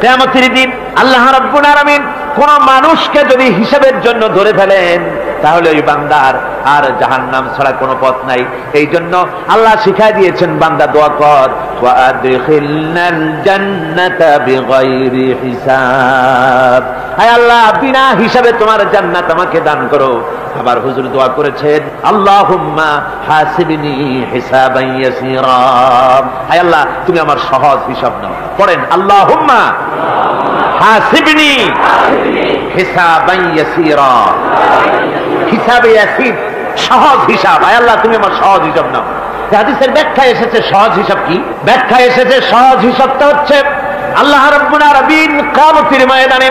কিয়ামতের দিন আল্লাহ রাব্বুল আলামিন কোন মানুষকে যদি হিসাবের জন্য ধরে ফেলেন তাহলে ওই বান্দার আর জাহান্নাম ছাড়া কোনো পথ নাই। এই জন্য আল্লাহ শিখাই দিয়েছেন, বান্দা দোয়া কর, ওয়া আদখিলনাল জান্নাতা বিগাইরি হিসাব, হে আল্লাহ বিনা হিসাবে তোমার জান্নাত আমাকে দান করো। আবার হুজুর দোয়া করেছেন, আল্লাহুম্মা হাসিবনি হিসাবান ইয়াসীরা, হে আল্লাহ তুমি আমার সহজ হিসাব নাও। পড়েন, আল্লাহুম্মা হাসিবনি হিসাবান ইয়াসীরা, হিসাবে ইয়াসির, সহজ হিসাব, হে আল্লাহ তুমি আমার সহজ হিসাব নাও। হাদিসের ব্যাখ্যা এসেছে সহজ হিসাব কি? ব্যাখ্যা এসেছে সহজ হিসাবটা হচ্ছে আল্লাহ রাব্বুল আলামিন কিয়ামতের ময়দানে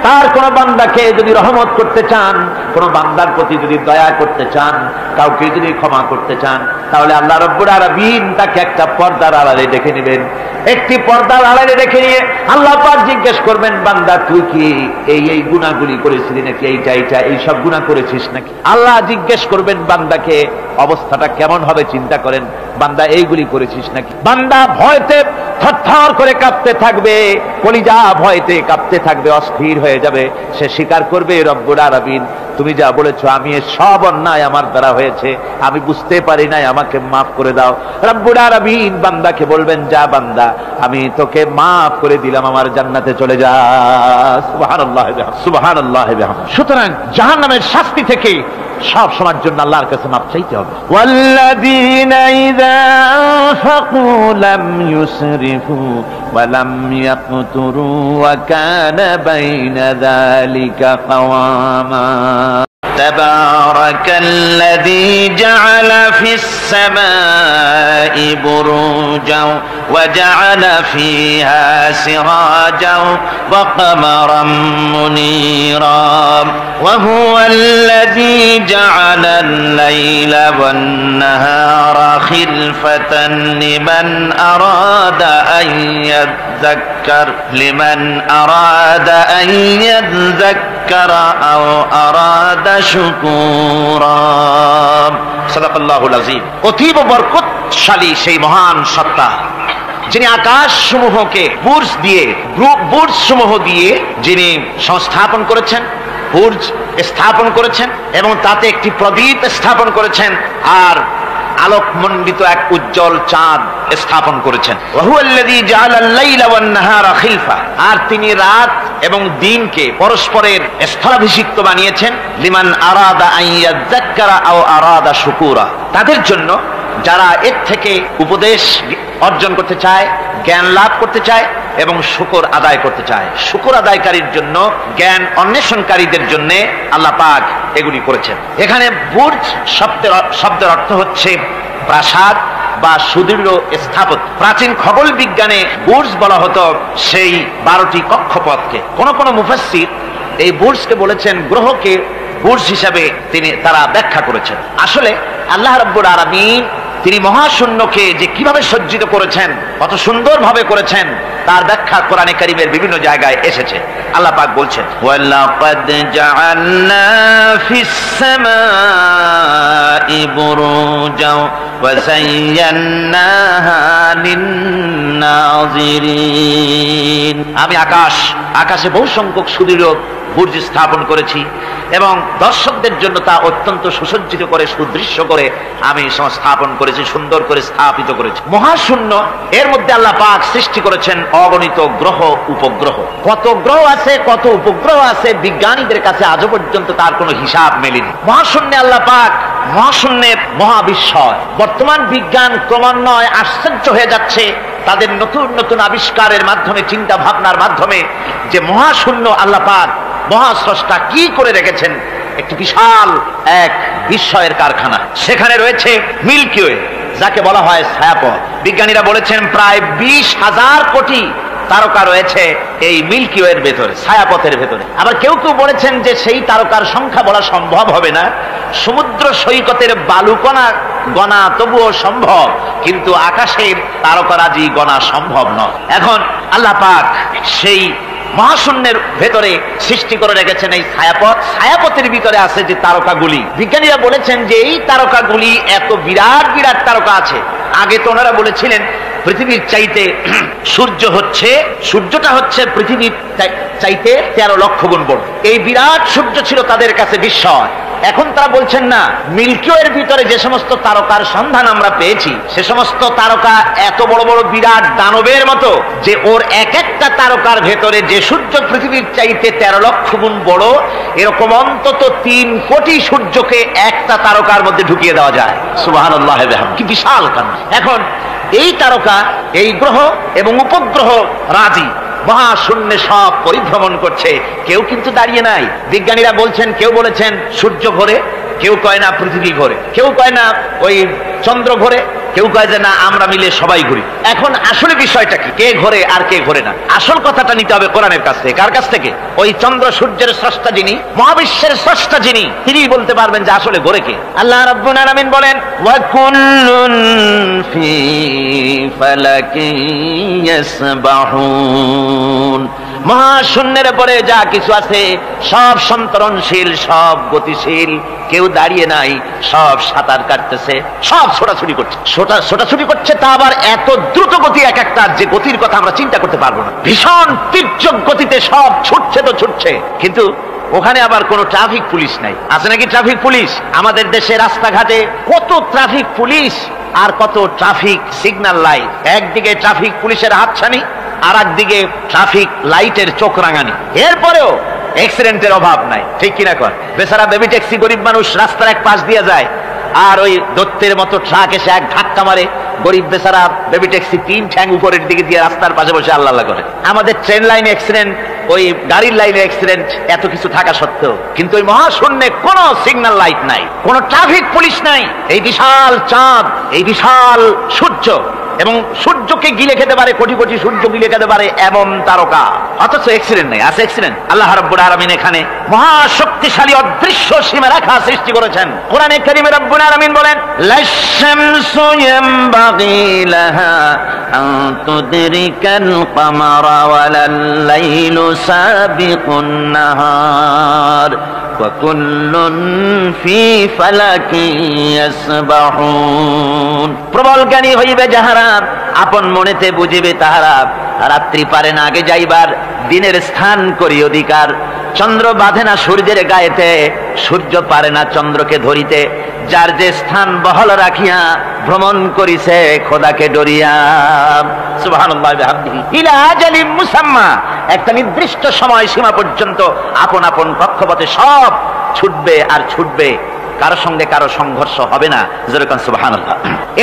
তার কোন বান্দাকে যদি রহমত করতে চান, কোন বান্দার প্রতি যদি দয়া করতে চান, কাউকে যদি ক্ষমা করতে চান, তাহলে আল্লাহ রাব্বুল আলামিন তাকে একটা পর্দার আড়ালে ডেকে নেবেন। একটি পর্দার আড়ালে রেখে নিয়ে আল্লাহ পাক জিজ্ঞেস করবেন, বান্দা তুই কি এই গুনাহগুলি করেছিলি নাকি, এইটা এই সব গুনাহ করেছিস নাকি? আল্লাহ জিজ্ঞেস করবেন বান্দাকে, অবস্থাটা কেমন হবে চিন্তা করেন, বান্দা এইগুলি করেছিস নাকি? বান্দা ভয়তে থরথর করে কাঁপতে থাকবে, কলিজা ভয়তে কাঁপতে থাকবে, অস্থির হয়ে যাবে। সে স্বীকার করবে, রব্বুল আলামিন তুমি যা বলেছো আমি সব অন্যায় আমার দ্বারা হয়েছে, আমি বুঝতে পারি নাই, আমাকে মাফ করে দাও। রব্বুল আলামিন বান্দাকে বলবেন, যা বান্দা আমি তোকে মাফ করে দিলাম, আমার জান্নাতে চলে যা। সুবহানাল্লাহ সুবহানাল্লাহ। সুতরাং জাহান্নামের শাস্তি থেকে সব সময়ের জন্য আল্লাহর কাছে মাফ চাইতে হবে। ওয়াল্লাযীনা ইযা আনফাকু লাম ইউসরিফু ওয়া লাম ইয়াকতুরু ওয়া কানা বাইনা যালিকা কাওয়ামা। তাবারাকাল্লাযী জাআলা ফিস সামাই বুরুজাও ওয়া জাআলা ফিহা সিরাজাও ওয়া কামারাম মুনীরা ওয়া হুয়াল্লাযী জাআলাল লাইলা ওয়ান নাহারা খিলফাতান লিমান আরাদা আন ইয়াযাক্কারা আও আরাদা শুকুরা। সাদাকাল্লাহুল আযীম। অতীব বরকতশালী সেই মহান সত্তা যিনি আকাশ সমূহকে বুর্জ সমূহ দিয়ে যিনি সংস্থাপন করেছেন, বুর্জ স্থাপন করেছেন এবং তাতে একটি প্রদীপ স্থাপন করেছেন আর আলোকমণ্ডিত এক উজ্জ্বল চাঁদ স্থাপন করেছেন। ওয়াহুয়াল্লাযী জাআলাল লাইলা ওয়ান নাহারা খিলফা, আর তিনি রাত এবং দিনকে পরস্পরের স্থলাভিষিক্ত বানিয়েছেন। লিমান আরাদা আন ইয়াযাক্কারা আও আরাদা শুকুরা, তাদের জন্য যারা এর থেকে উপদেশ অর্জন করতে চায়, জ্ঞান লাভ করতে চায় এবং শুকর আদায় করতে চায়। শুকর আদায়কারীর জন্য, জ্ঞান অন্বেষণকারীদের জন্য আল্লাহ পাক এগুলি করেছেন। এখানে বুর্জ শব্দের অর্থ হচ্ছে প্রাসাদ বা সুদৃঢ় স্থাপত্য। প্রাচীন খগোল বিজ্ঞানে বুর্জ বলা হতো সেই 12টি কক্ষপথকে। কোন মুফাসসির এই বুর্জকে বলেছেন গ্রহকে বুর্জ হিসাবে তারা ব্যাখ্যা করেছেন। আসলে আল্লাহ রাব্বুল আলামিন তিনি মহাশূন্যকে যে কিভাবে সজ্জিত করেছেন, কত সুন্দরভাবে করেছেন, তার ব্যাখ্যা কোরআনে কারীমের বিভিন্ন জায়গায় এসেছে। আল্লাহ পাক বলছেন, ওয়ালাকাদ জাআলনা ফিস সামাই বুরুজাও ওয়া যায়্যানাহা লিন-নাযিরিন, আমি আকাশে বহু সংখ্যক সুদৃঢ় বুর্জ স্থাপন করেছি এবং দর্শকদের জন্য তা অত্যন্ত সুসজ্জিত করে, সুদৃশ্য করে আমি স্থাপন করেছি, সুন্দর করে স্থাপিত করেছি। মহাশূন্য, এর মধ্যে আল্লাহ পাক সৃষ্টি করেছেন অগণিত গ্রহ উপগ্রহ। কত গ্রহ আছে, কত উপগ্রহ আছে, বিজ্ঞানীদের কাছে আজও পর্যন্ত তার কোনো হিসাব মেলেনি। মহাশূন্যে আল্লাহ পাক, মহাশূন্যের মহাবিস্ময়। বর্তমান বিজ্ঞান ক্রমান্বয়ে আশ্চর্য হয়ে যাচ্ছে তাদের নতুন নতুন আবিষ্কারের মাধ্যমে, চিন্তা ভাবনার মাধ্যমে, যে মহাশূন্য আল্লাহ পাক মহাস্রষ্টা কি করে রেখেছেন একটি বিশাল এক বিস্ময়ের কারখানা। সেখানে রয়েছে মিল্কি ওয়ে, যাকে বলা হয় ছায়াপথ। বিজ্ঞানীরা বলেছেন প্রায় 20,000 কোটি তারকা রয়েছে এই মিল্কি ওয়ের ভেতরে, ছায়াপথের ভেতরে। আবার কেউ কেউ বলেছেন যে সেই তারকার সংখ্যা বলা সম্ভব হবে না, সমুদ্র সৈকতের বালুকণা গণা তবুও সম্ভব, কিন্তু আকাশের তারকারাজি গণা সম্ভব নয়। এখন আল্লাহ পাক সেই মহাশূন্যের ভেতরে সৃষ্টি করে রেখেছেন এই ছায়াপথ। ছায়াপথের ভিতরে আছে যে তারকাগুলি, বিজ্ঞানীরা বলেছেন যে এই তারকাগুলি এত বিরাট বিরাট তারকা আছে। আগে তো ওনারা বলেছিলেন পৃথিবীর চাইতে সূর্যটা হচ্ছে পৃথিবীর চাইতে 13 লক্ষ গুণ বড়। এই বিরাট সূর্য ছিল তাদের কাছে বিস্ময়। এখন তারা বলছেন না, মিল্কি ওয়ের ভিতরে যে সমস্ত তারকার সন্ধান আমরা পেয়েছি, সে সমস্ত তারকা এত বড় বড় বিরাট দানবের মতো, যে ওর এক একটা তারকার ভেতরে যে সূর্য পৃথিবীর চাইতে 13 লক্ষ গুণ বড়, এরকম অন্তত 3 কোটি সূর্যকে একটা তারকার মধ্যে ঢুকিয়ে দেওয়া যায়। সুবহানাল্লাহ, কি বিশাল কাণ্ড। এখন এই তারকা, এই গ্রহ এবং উপগ্রহ রাজি মহাশূন্যে সব পরিভ্রমণ করছে, কেউ কিন্তু দাঁড়িয়ে নাই। বিজ্ঞানীরা বলছেন, কেউ বলেছেন সূর্য ঘোরে, কেউ কয় না পৃথিবী ঘোরে, কেউ কয় না ওই চন্দ্র ঘোরে, কেউ কয় যে না আমরা মিলে সবাই ঘুরি। এখন আসলে বিষয়টা কি, কে ঘোরে আর কে ঘোরে না? আসল কথাটা নিতে হবে কোরআনের কাছ থেকে। কার কাছ থেকে? ওই চন্দ্র সূর্যের স্রষ্টা যিনি, মহাবিশ্বের স্রষ্টা যিনি, তিনি বলতে পারবেন যে আসলে ঘোরে কে। আল্লাহ রাব্বুল আলামিন বলেন, ওয়া কুল্লুন ফি ফালাকিন ইয়াসবাহুন। মহাশূন্যের পরে যা কিছু আছে সব সন্তরণশীল, সব গতিশীল, কেউ দাঁড়িয়ে নাই, সব সাঁতার কাটতেছে, সব ছোটাছুটি করছে। ছোটাছুটি করছে, তা আবার এত দ্রুত গতি, এক একটা যে গতির কথা আমরা চিন্তা করতে পারবো না। ভীষণ তীর্যক গতিতে সব ছুটছে তো ছুটছে, কিন্তু ওখানে আবার কোনো ট্রাফিক পুলিশ নাই। আছে নাকি ট্রাফিক পুলিশ? আমাদের দেশে রাস্তাঘাটে কত ট্রাফিক পুলিশ আর কত ট্রাফিক সিগন্যাল লাইট। একদিকে ট্রাফিক পুলিশের হাতছানি, আর একদিকে ট্রাফিক লাইটের চোখ রাঙানি। এরপরেও অ্যাক্সিডেন্টের অভাব নাই, ঠিক কিনা কর? বেচারা বেবি ট্যাক্সি, গরিব মানুষ রাস্তার এক পাশ দিয়ে যায়, আর ওই দত্তের মতো ট্রাক এসে এক ধাক্কা মারে, গরিব বেচারা বেবি ট্যাক্সি 3 ঠ্যাং উপরের দিকে দিয়ে রাস্তার পাশে বসে আল্লাহ আল্লাহ করে। আমাদের ট্রেন লাইনে অ্যাক্সিডেন্ট, ওই গাড়ির লাইনে অ্যাক্সিডেন্ট, এত কিছু থাকা সত্ত্বেও কিন্তু ওই মহাশূন্যে কোনো সিগন্যাল লাইট নাই, কোনো ট্রাফিক পুলিশ নাই। এই বিশাল চাঁদ, এই বিশাল সূর্য, এবং সূর্যকে গিলে খেতে পারে, কোটি কোটি সূর্য গিলে খেতে পারে এমন তারকা, অথচ অ্যাক্সিডেন্ট নেই। আছে অ্যাক্সিডেন্ট? আল্লাহ রাব্বুল আলামিন এখানে মহাশক্তিশালী অদৃশ্য সীমারেখা সৃষ্টি করেছেন। কোরআনে কারীমে রাব্বুল আলামিন বলেন, লাশ-শামসু ইয়ামবাগি লাহা আন তুদরিকাল কামারা ওয়ালাল লাইলু সাবিকুন নাহার ওয়া কুল্লুন ফি ফালাকিন ইয়াসবাহুন। প্রবল জ্ঞানী হইবে যাহারা, আপন মনেতে বুঝিবে তাহারা, রাত্রি পারে না আগে যাইবার, দিনের স্থান করি অধিকার। চন্দ্র বাঁধে না সূর্যের গায়েতে, সূর্য পারে না চন্দ্রকে ধরিতে। যার যে স্থান বহল রাখিয়া, ভ্রমণ করিছে খোদাকে ডরিয়া। সুবহানাল্লাহ বিহামদিহি। ইলা আজালিম মুসাম্মা, একটা নির্দিষ্ট সময় সীমা পর্যন্ত আপন আপন কক্ষপথে সব ছুটবে আর ছুটবে, কারো সঙ্গে কারো সংঘর্ষ হবে না। যেরকম সুবহানাল্লাহ।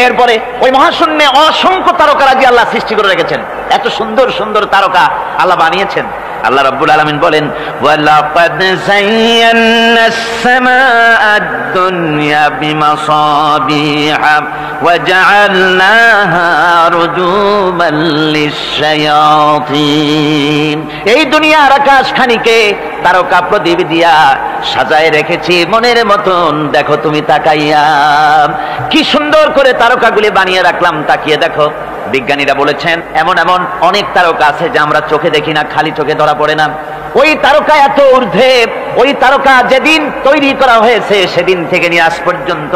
এরপরে ওই মহাশূন্যে অসংখ্য তারকারাজি আল্লাহ সৃষ্টি করে রেখেছেন। এত সুন্দর সুন্দর তারকা আল্লাহ বানিয়েছেন। আল্লাহ রাব্বুল আলামিন বলেন, ওয়ালাকাদ যায়্যানাস সামাআদ দুনিয়া বিমাসাবিহা ওয়া জাআলনাহা রুজুমান লিশ-শায়াতিন। এই দুনিয়ার আকাশখানিকে তারকা প্রদীপ দিয়া সাজায় রেখেছি মনের মতন, দেখো তুমি তাকাইয়া, কি সুন্দর করে তারকাগুলি বানিয়ে রাখলাম, তাকিয়ে দেখো। বিজ্ঞানীরা বলেছেন, এমন এমন অনেক তারকা আছে যা আমরা চোখে দেখি না, খালি চোখে ধরা পড়ে না। ওই তারকা এত ঊর্ধ্বে, ওই তারকা যেদিন তৈরি করা হয়েছে সেদিন থেকে নিয়ে আজ পর্যন্ত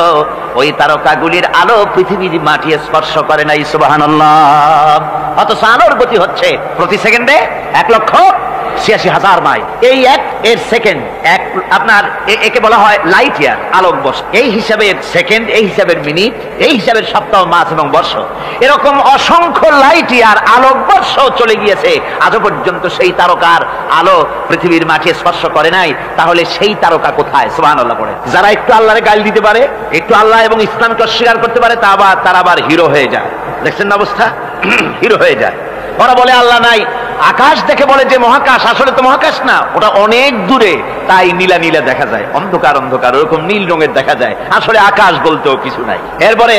ওই তারকাগুলির আলো পৃথিবীর মাটি স্পর্শ করে নাই। সুবহানাল্লাহ। অথচ আলোর গতি হচ্ছে প্রতি সেকেন্ডে 1,86,000 মাইল। এই এর সেকেন্ড এক, আপনার একে বলা হয় লাইট ইয়ার, আলোক বর্ষ। এই হিসাবের সেকেন্ড, এই হিসাবের মিনিট, এই হিসাবের সপ্তাহ, মাস এবং বর্ষ, এরকম অসংখ্য লাইট ইয়ার, আলোক বর্ষ চলে গিয়েছে, আজও পর্যন্ত সেই তারকার আলো পৃথিবীর মাটি স্পর্শ করে নাই। তাহলে সেই তারকা কোথায়? সুবহানাল্লাহ পড়ে। যারা একটু আল্লাহরে গালি দিতে পারে, একটু আল্লাহ এবং ইসলামকে অস্বীকার করতে পারে, তারা আবার হিরো হয়ে যায়। দেখছেন না অবস্থা? হিরো হয়ে যায়। ওরা বলে আল্লাহ নাই, আকাশ দেখে বলে যে মহাকাশ, আসলে তো মহাকাশ না, ওটা অনেক দূরে, তাই নীলা নীলা দেখা যায়, অন্ধকার অন্ধকার, ওরকম নীল রঙের দেখা যায়, আসলে আকাশ বলতেও কিছু নাই। এরপরে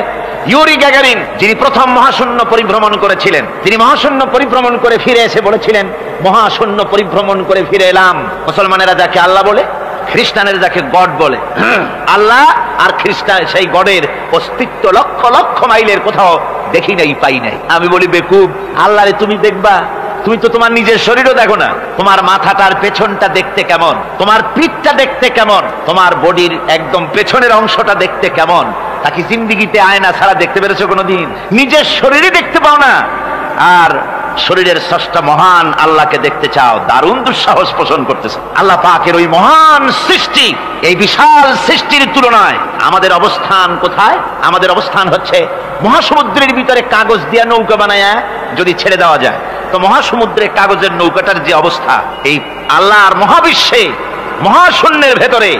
ইউরি গ্যাগারিন, যিনি প্রথম মহাশূন্য পরিভ্রমণ করেছিলেন, তিনি মহাশূন্য পরিভ্রমণ করে ফিরে এসে বলেছিলেন, মহাশূন্য পরিভ্রমণ করে ফিরে এলাম। মুসলমানেরা যাকে আল্লাহ বলে, খ্রিস্টানের যাকে গড বলে, আল্লাহ আর খ্রিস্টান সেই গডের অস্তিত্ব লক্ষ লক্ষ মাইলের কোথাও দেখি নাই, পাই নাই। আমি বলি, বেকুব, আল্লাহরে তুমি দেখবা? তুমি তো তোমার নিজের শরীরও দেখো না। তোমার মাথাটার পেছনটা দেখতে কেমন, তোমার পিঠটা দেখতে কেমন, তোমার বডির একদম পেছনের অংশটা দেখতে কেমন, তাকে জিন্দিগিতে আয়না ছাড়া দেখতে পেরেছো কোনোদিন? নিজের শরীরে দেখতে পাও না, আর শরীরের স্রষ্টা মহান আল্লাহকে দেখতে চাও, দারুণ দুঃসাহস পোষণ করতেছে। আল্লাহ পাকের ওই মহান সৃষ্টি, এই বিশাল সৃষ্টির তুলনায় আমাদের অবস্থান কোথায়? আমাদের অবস্থান হচ্ছে মহাসমুদ্রের ভিতরে কাগজ দিয়ে নৌকা বানায় যদি ছেড়ে দেওয়া যায়, তো মহাসমুদ্রে কাগজের নৌকাটার যে অবস্থা, এই আল্লাহর মহাবিশ্বে মহাশূন্যের ভেতরে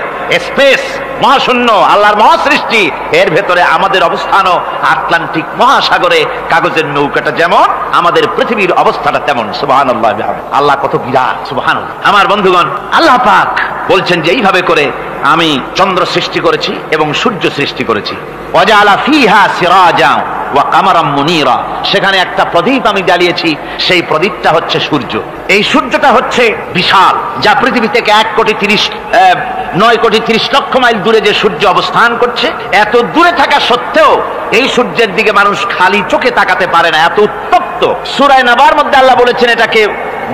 স্পেস, মহাশূন্য আল্লাহর মহাসৃষ্টি, এর ভেতরে আমাদের অবস্থানও আটলান্টিক মহাসাগরে কাগজের নৌকাটা যেমন, আমাদের পৃথিবীর অবস্থাটা তেমন। সুবহানাল্লাহ, আল্লাহ কত বিরাট! সুবহানাল্লাহ। আমার বন্ধুগণ, আল্লাহ পাক বলছেন যে এইভাবে করে আমি চন্দ্র সৃষ্টি করেছি এবং সূর্য সৃষ্টি করেছি। ওয়াজআলা ফিহা সিরাজা ওয়া কামারাম মুনীরা, সেখানে একটা প্রদীপ আমি জ্বালিয়েছি, সেই প্রদীপটা হচ্ছে সূর্য। এই সূর্যটা হচ্ছে বিশাল, যা পৃথিবী থেকে 9,30,00,000 মাইল দূরে যে সূর্য অবস্থান করছে, এত দূরে থাকা সত্ত্বেও এই সূর্যের দিকে মানুষ খালি চোখে তাকাতে পারে না, এত উত্তপ্ত। সূরা নাবার মধ্যে আল্লাহ বলেছেন এটাকে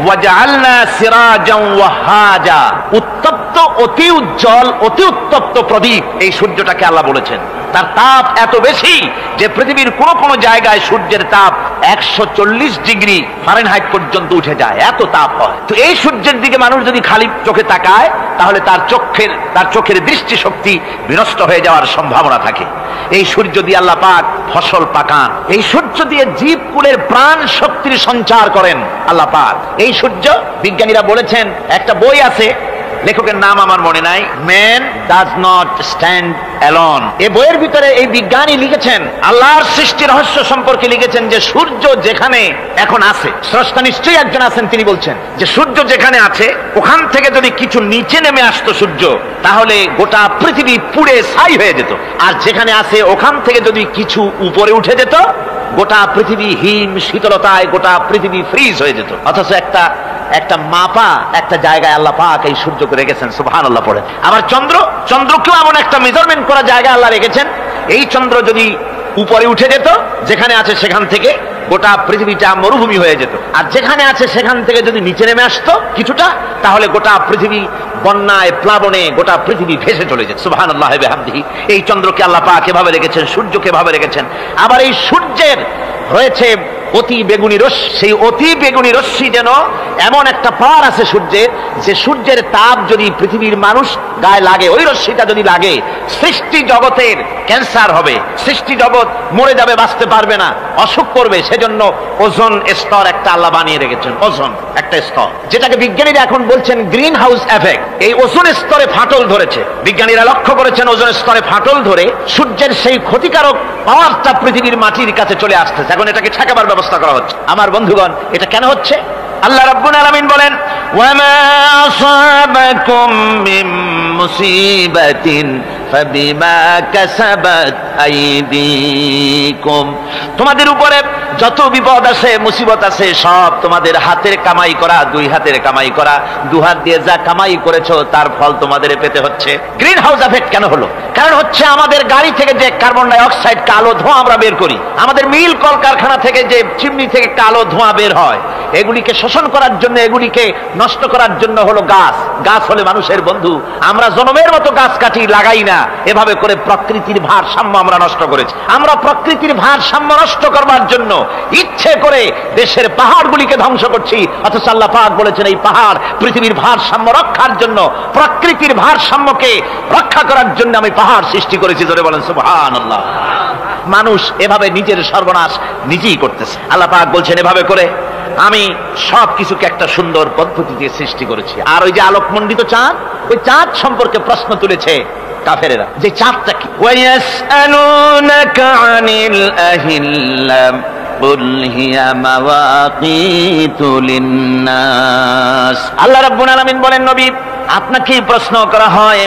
ওয়াজআলনা সিরাজান ওয়াহাজা, উত্তপ্ত, অতি উজ্জ্বল, অতি উত্তপ্ত প্রদীপ এই সূর্যটাকে আল্লাহ বলেছেন। তার তাপ এত বেশি যে পৃথিবীর কোন কোন জায়গায় সূর্যের তাপ 140 ডিগ্রি ফারেনহাইট পর্যন্ত উঠে যায়, এত তাপ হয়। তো এই সূর্যের দিকে মানুষ যদি খালি চোখে তাকায়, তাহলে তার চোখের দৃষ্টিশক্তি বিনষ্ট হয়ে যাওয়ার সম্ভাবনা থাকে। এই সূর্য দিয়ে আল্লাহ পাক ফসল পাকান, এই সূর্য দিয়ে জীবকুলের প্রাণ শক্তির সঞ্চার করেন আল্লাহ পাক। এই সূর্য, বিজ্ঞানীরা বলেছেন, একটা বই আছে, লেখকের নাম আমার মনে নাই, man does not stand alone. এই বইয়ের ভিতরে এই বিজ্ঞানী লিখেছেন, আল্লাহর সৃষ্টি রহস্য সম্পর্কে লিখেছেন যে সূর্য যেখানে এখন আছে, স্রষ্টা নিশ্চয়ই একজন আছেন, তিনি বলছেন যে সূর্য যেখানে আছে ওখান থেকে যদি কিছু নিচে নেমে আসতো সূর্য, তাহলে গোটা পৃথিবী পুড়ে ছাই হয়ে যেত। আর যেখানে আছে ওখান থেকে যদি কিছু উপরে উঠে যেত, গোটা পৃথিবী হিম শীতলতায় গোটা পৃথিবী ফ্রিজ হয়ে যেত। অথচ একটা মাপা একটা জায়গায় আল্লাহ পাক এই সূর্যকে রেখেছেন। সুবহানাল্লাহ পড়ে। আবার চন্দ্রকেও এমন একটা মেজারমেন্ট করা জায়গা আল্লাহ রেখেছেন, এই চন্দ্র যদি উপরে উঠে যেত, যেখানে আছে সেখান থেকে গোটা পৃথিবীটা মরুভূমি হয়ে যেত। আর যেখানে আছে সেখান থেকে যদি নিচে নেমে আসতো কিছুটা, তাহলে গোটা পৃথিবী বন্যায় প্লাবনে গোটা পৃথিবী ভেসে চলে যেত। সুবহানাল্লাহ বিহামদিহি। এই চন্দ্রকে আল্লাহ পাক এভাবে রেখেছেন, সূর্যকে এভাবে রেখেছেন। আবার এই সূর্যের রয়েছে অতি বেগুনি রশ্মি, সেই অতি বেগুনি রশ্মি যেন এমন একটা পাওয়ার আছে সূর্যের, যে সূর্যের তাপ যদি পৃথিবীর মানুষ গায়ে লাগে, ওই রশ্মিটা যদি লাগে, সৃষ্টি জগতের ক্যান্সার হবে, সৃষ্টি জগৎ মরে যাবে, বাঁচতে পারবে না, অসুখ করবে। সেজন্য ওজোন স্তর একটা আল্লাহ বানিয়ে রেখেছেন, ওজোন একটা স্তর, যেটাকে বিজ্ঞানীরা এখন বলছেন গ্রিন হাউস এফেক্ট। এই ওজোন স্তরে ফাটল ধরেছে, বিজ্ঞানীরা লক্ষ্য করেছেন ওজোন স্তরে ফাটল ধরে সূর্যের সেই ক্ষতিকারক পাওয়ারটা পৃথিবীর মাটির কাছে চলে আসতেছে। এখন এটাকে ঠেকাবার ব্যবস্থা করা হচ্ছে। আমার বন্ধুগণ, এটা কেন হচ্ছে? আল্লাহ রাব্বুল আলামিন বলেন, ওয়ামা আসাবাকুম মিন মুসিবাতিন ফাবিমা কাসাবাত আইদিকুম, তোমাদের উপরে যত বিপদ আছে, মুসিবত আছে, সব তোমাদের হাতের কামাই করা, দুই হাতের কামাই করা, দু হাত দিয়ে যা কামাই করেছো তার ফল তোমাদের পেতে হচ্ছে। গ্রিন হাউস এফেক্ট কেন হলো? কারণ হচ্ছে আমাদের গাড়ি থেকে যে কার্বন ডাই অক্সাইড, কালো ধোঁয়া আমরা বের করি, আমাদের মিল কলকারখানা থেকে যে চিমনি থেকে কালো ধোঁয়া বের হয়, এগুলিকে শোষণ করার জন্য, এগুলিকে নষ্ট করার জন্য হলো গাছ। গাছ হলে মানুষের বন্ধু। আমরা জনমের মতো গাছ কাটি, লাগাই না। এভাবে করে প্রকৃতির ভারসাম্য আমরা নষ্ট করেছি। আমরা প্রকৃতির ভারসাম্য নষ্ট করবার জন্য ইচ্ছে করে দেশের পাহাড়গুলিকে ধ্বংস করছি। অথচ আল্লাহ পাক বলেছেন, এই পাহাড় পৃথিবীর ভারসাম্য রক্ষার জন্য, প্রকৃতির ভারসাম্যকে রক্ষা করার জন্য আমি পাহাড় সৃষ্টি করেছি। ধরে বলেন সুবহানাল্লাহ। মানুষ এভাবে নিজের সর্বনাশ নিজেই করতেছে। আল্লাহ পাক বলছেন, এভাবে করে আমি সবকিছুকে একটা সুন্দর পদ্ধতিতে সৃষ্টি করেছি। আর ওই যে আলোকমণ্ডিত চাঁদ, ওই চাঁদ সম্পর্কে প্রশ্ন তুলেছে কাফেরেরা, যে চাঁদটা কি? ওয়ায়াসআলুনাকা আনিল আহিল্লাম কুল হিয়া মাওয়াকিতু লিন্নাস। আল্লাহ রাব্বুল আলামিন বলেন, নবী আপনাকে প্রশ্ন করা হয়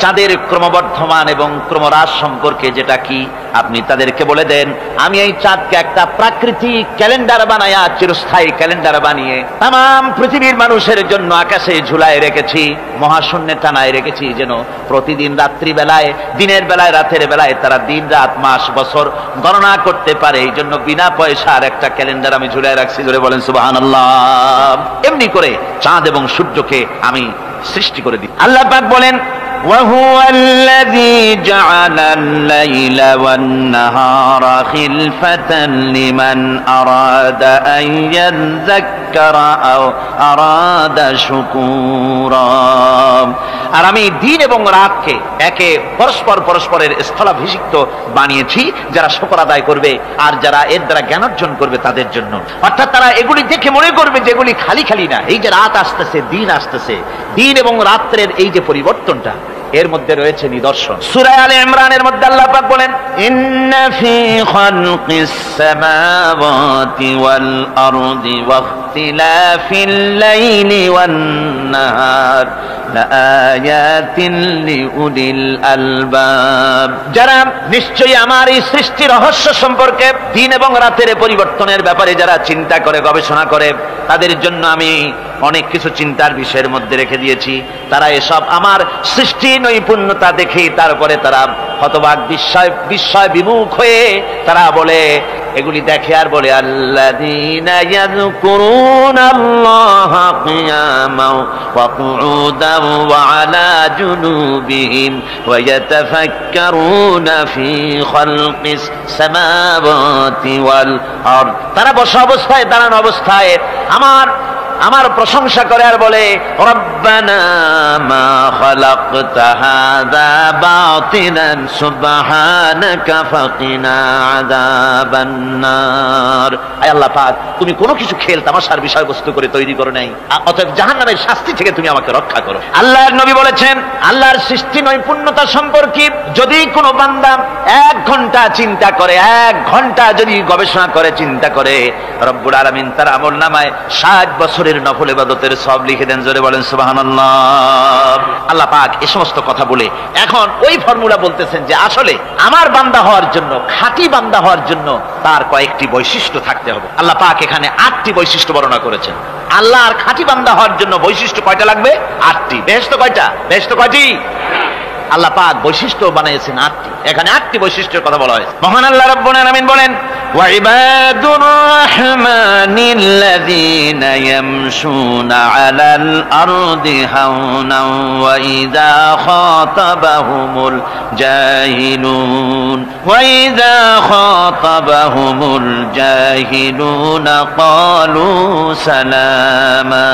চাঁদের ক্রমবর্ধমান এবং ক্রমহ্রাস সম্পর্কে, যেটা কি আপনি তাদেরকে বলে দেন, আমি এই চাঁদকে একটা প্রাকৃতিক ক্যালেন্ডার বানায়া, চিরস্থায়ী ক্যালেন্ডার বানিয়ে তাম পৃথিবীর মানুষের জন্য আকাশে ঝুলায় রেখেছি, মহাশূন্যে টানায় রেখেছি, যেন প্রতিদিন রাত্রি বেলায়, দিনের বেলায়, রাতের বেলায় তারা দিন রাত মাস বছর গণনা করতে পারে। এই জন্য বিনা পয়সার একটা ক্যালেন্ডার আমি ঝুলায় রাখছি। ধরে বলেন সুবহানাল্লাহ। এমনি করে চাঁদ এবং সূর্যকে আমি সৃষ্টি করে দিই। আল্লাহ পাক বলেন, وهو الذي جعل الليل والنهار خلفة لمن أراد أن يذكر أو أراد شكورا। আর আমি দিন এবং রাতকে একে পরস্পরের স্থলাভিষিক্ত বানিয়েছি যারা শুকর আদায় করবে আর যারা এর দ্বারা জ্ঞান অর্জন করবে তাদের জন্য। অর্থাৎ তারা এগুলি দেখে মনে করবে যে এগুলি খালি খালি না, এই যে রাত আসতেছে দিন আসতেছে, দিন এবং রাত্রের এই যে পরিবর্তনটা এর মধ্যে রয়েছে নিদর্শন। সূরা আলে ইমরানের মধ্যে আল্লাহ পাক বলেন, ইন্না ফি খালকিস সামাওয়াতি ওয়াল আরদি ওয়াখতিলাফিল লাইলি ওয়ান নাহার লাআয়াতিন লিউলিল আলবাব। যারা নিশ্চয়ই আমার এই সৃষ্টি রহস্য সম্পর্কে দিন এবং রাতের পরিবর্তনের ব্যাপারে যারা চিন্তা করে গবেষণা করে তাদের জন্য আমি অনেক কিছু চিন্তার বিষয়ের মধ্যে রেখে দিয়েছি। তারা এসব আমার সৃষ্টি নৈপুণ্যতা দেখে তারপরে তারা হতবাক বিস্ময় বিমুখ হয়ে তারা বলে, এগুলি দেখে আর বলে, আল্লাযীনা ইয়াযকুরুনাল্লাহা কিয়ামান ওয়া কুউদান ওয়া আলা জুনুবিহিম ওয়া ইয়াতাফাক্কারুনা ফি খালকিস সামাওয়াতি ওয়াল আরদ। তারা বসা অবস্থায় দাঁড়ানো অবস্থায় আমার প্রশংসা করে আর বলে, রব্বানা মা খালাকতা হাযা বাতিলান সুবহানাকা ফাকিনা আযাবান নার। আয় আল্লাহ পাক, তুমি কোনো কিছু খেল তামাশার বিষয়বস্তু করে তৈরি করো নাই, অতএব জাহান্নামের শাস্তি থেকে তুমি আমাকে রক্ষা করো। আল্লাহর নবী বলেছেন, আল্লাহর সৃষ্টি নৈপুণ্যতা সম্পর্কে যদি কোনো বান্দা 1 ঘন্টা চিন্তা করে, 1 ঘন্টা যদি গবেষণা করে চিন্তা করে, রব্বুল আলামিন তার আমলনামায় 60 বছরের নফল ইবাদতের সওয়াব লিখে দেন। জোরে বলেন সুবহানাল্লাহ। আল্লাহ পাক এই সমস্ত কথা বলে এখন ওই ফর্মুলা বলতেছেন যে আসলে আমার বান্দা হওয়ার জন্য, খাঁটি বান্দা হওয়ার জন্য তার কয়েকটি বৈশিষ্ট্য থাকতে হবে। আল্লাহ পাক এখানে 8টি বৈশিষ্ট্য বর্ণনা করেছেন। আল্লাহর খাঁটি বান্দা হওয়ার জন্য বৈশিষ্ট্য কয়টা লাগবে? 8টি। বেহেশত কয়টা? বেহেশত কয়টি? আল্লাহ পাক বৈশিষ্ট্য বানিয়েছেন 8টি। এখানে 8টি বৈশিষ্ট্যের কথা বলা হয়েছে। মহান আল্লাহ রাব্বুল আলামিন বলেন, ওয়া ইবাদুর রাহমানিল্লাযীনা ইয়ামশুনা আলাল আরদি হাওনান ওয়া ইযা খাতাবাহুমুল জাহিলুনা ক্বালু সালামা।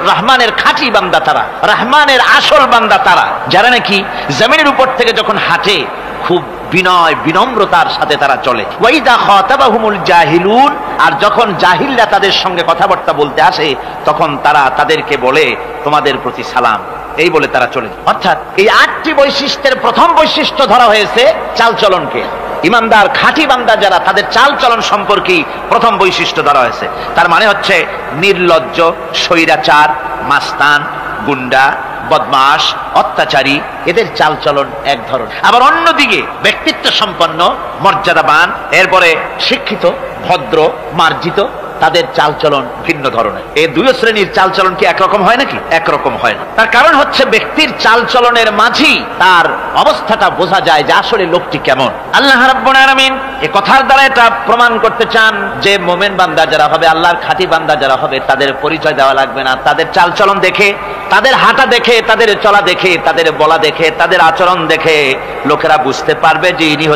রহমানের খাঁটি বান্দা তারা, রহমানের আসল বান্দা তারা যারা নাকি জমিনের উপর থেকে যখন হাঁটে খুব বিনয় বিনম্রতার সাথে তারা চলে। ওয়াইদা খাতাবাহুমুল জাহিলুন, আর যখন জাহিলরা তাদের সঙ্গে কথাবার্তা বলতে আসে তখন তারা তাদেরকে বলে, তোমাদের প্রতি সালাম, এই বলে তারা চলে। অর্থাৎ এই 8টি বৈশিষ্ট্যের প্রথম বৈশিষ্ট্য ধরা হয়েছে চালচলনকে। ইমানদার খাঁটি বান্দা যারা, তাদের চালচলন সম্পর্কে প্রথম বৈশিষ্ট্য ধরা হয়েছে। তার মানে হচ্ছে নির্লজ্জ, স্বৈরাচার, মাস্তান, গুন্ডা, বদমাশ, অত্যাচারী, এদের চালচলন এক ধরন। আবার অন্যদিকে ব্যক্তিত্ব সম্পন্ন, মর্যাদাবান, এরপরে শিক্ষিত, ভদ্র, মার্জিত, তাদের চালচলন ভিন্ন ধরনের। এই 2 শ্রেণীর চালচলন কি একরকম হয় নাকি? একরকম হয় না। তার কারণ হচ্ছে ব্যক্তির চালচলনের মাঝেই তার অবস্থাটা বোঝা যায় যে আসলে লোকটি কেমন। আল্লাহ রাব্বুল আলামিন এই কথার দ্বারা এটা প্রমাণ করতে চান যে মুমিন বান্দা যারা হবে, আল্লাহর খাঁটি বান্দা যারা হবে, তাদের পরিচয় দেওয়া লাগবে না। তাদের চালচলন দেখে, তাদের হাঁটা দেখে, তাদের চলা দেখে, তাদের বলা দেখে, তাদের আচরণ দেখে লোকেরা বুঝতে পারবে যে ইনি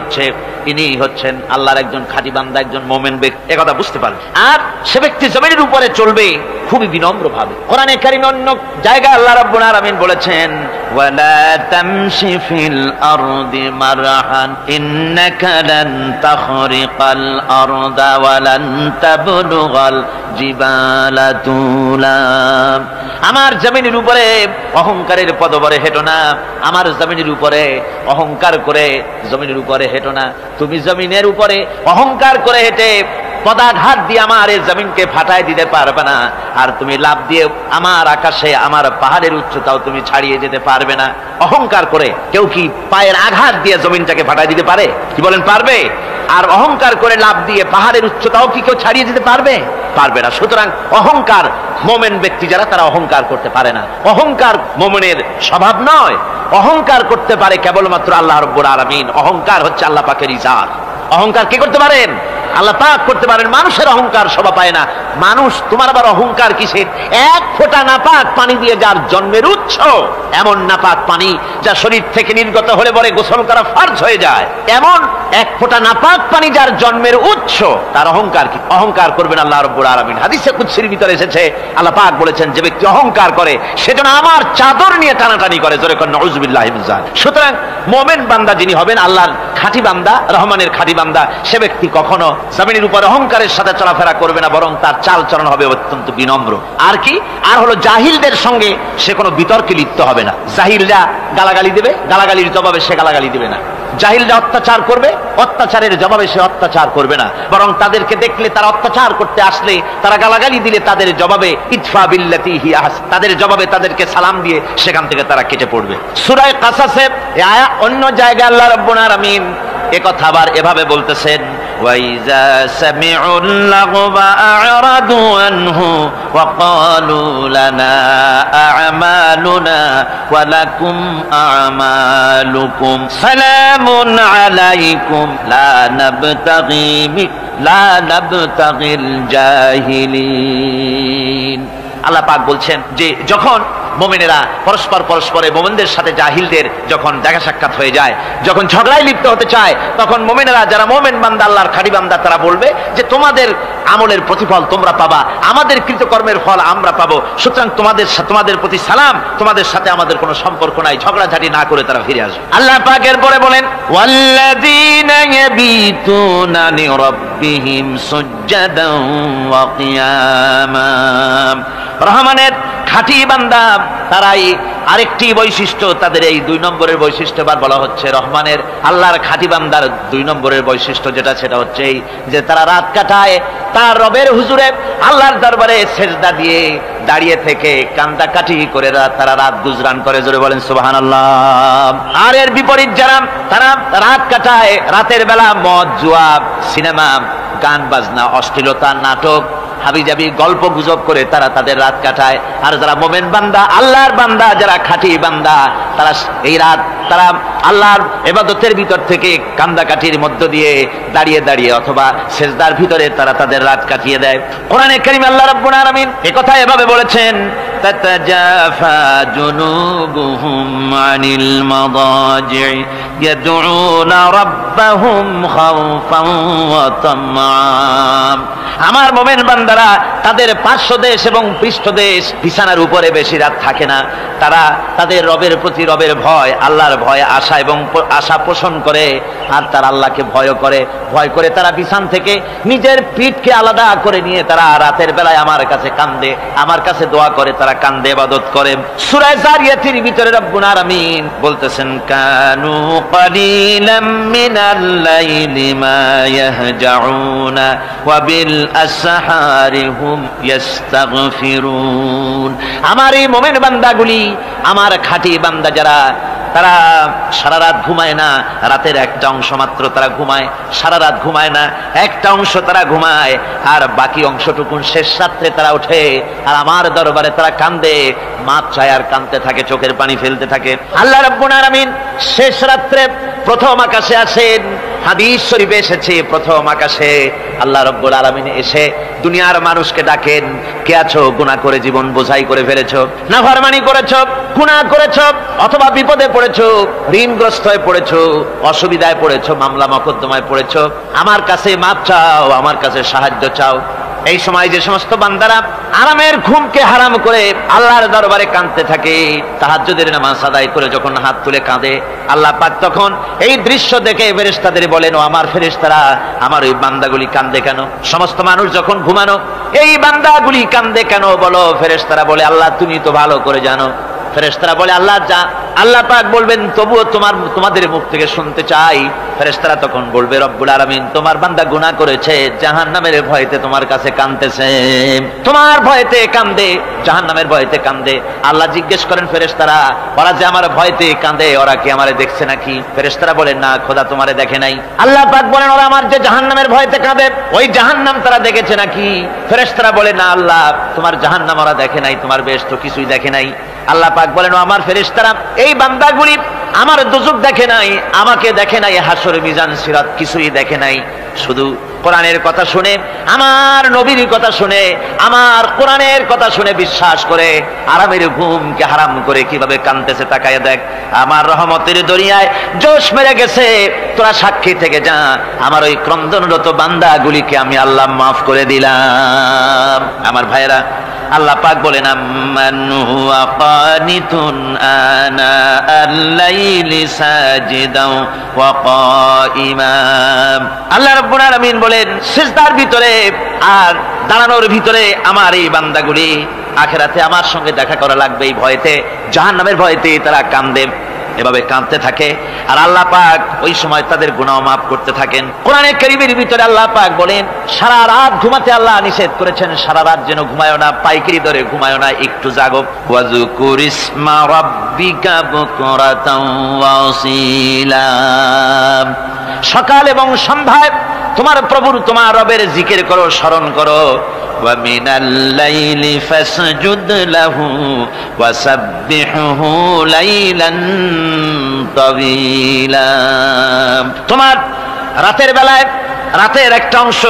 হচ্ছেন আল্লাহর একজন খাঁটি বান্দা, একজন মুমিন ব্যক্তি, একথা বুঝতে পারবে। আর সে ব্যক্তি জমিনের উপরে চলবে খুবই বিনম্র ভাবে। কোরআনে কারীমে অন্য জায়গায় আল্লাহ রাব্বুল আলামিন বলেছেন, ওয়ালা তামশি ফিল আরদি মারহান ইন্নাকা লান তাখরিকাল আরদা ওয়া লান তাবলুগাল জিবালা তুলা। আমার জমিনের উপরে অহংকারের পদবরে হেঁটো না, আমার জমিনের উপরে অহংকার করে জমিনের উপরে হেঁটো না। তুমি জমিনের উপরে অহংকার করে হেঁটে পদাঘাত দিয়ে আমার এই জমিনকে ফাটাই দিতে পারবে না, আর তুমি লাভ দিয়ে আমার আকাশে, আমার পাহাড়ের উচ্চতাও তুমি ছাড়িয়ে যেতে পারবে না। অহংকার করে কেউ কি পায়ের আঘাত দিয়ে জমিনটাকে ফাটাই দিতে পারে? কি বলেন, পারবে? আর অহংকার করে লাভ দিয়ে পাহাড়ের উচ্চতাও কি কেউ ছাড়িয়ে দিতে পারবে? পারবে না। সুতরাং অহংকার, মোমেন ব্যক্তি যারা, তারা অহংকার করতে পারে না। অহংকার মোমেনের স্বভাব নয়। অহংকার করতে পারে কেবলমাত্র আল্লাহ রাব্বুল আলামিন। অহংকার হচ্ছে আল্লাহ পাকের ইজাত। অহংকার কে করতে পারেন? আল্লাহ পাক করতে পারেন। মানুষের অহংকার শোভা পায় না। মানুষ, তোমার আবার অহংকার কিসের? এক ফোঁটা নাপাক পানি দিয়ে যার জন্মের উৎস, এমন নাপাক পানি যা শরীর থেকে নির্গত হলে পরে গোসল করা ফরজ হয়ে যায়, এমন এক ফোঁটা নাপাক পানি যার জন্মের উৎস, তার অহংকার কি? অহংকার করবেন আল্লাহ রাব্বুল আলামিন। হাদিসে কুদসির ভিতরে এসেছে, আল্লাহ পাক বলেছেন, যে ব্যক্তি অহংকার করে সেজন্য আমার চাদর নিয়ে টানাটানি করে। জোরে কোন নাউযুবিল্লাহি মিন যালিক। সুতরাং মুমিন বান্দা যিনি হবেন, আল্লাহর খাঁটি বান্দা, রহমানের খাঁটি বান্দা, সে ব্যক্তি কখনো জমিনের উপর অহংকারের সাথে চলাফেরা করবে না, বরং তার চাল চলন হবে অত্যন্ত বিনম্র। আর কি? আর হলো জাহিলদের সঙ্গে সে কোনো বিতর্কে লিপ্ত হবে না। জাহিলরা গালাগালি দেবে, গালাগালির জবাবে সে গালাগালি দেবে না। জাহিলরা অত্যাচার করবে, অত্যাচারের জবাবে সে অত্যাচার করবে না, বরং তাদেরকে দেখলে, তারা অত্যাচার করতে আসলে, তারা গালাগালি দিলে তাদের জবাবে ইতফা বিল্লাতি হিয়া আহসান, তাদের জবাবে তাদেরকে সালাম দিয়ে সেখান থেকে তারা কেটে পড়বে। সূরা কাসাসে অন্য জায়গায় আল্লাহ রাব্বুল আলামিন একথা আবার এভাবে বলতেছেন, ওয়াইজা সামিউল লাগবা আ'রাদু আনহু ওয়া ক্বালু লানা আ'মালুনা ওয়া লাকুম আ'মালুকুম সালামুন আলাইকুম লা নাবতাগিল জাহিলিন। আল্লাহ পাক বলছেন যে যখন মুমিনেরা পরস্পরে মুমিনদের সাথে জাহিলদের যখন দেখা সাক্ষাৎ হয়ে যায়, যখন ঝগড়ায় লিপ্ত হতে চায়, তখন মুমিনেরা, যারা মুমিন বান্দা, আল্লাহর খাঁটি বান্দা, তারা বলবে যে তোমাদের আমলের প্রতিফল তোমরা পাবা, আমাদের কৃতকর্মের ফল আমরা পাবো, সুতরাং তোমাদের প্রতি সালাম, তোমাদের সাথে আমাদের কোনো সম্পর্ক নাই, ঝগড়াঝাটি না করে তারা ফিরে আসবে। আল্লাহ পাক এরপরে বলেন, ওয়াল্লাযীনা ইয়াবিতুনা লিরাব্বিহিম সুজদান ওয়া কিয়ামা। রহমানের খাঁটি বান্দা তারাই আরেকটি বৈশিষ্ট্য, তাদের এই 2 নম্বরের বৈশিষ্ট্য এবার বলা হচ্ছে। রহমানের আল্লাহর খাঁটি বান্দার 2 নম্বরের বৈশিষ্ট্য যেটা, সেটা হচ্ছে এই যে তারা রাত কাটায় তার রবের হুজুরে আল্লাহর দরবারে সেজদা দিয়ে দাঁড়িয়ে থেকে কান্দাকাটি করে তারা রাত গুজরান করে। জোরে বলেন সুবহানাল্লাহ। আর এর বিপরীত যারা, তারা রাত কাটায়, রাতের বেলা মদ, জুয়া, সিনেমা, গান বাজনা, অশ্লীলতা, নাটক, হাবিজাবি গল্প গুজব করে তারা তাদের রাত কাটায়। আর যারা মুমিন বান্দা, আল্লাহর বান্দা, যারা খাঁটি বান্দা, তারা এই রাত তারা আল্লাহর ইবাদতের ভিতর থেকে কান্দাকাটির মধ্য দিয়ে দাঁড়িয়ে দাঁড়িয়ে অথবা সেজদার ভিতরে তারা তাদের রাত কাটিয়ে দেয়। কোরআনে কারীমে আল্লাহ রাব্বুল আলামিন একথা এভাবে বলেছেন, তাতাজাফা জুনুবুহুম আনিল মাদাজি ইয়াদউনা রাব্বাহুম খাওফান ওয়া তামআম। আমার মুমিন বান্দারা তাদের পার্শ্বদেশ এবং পৃষ্ঠদেশ বিছানার উপরে বেশি রাত থাকে না। তারা তাদের রবের প্রতি, রবের ভয়, আল্লাহর ভয়, আশা এবং আশা পোষণ করে, আর তারা আল্লাহকে ভয় করে তারা বিছান থেকে নিজের পিঠকে আলাদা করে নিয়ে তারা রাতের বেলায় আমার কাছে কান্দে, আমার কাছে দোয়া করে, তারা কান্দে, ইবাদত করে। সূরা যারিয়াতের ভিতরে রব্বুল আলামিন বলতেছেন, কানু কালিলাম মিনাল লাইলি মা ইয়াহজাউনা ওয়া বিল আসহারি হুম ইস্তাগফিরুন। আমার এই মুমিন বান্দাগুলি, আমার খাঁটি বান্দা যারা, তারা সারা রাত ঘুমায় না, রাতের একটা অংশ মাত্র তারা ঘুমায়, সারা রাত ঘুমায় না, একটা অংশ তারা ঘুমায়, আর বাকি অংশটুকুন শেষ রাত্রে তারা ওঠে আর আমার দরবারে তারা কান্দে, মাপ চায় আর কাঁদতে থাকে, চোখের পানি ফেলতে থাকে। আল্লাহ রাব্বুল আলামিন শেষ রাত্রে প্রথম আকাশে আসেন। হাদিস শরীফে এসেছে, প্রথম আকাশে আল্লাহ রাব্বুল আলামিন এসে দুনিয়ার মানুষকে ডাকেন, কে আছো? গুনাহ করে জীবন বোঝাই করে ফেলেছো, নাফরমানি করেছো, গুনাহ করেছো, অথবা বিপদে পড়েছো, ঋণগ্রস্ত হয়ে পড়েছো, অসুবিধায় পড়েছো, মামলা মকদ্দমায় পড়েছো, আমার কাছে মাপ চাও, আমার কাছে সাহায্য চাও। এই সময় যে সমস্ত বান্দারা আরামের ঘুমকে হারাম করে আল্লাহর দরবারে কাঁদতে থাকে, তাহাজ্জুদের নামাজ আদায় করে যখন হাত তুলে কাঁদে, আল্লাহ পাক তখন এই দৃশ্য দেখে ফেরেশতাদের বলেন, ও আমার ফেরেশতারা, আমার ওই বান্দাগুলি কাঁদে কেন? সমস্ত মানুষ যখন ঘুমানো, এই বান্দাগুলি কাঁদে কেন বলো? ফেরেশতারা বলে, আল্লাহ তুমি তো ভালো করে জানো। ফেরেশতারা বলে, আল্লাহ পাক বলবেন, তবুও তোমাদের মুখ থেকে শুনতে চাই। ফেরেশতারা তখন বলবে, রব্বুল আলামিন তোমার বান্দা গুনাহ করেছে, জাহান্নামের ভয়তে তোমার কাছে কাঁদতেছে, তোমার ভয়তে কাঁদে, জাহান্নামের ভয়তে কাঁদে। আল্লাহ জিজ্ঞেস করেন, ফেরেশতারা, ওরা যে আমার ভয়তে কাঁদে, ওরা কি আমারে দেখছে নাকি? ফেরেশতারা বলেন, না, খোদা তোমারে দেখে নাই। আল্লাহ পাক বলেন, ওরা আমার যে জাহান্নামের ভয়তে কাঁদে, ওই জাহান্নাম তারা দেখেছে নাকি? ফেরেশতারা বলে, না আল্লাহ, তোমার জাহান্নাম ওরা দেখে নাই, তোমার বেহেশত কিছুই দেখে নাই। আল্লাহ পাক বলেন, ও আমার ফেরেশতারা, এই বান্দাগুলি আমার দুজক দেখে নাই, আমাকে দেখে নাই, হাসর মিজান সিরাত কিছুই দেখে নাই, শুধু কোরআনের কথা শুনে, আমার নবীর কথা শুনে, আমার কোরআনের কথা শুনে বিশ্বাস করে আরামের ঘুমকে হারাম করে কিভাবে কাঁদতেছে তাকায় দেখ। আমার রহমতের দরিয়ায় জোশ মেরে গেছে, তোরা সাক্ষী থেকে যা, আমার ওই ক্রন্দনরত বান্দাগুলিকে আমি আল্লাহ মাফ করে দিলাম। আমার ভাইরা, আল্লাহ পাক বলেন আম্মান হুয়া কানিতুন আনা আল-লাইলি সাজিদাও ওয়া কাইমা। আল্লাহ রাব্বুল আলামিন বলেন সিজদার ভিতরে আর দাঁড়ানোর ভিতরে আমার এই বান্দাগুলি আখিরাতে আমার সঙ্গে দেখা করা লাগবে এই ভয়তে, জাহান্নামের ভয়তে তারা কান্দে, এভাবে কাঁদতে থাকে। আর আল্লাহ পাক ওই সময় তাদের গুনাহ মাফ করতে থাকেন। কোরআনে কারীমের ভিতরে আল্লাহ পাক বলেন সারা রাত ঘুমাতে আল্লাহ নিষেধ করেছেন, সারা রাত যেন ঘুমায়ো না, পাইকারি দরে ঘুমায়ো না, একটু জাগো। ওয়াজকুর ইসমা রাব্বিকা বুকরাতাও ওয়া আসীলা। সকাল এবং সন্ধ্যায় তোমার প্রভুর, তোমার রবের জিকির করো, স্মরণ করো। وَمِنَ اللَّيْلِ فَاسْجُدْ لَهُ وَسَبِّحْهُ لَيْلًا طَوِيلًا। তোমার রাতের বেলায় রাতের একটা অংশ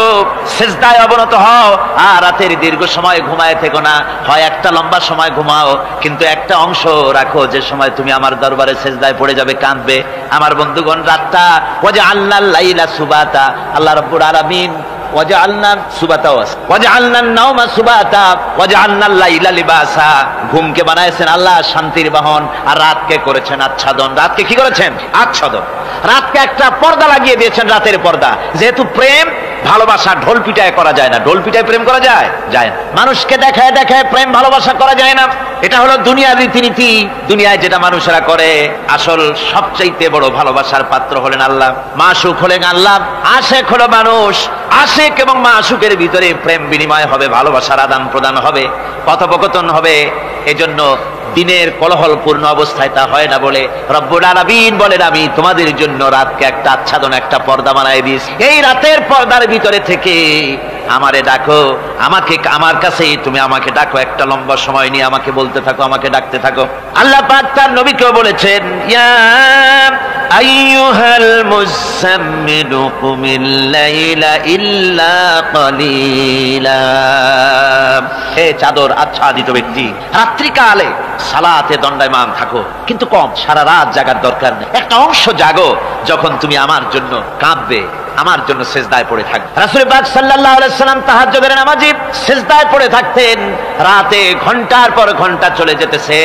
সিজদায় অবনত হও, আর রাতের দীর্ঘ সময় ঘুমায় থেকো না, হয় একটা লম্বা সময় ঘুমাও, কিন্তু একটা অংশ রাখো যে সময় তুমি আমার দরবারে সিজদায় পড়ে যাবে, কাঁদবে। আমার বন্ধুগণ, রাতটা ওয়াজআলনাল লাইলা সুবাতা, আল্লাহ রাব্বুল আলামিন ওয়াজআলনা সুবাতা ওয়াজআলনান নাওমা সুবাতা ওয়াজআলনাল লাইলা লিবাসা, ঘুমকে বানাইছেন আল্লাহ শান্তির বাহন, আর রাতকে করেছেন আচ্ছাদন। রাতকে কি করেছেন? আচ্ছাদন। রাতকে একটা পর্দা লাগিয়ে দিয়েছেন, রাতের পর্দা। যেহেতু প্রেম ভালোবাসা ঢোল পিটায় করা যায় না, ঢোল পিটায় প্রেম করা যায় যায় না, মানুষকে দেখায় দেখায় প্রেম ভালোবাসা করা যায় না। এটা হলো দুনিয়ার রীতিনীতি, দুনিয়ায় যেটা মানুষেরা করে। আসল সবচাইতে বড় ভালোবাসার পাত্র হলেন আল্লাহ, মাশুক হলেন আল্লাহ, আশেক হলো মানুষ। আশেক এবং মাশুকের ভিতরে প্রেম বিনিময় হবে, ভালোবাসার আদান প্রদান হবে, কথোপকথন হবে। এজন্য দিনের কোলাহলপূর্ণ অবস্থায় তা হয় না বলে রব্বুল আলামিন বলেন আমি তোমাদের জন্য রাতকে একটা আচ্ছাদন, একটা পর্দা বানায় দিয়েছি। এই রাতের পর্দার ভিতরে থেকে আমারে ডাকো, আমাকে আমার কাছেই তুমি আমাকে ডাকো, একটা লম্বা সময় নিয়ে আমাকে বলতে থাকো, আমাকে ডাকতে থাকো। আল্লাহ পাক তার নবীকেও বলেছেন ইয়া আইয়ুহাল মুযাম্মিলু কুমিল লাইলা ইল্লা কালিলা। হে চাদর আচ্ছাদিত ব্যক্তি, রাত্রিকালে সালাতে দণ্ডায়মান থাকো, কিন্তু কম, সারা রাত জাগার দরকার নেই। একটা অংশ জাগো যখন তুমি আমার জন্য কাঁদবে, আমার জন্য সিজদায় পড়ে থাকবে। রাসূল পাক সাল্লাল্লাহু আলাইহি সাল্লাম তাহাজ্জুদের নামাজে সিজদায় পড়ে থাকতেন, রাতে ঘন্টার পর ঘন্টা চলে যেতেছে।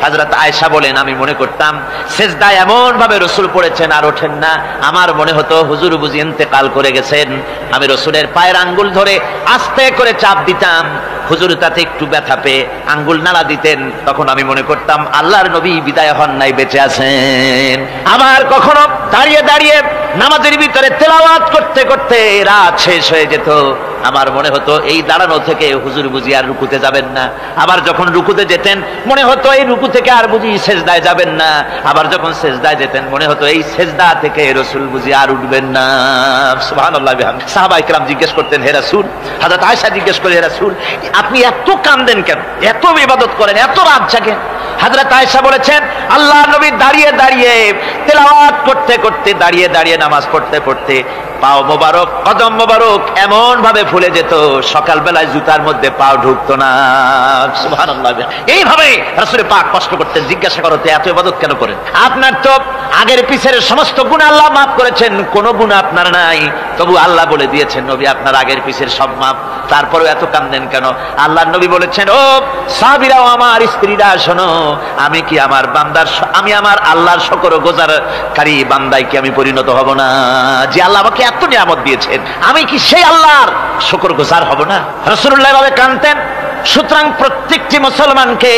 হযরত আয়েশা বলেন আমি মনে করতাম সিজদায় এমন ভাবে রাসূল পড়েছেন আর ওঠেন না, আমার মনে হতো হুজুর বুঝি ইন্তেকাল করে গেছেন। আমি রাসূলের পায়ের আঙ্গুল ধরে আস্তে করে চাপ দিতাম, হুজুর তাতে একটু ব্যথা পেয়ে আঙ্গুল নাড়া দিতেন, তখন আমি মনে করতাম আল্লাহর নবী বিদায় হন নাই, বেঁচে আছেন। আবার কখনো দাঁড়িয়ে দাঁড়িয়ে নামাজের ভিতরে তেলাওয়াত করতে করতে রাত শেষ হয়ে যেত, আমার মনে হতো এই দাঁড়ানো থেকে হুজুর বুঝি আর রুকুতে যাবেন না। আবার যখন রুকুতে যেতেন মনে হতো এই রুকু থেকে আর বুঝি সেজদায় যাবেন না। আবার যখন সেজদায় যেতেন মনে হতো এই সেজদা থেকে রাসূল বুঝি আর উঠবেন না। সুবহানাল্লাহ। সাহাবায়ে কেরাম জিজ্ঞেস করতেন হে রাসূল, হযরত আয়েশা জিজ্ঞেস করে হে রাসূল আপনি এত কাঁদেন কেন, এত ইবাদত করেন, এত রাত জাগেন? হযরত আয়েশা বলেছেন আল্লাহ নবী দাঁড়িয়ে দাঁড়িয়ে তেলাওয়াত করতে করতে, দাঁড়িয়ে দাঁড়িয়ে নামাজ পড়তে পড়তে পাও মোবারক, কদম মোবারক এমন ভাবে ফুলে যেত সকাল বেলায় জুতার মধ্যে পাও ঢুকতো না। সুবহানাল্লাহ। এইভাবে রাসূল পাক কষ্ট করতেন। জিজ্ঞাসা করতে এত ইবাদত কেন করেন? আপনার তো আগের পিছের সমস্ত গুনাহ আল্লাহ মাফ করেছেন, কোনো গুনাহ আপনার নাই, তবু আল্লাহ বলে দিয়েছেন নবী আপনার আগের পিছের সব মাফ, তারপরেও এত কাঁদেন কেন? আল্লাহর নবী বলেছেন ও সাহাবীরা, আমার স্ত্রীরা শোনো, আমি কি আমার বান্দার, আমি আমার আল্লাহর শুকরগুজারকারী বান্দায় কি আমি পরিণত হব না? যে আল্লাহ আমাকে এত নিয়ামত দিয়েছেন, আমি কি সেই আল্লাহর শুকরগুজার হব না? রাসূলুল্লাহ এভাবে কাঁদতেন। সুতরাং প্রত্যেকটি মুসলমানকে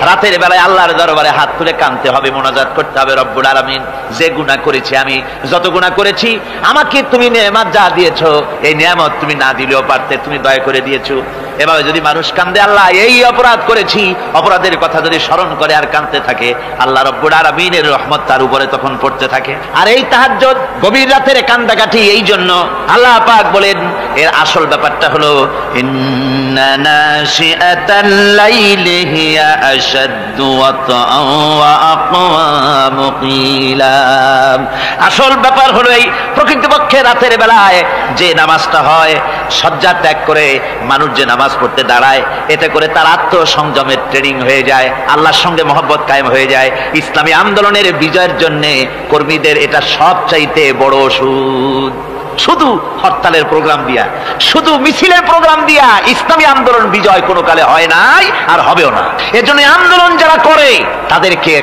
রাতের বেলায় আল্লাহর দরবারে হাত তুলে কাঁদতে হবে, মোনাজাত করতে হবে, রব্বুল আলামিন যে গুনাহ করেছি, আমি যত গুনাহ করেছি, আমাকে তুমি নিয়ামত যা দিয়েছো এই নিয়ামত তুমি না দিলেও পারতে, তুমি দয়া করে দিয়েছো। এভাবে যদি মানুষ কাঁদে আল্লাহ এই অপরাধ করেছি, অপরাধের কথা যদি স্মরণ করে আর কাঁদতে থাকে, আল্লাহ রব্বুল আলামিনের রহমত তার উপরে তখন পড়তে থাকে। আর এই তাহাজ্জুদ গভীর রাতের কান্দাকাটি, এই জন্য আল্লাহ পাক বলেন এর আসল ব্যাপারটা হলো ইন্না নাশিআতাল লাইলি হিয়া আশাদ্দু ওয়াতআন ওয়া আকওয়ামু কিলা। আসল ব্যাপার হলো এই প্রকৃতপক্ষে রাতের বেলায় যে নামাজটা হয়, শয্যা ত্যাগ করে মানুষ যে নামাজ পড়তে দাঁড়ায়, এতে করে তার আত্মসংযমের ট্রেনিং হয়ে যায়, আল্লাহর সঙ্গে মহব্বত কায়েম হয়ে যায়। ইসলামী আন্দোলনের বিজয়ের জন্য কর্মীদের এটা সবচাইতে বড় ওষুধ। শুধু হরতালের প্রোগ্রাম দিয়া, শুধু মিছিলের প্রোগ্রাম দিয়া ইসলামী আন্দোলন বিজয় কোনো কালে হয় নাই আর হবেও না। এজন্য আন্দোলন যারা করে তাদেরকে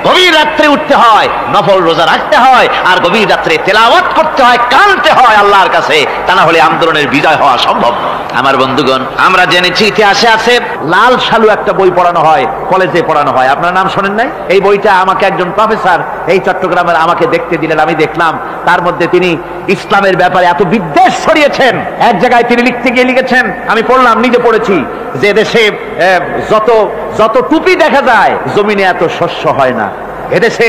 গভীর রাত্রে উঠতে হয়, নফল রোজা রাখতে হয়, আর গভীর রাত্রে তেলাওয়াত করতে হয়, কাঁদতে হয় আল্লাহর কাছে, তা না হলে আন্দোলনের বিজয় হওয়া সম্ভব নয়। আমার বন্ধুগণ, আমরা জেনেছি ইতিহাসে আছে লাল সালু একটা বই পড়ানো হয়, কলেজে পড়ানো হয়, আপনার নাম শোনেন নাই? এই বইটা আমাকে একজন প্রফেসর এই চট্টগ্রামের আমাকে দেখতে দিলেন, আমি দেখলাম তার মধ্যে তিনি ইসলামের ব্যাপারে এত বিদ্বেষ ছড়িয়েছেন। এক জায়গায় তিনি লিখতে গিয়ে লিখেছেন, আমি পড়লাম, নিজে পড়েছি, যে দেশে যত টুপি দেখা যায় জমিনে এত শস্য হয় না। এদেশে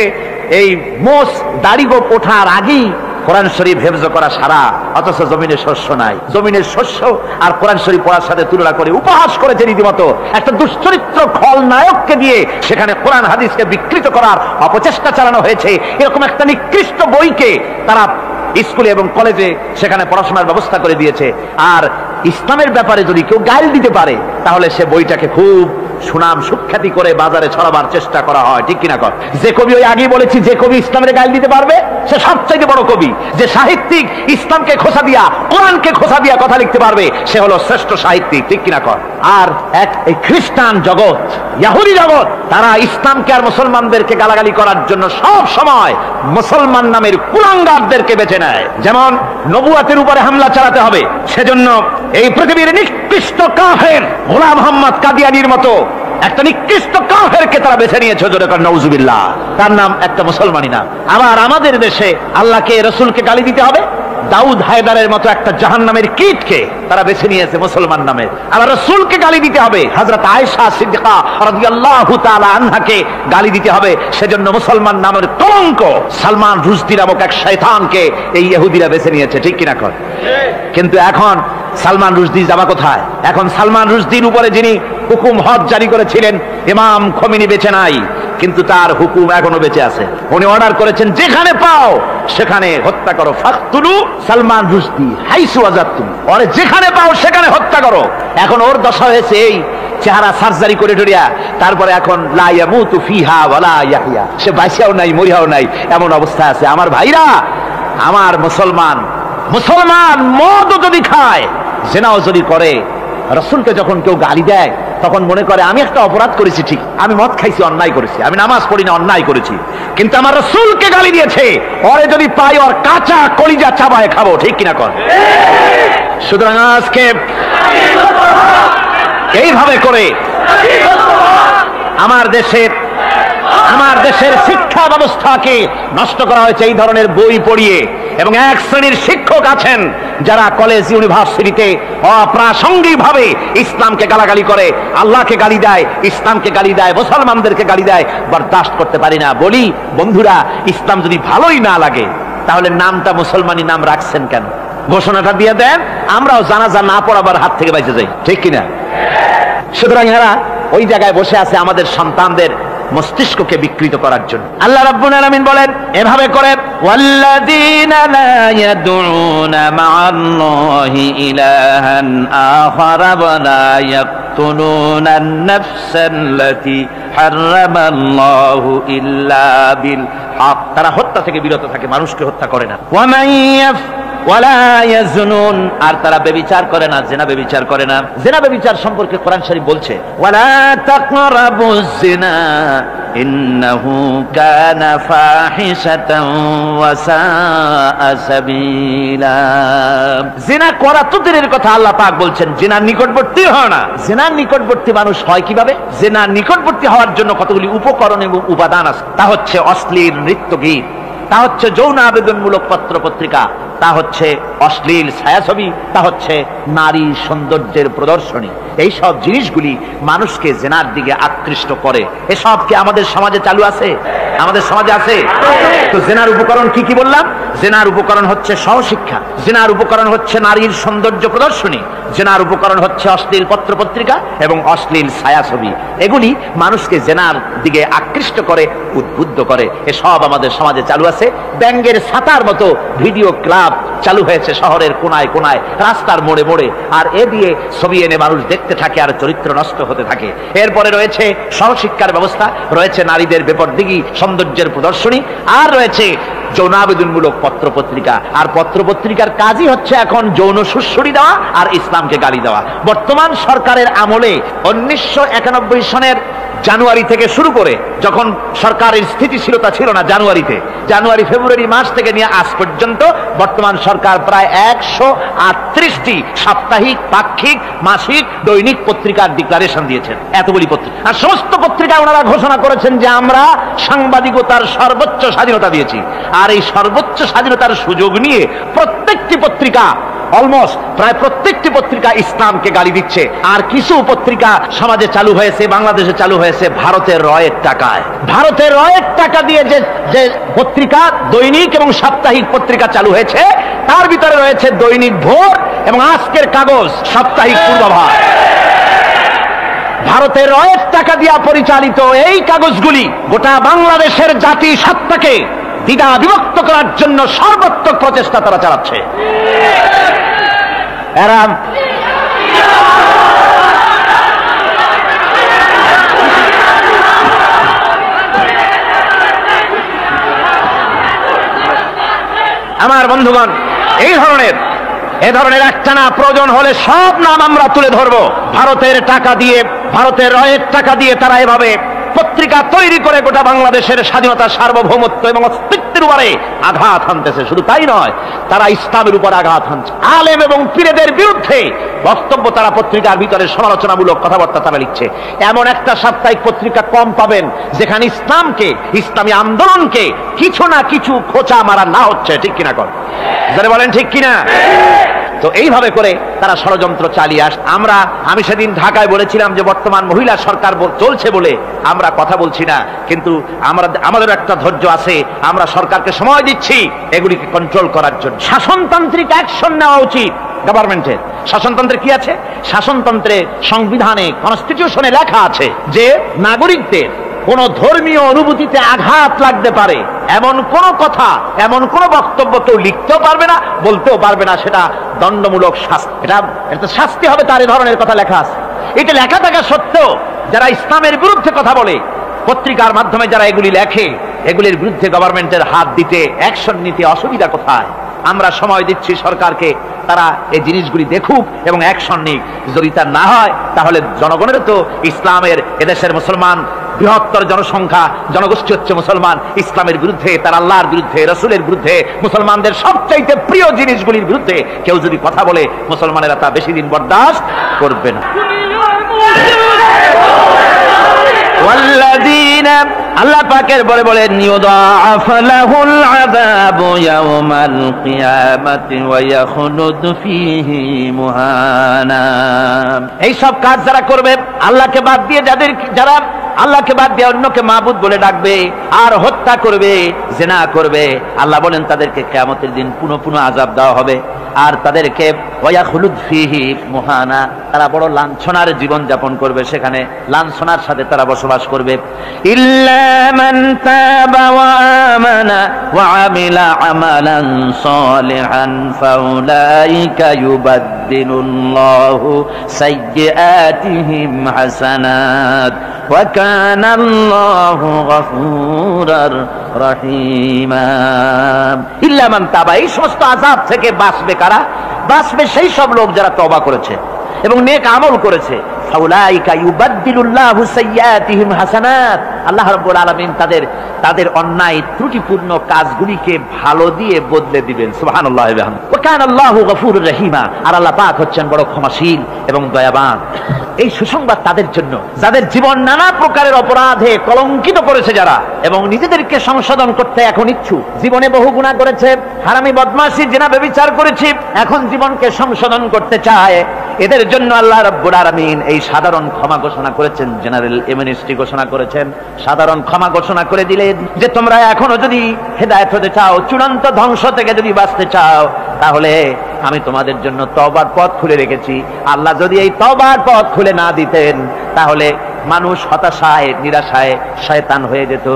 এই মোষ দাড়ি গোপ ওঠার আগেই কোরআন শরীফ হেফজ করা সারা, অথচ জমিনে শস্য নাই। জমিনের শস্য আর কোরআন শরীফ পড়ার সাথে তুলনা করে উপহাস করেছে রীতিমতো। একটা দুশ্চরিত্র খলনায়ককে দিয়ে সেখানে কোরআন হাদিসকে বিকৃত করার অপচেষ্টা চালানো হয়েছে। এরকম একটা নিকৃষ্ট বইকে তারা স্কুলে এবং কলেজে সেখানে পড়াশোনার ব্যবস্থা করে দিয়েছে। আর ইসলামের ব্যাপারে যদি কেউ গাইল দিতে পারে তাহলে সে বইটাকে খুব সুনাম সুখ্যাতি করে বাজারে ছড়াবার চেষ্টা করা হয়, ঠিক কিনা কর? যে কবি, ওই আগেই বলেছি, যে কবি ইসলামের গাইল দিতে পারবে সে সবচাইতে বড় কবি। যে সাহিত্যিক ইসলামকে খোঁচা দিয়া, কোরআনকে খোঁচা দিয়া কথা লিখতে পারবে সে হলো শ্রেষ্ঠ সাহিত্যিক, ঠিক কিনা কর? আর এই খ্রিস্টান জগৎ, ইহুদি জগৎ, তারা ইসলামকে আর মুসলমানদেরকে গালাগালি করার জন্য সব সময় মুসলমান নামের কুলাঙ্গারদেরকে বেছে নেয়। যেমন নবুয়াতের উপরে হামলা চালাতে হবে, সেজন্য এই পৃথিবীর নিকৃষ্ট কাফের গোলাম মোহাম্মদ কাদিয়ানির মতো একটা নিকৃষ্ট কাফেরকে তারা বেছে নিয়েছে, নাউজুবিল্লাহ, তার নাম একটা মুসলমানি নাম। আবার আমাদের দেশে আল্লাহকে, রসুলকে গালি দিতে হবে, দাউদ হায়দারের মতো একটা জাহান্নামের কীটকে তারা বেছে নিয়েছে মুসলমান নামে। আবার রসুলকে গালি দিতে হবে, হযরত আয়েশা সিদ্দিকা রাদিয়াল্লাহু তাআলা আনহাকে গালি দিতে হবে, সেজন্য মুসলমান নামের কলঙ্ক সালমান রুশদি নামক এক শয়তানকে এই ইহুদিরা বেছে নিয়েছে, ঠিক কিনা কর? কিন্তু এখন সালমান রুশদি যাবা কোথায়? এখন সালমান রুশদির উপরে যিনি হুকুম হজ জারি করেছিলেন ইমাম খোমেনি বেঁচে নাই, কিন্তু তার হুকুম এখনো বেঁচে আছে। উনি অর্ডার করেছেন, যেখানে পাও সেখানে হত্যা করো, ফাকতুলু সালমান রুশদি হাইসু ওয়াজাদতুম, ওরে যেখানে পাও সেখানে হত্যা করো। এখন ওর দশা হয়েছে এই, চেহারা সার্জারি করে টরিয়া, তারপরে এখন লা ইয়ামুতু ফিহা ওয়ালা ইয়াহইয়া, সে বাঁচিয়াও নাই মরিয়াও নাই, এমন অবস্থা আছে। আমার ভাইরা, আমার মুসলমান মদও যদি খায়, জিনাও যদি করে, রাসূলকে যখন কেউ গালি দেয় তখন মনে করে আমি একটা অপরাধ করেছি, ঠিক, আমি মদ খাইছি, অন্যায় করেছি, আমি নামাজ পড়ি না, অন্যায় করেছি, কিন্তু আমার রাসূলকে গালি দিয়েছে, ওরে যদি পাই ওর কাঁচা কলিজা চাবায় খাবো, ঠিক কিনা কর? সুতরাং আজকে এইভাবে করে আমার দেশের শিক্ষা ব্যবস্থাকে নষ্ট করা হয়েছে এই ধরনের বই পড়িয়ে। এবং এক শ্রেণীর শিক্ষক আছেন যারা কলেজ ইউনিভার্সিটিতে অপ্রাসঙ্গিকভাবে ইসলামকে গালাগালি করে, আল্লাহকে গালি দেয়, ইসলামকে গালি দেয়, মুসলমানদেরকে গালি দেয়। বরদাস্ত করতে পারি না। বলি, বন্ধুরা, ইসলাম যদি ভালোই না লাগে তাহলে নামটা মুসলমানি নাম রাখছেন কেন? ঘোষণাটা দিয়ে দেন, আমরাও জানাজা না পড়াবার হাত থেকে বেঁচে যাই, ঠিক কিনা? সুতরাং এরা ওই জায়গায় বসে আছে আমাদের সন্তানদের মস্তিষ্ককে বিকৃত করার জন্য। আল্লাহ রাব্বুল আলামিন বলেন এভাবে করে, ওয়াল্লাযীনা লা ইয়াদউনা মা'আল্লাহি ইলাহান আখারা ওয়া লা ইয়াকতুলুনান নাফসাল্লাতী হারামাল্লাহু ইল্লা বিল হক, তারা হত্যা থেকে বিরত থাকে, মানুষকে হত্যা করে না। ওয়া মান ওয়ালা ইয়াজনুন, আর তারা ব্যভিচার করে না, জিনা ব্যভিচার করে না। জিনা ব্যভিচার সম্পর্কে কোরআন শরীফ বলছে, ওয়ালা তাকরাবুজ জিনা ইন্নাহু কানা ফাহিশাতান ওয়া সাআ সাবিলা। জিনা করা তো দূরের কথা, আল্লাহ পাক বলছেন জিনার নিকটবর্তী হয় না। জিনার নিকটবর্তী মানুষ হয় কিভাবে? জিনার নিকটবর্তী হওয়ার জন্য কতগুলি উপকরণ এবং উপাদান আছে। তা হচ্ছে অশ্লীল নৃত্য গীত, তা হচ্ছে যৌন আবেদনমূলক পত্র পত্রিকা, তা হচ্ছে অশ্লীল ছায়াছবি, তা হচ্ছে নারী সৌন্দর্যের প্রদর্শনী। এই সব জিনিসগুলি মানুষকে জেনার দিকে আকৃষ্ট করে। এসব কি আমাদের সমাজে চালু আছে? আমাদের সমাজে আছে? তো জেনার উপকরণ কি কি বললাম? জেনার উপকরণ হচ্ছে সহশিক্ষা, জেনার উপকরণ হচ্ছে নারীর সৌন্দর্য প্রদর্শনী, জেনার উপকরণ হচ্ছে অশ্লীল পত্র পত্রিকা এবং অশ্লীল ছায়াছবি। এগুলি মানুষকে জেনার দিকে আকৃষ্ট করে, উদ্বুদ্ধ করে। এসব আমাদের সমাজে চালু আছে। ব্যাঙ্গের ছাতার মতো ভিডিও ক্লাব চালু হয়েছে শহরের কোনায় কোনায়, রাস্তার মোড়ে মোড়ে, আর এ দিয়ে ছবি এনে মানুষ দেখতে থাকে আর চরিত্র নষ্ট হতে থাকে। এরপরে রয়েছে সহশিক্ষার ব্যবস্থা, রয়েছে নারীদের বেপরদিগি সৌন্দর্যের প্রদর্শনী, আর রয়েছে যৌনাবেদনমূলক পত্র পত্রিকা। আর পত্র পত্রিকার কাজই হচ্ছে এখন যৌন সুশ্রুতি দেওয়া আর ইসলামকে গালি দেওয়া। বর্তমান সরকারের আমলে 1991 সনের জানুয়ারি থেকে শুরু করে, যখন সরকারের স্থিতিশীলতা ছিল না, জানুয়ারি ফেব্রুয়ারি মাস থেকে নিয়ে আজ পর্যন্ত বর্তমান সরকার প্রায় 138টি সাপ্তাহিক, পাক্ষিক, মাসিক, দৈনিক পত্রিকার ডিক্লারেশন দিয়েছেন। এতগুলি পত্রিকা, আর সমস্ত পত্রিকায় ওনারা ঘোষণা করেছেন যে আমরা সাংবাদিকতার সর্বোচ্চ স্বাধীনতা দিয়েছি। আর এই সর্বোচ্চ স্বাধীনতার সুযোগ নিয়ে প্রত্যেকটি পত্রিকা, অলমোস্ট প্রায় প্রত্যেকটি পত্রিকা ইসলামকে গালি দিচ্ছে। আর কিছু পত্রিকা সমাজে চালু হয়েছে, বাংলাদেশে চালু হয়েছে ভারতের রয়ের টাকায়। ভারতের রয়ের টাকা দিয়ে যে পত্রিকা, দৈনিক এবং সাপ্তাহিক পত্রিকা চালু হয়েছে, তার ভিতরে রয়েছে দৈনিক ভোর এবং আজকের কাগজ, সাপ্তাহিক পূর্বাভাস। ভারতের রয়ের টাকা দিয়া পরিচালিত এই কাগজগুলি গোটা বাংলাদেশের জাতি সত্তাকে দ্বিধা বিভক্ত করার জন্য সর্বাত্মক প্রচেষ্টা তারা চালাচ্ছে। এরা আমার বন্ধুগণ, এ ধরনের একটানা প্রয়োজন হলে সব নাম আমরা তুলে ধরবো। ভারতের টাকা দিয়ে, ভারতের রয়ের টাকা দিয়ে তারা এভাবে পত্রিকা তৈরি করে গোটা বাংলাদেশের স্বাধীনতা, সার্বভৌমত্ব এবং অস্তিত্বের উপরে আঘাত হানতেছে। শুধু তাই নয়, তারা ইসলামের উপর আঘাত হানছে। আলেম এবং পীরদের বিরুদ্ধে বক্তব্য তারা পত্রিকার ভিতরে সমালোচনামূলক কথাবার্তা তারা লিখছে। এমন একটা সাপ্তাহিক পত্রিকা কম পাবেন যেখানে ইসলামকে, ইসলামী আন্দোলনকে কিছু না কিছু খোঁচা মারা না হচ্ছে। ঠিক কিনা কর? যারা বলেন ঠিক কিনা? তো এইভাবে করে তারা ষড়যন্ত্র চালিয়ে আমি সেদিন ঢাকায় বলেছিলাম যে বর্তমান মহিলা সরকার চলছে বলে আমরা কথা বলছি না, কিন্তু আমাদের একটা ধৈর্য আছে। আমরা সরকারকে সময় দিচ্ছি এগুলিকে কন্ট্রোল করার জন্য। শাসনতান্ত্রিক অ্যাকশন নেওয়া উচিত গভর্নমেন্টের। শাসনতন্ত্রে কি আছে? শাসনতন্ত্রে, সংবিধানে, কনস্টিটিউশনে লেখা আছে যে নাগরিকদের কোন ধর্মীয় অনুভূতিতে আঘাত লাগতে পারে এমন কোন কথা, এমন কোন বক্তব্য কেউ লিখতেও পারবে না, বলতেও পারবে না। সেটা দণ্ডমূলক শাস্তি, এটা শাস্তি হবে। তার এ ধরনের কথা লেখা আছে। এটা লেখা থাকা সত্ত্বেও যারা ইসলামের বিরুদ্ধে কথা বলে, পত্রিকার মাধ্যমে যারা এগুলি লেখে, এগুলির বিরুদ্ধে গভর্নমেন্টের হাত দিতে, অ্যাকশন নিতে অসুবিধা কোথায়? আমরা সময় দিচ্ছি সরকারকে, তারা এই জিনিসগুলি দেখুক এবং অ্যাকশন নিক। যদি তা না হয় তাহলে জনগণের তো ইসলামের, এদেশের মুসলমান বৃহত্তর জনসংখ্যা, জনগোষ্ঠী হচ্ছে মুসলমান। ইসলামের বিরুদ্ধে, তার আল্লাহর বিরুদ্ধে, রসুলের বিরুদ্ধে, মুসলমানদের সবচাইতে প্রিয় জিনিসগুলির বিরুদ্ধে কেউ যদি কথা বলে, মুসলমানেরা তা বেশি দিন বরদাস্ত করবে না। আল্লাহ পাকের বলে বলেন ইউদাআফ লাহুল আযাবু ইয়াওমাল কিয়ামাতি ওয়া ইয়াখলুদু ফীহি মুহানা। এই সব কাজ যারা করবে, আল্লাহকে বাদ দিয়ে যারা আল্লাহকে বাদ দিয়ে অন্যকে মাবুদ বলে ডাকবে আর হত্যা করবে, জিনা করবে, আল্লাহ বলেন তাদেরকে কিয়ামতের দিন পুনঃ পুনঃ আযাব দেওয়া হবে। আর তাদেরকে ওয়ায়াখলুদ ফীহি মুহানা, তারা বড় লাঞ্ছনার জীবন যাপন করবে, সেখানে লাঞ্ছনার সাথে তারা বসবাস করবে। ইল্লা মান তাবা ওয়া আমানা ওয়া আমিলা আমালান সালিহান ফাউলাইকা ইউবাদদিলুল্লাহু সাইয়্যাতিহিম হাসানাত ওয়া কানা আল্লাহু গফুরার রহিমা। ইল্লা মান তাবা, এই সমস্ত আযাব থেকে বাঁচবে কারা? বাঁচবে সেই সব লোক যারা তওবা করেছে এবং নেক আমল করেছে। ফাউলাইকা ইউবাদদিলুল্লাহু সাইয়্যাতিহিম হাসানাত, আল্লাহ রাব্বুল আলামিন তাদের অন্যায় ত্রুটিপূর্ণ কাজগুলিকে ভালো দিয়ে বদলে দিবেন। সুবহানাল্লাহি ওয়া বিহামদিহি। ওয়া কানা আল্লাহু গফুরুর রহিমা, আর আল্লাহ পাক হচ্ছেন বড় ক্ষমাশীল এবং দয়াবান। এই সুসংবাদ তাদের জন্য যাদের জীবন নানা প্রকারের অপরাধে কলঙ্কিত করেছে যারা, এবং নিজেদেরকে সংশোধন করতে এখন ইচ্ছুক। জীবনে বহু গুনাহ করেছে, হারামি, বদমাশি, জিনা, ব্যভিচার করেছে, এখন জীবনকে সংশোধন করতে চায়। এদের জন্য আল্লাহ রাব্বুল আলামিন এই সাধারণ ক্ষমা ঘোষণা করেছেন, জেনারেল এমনেস্টি ঘোষণা করেছেন, সাধারণ ক্ষমা ঘোষণা করে দিলেন যে তোমরা এখনো যদি হেদায়েত হতে চাও, চূড়ান্ত ধ্বংস থেকে যদি বাঁচতে চাও, তাহলে আমি তোমাদের জন্য তওবার পথ খুলে রেখেছি। আল্লাহ যদি এই তওবার পথ খুলে না দিতেন, তাহলে মানুষ হতাশায় নিরাশায় শয়তান হয়ে যেত।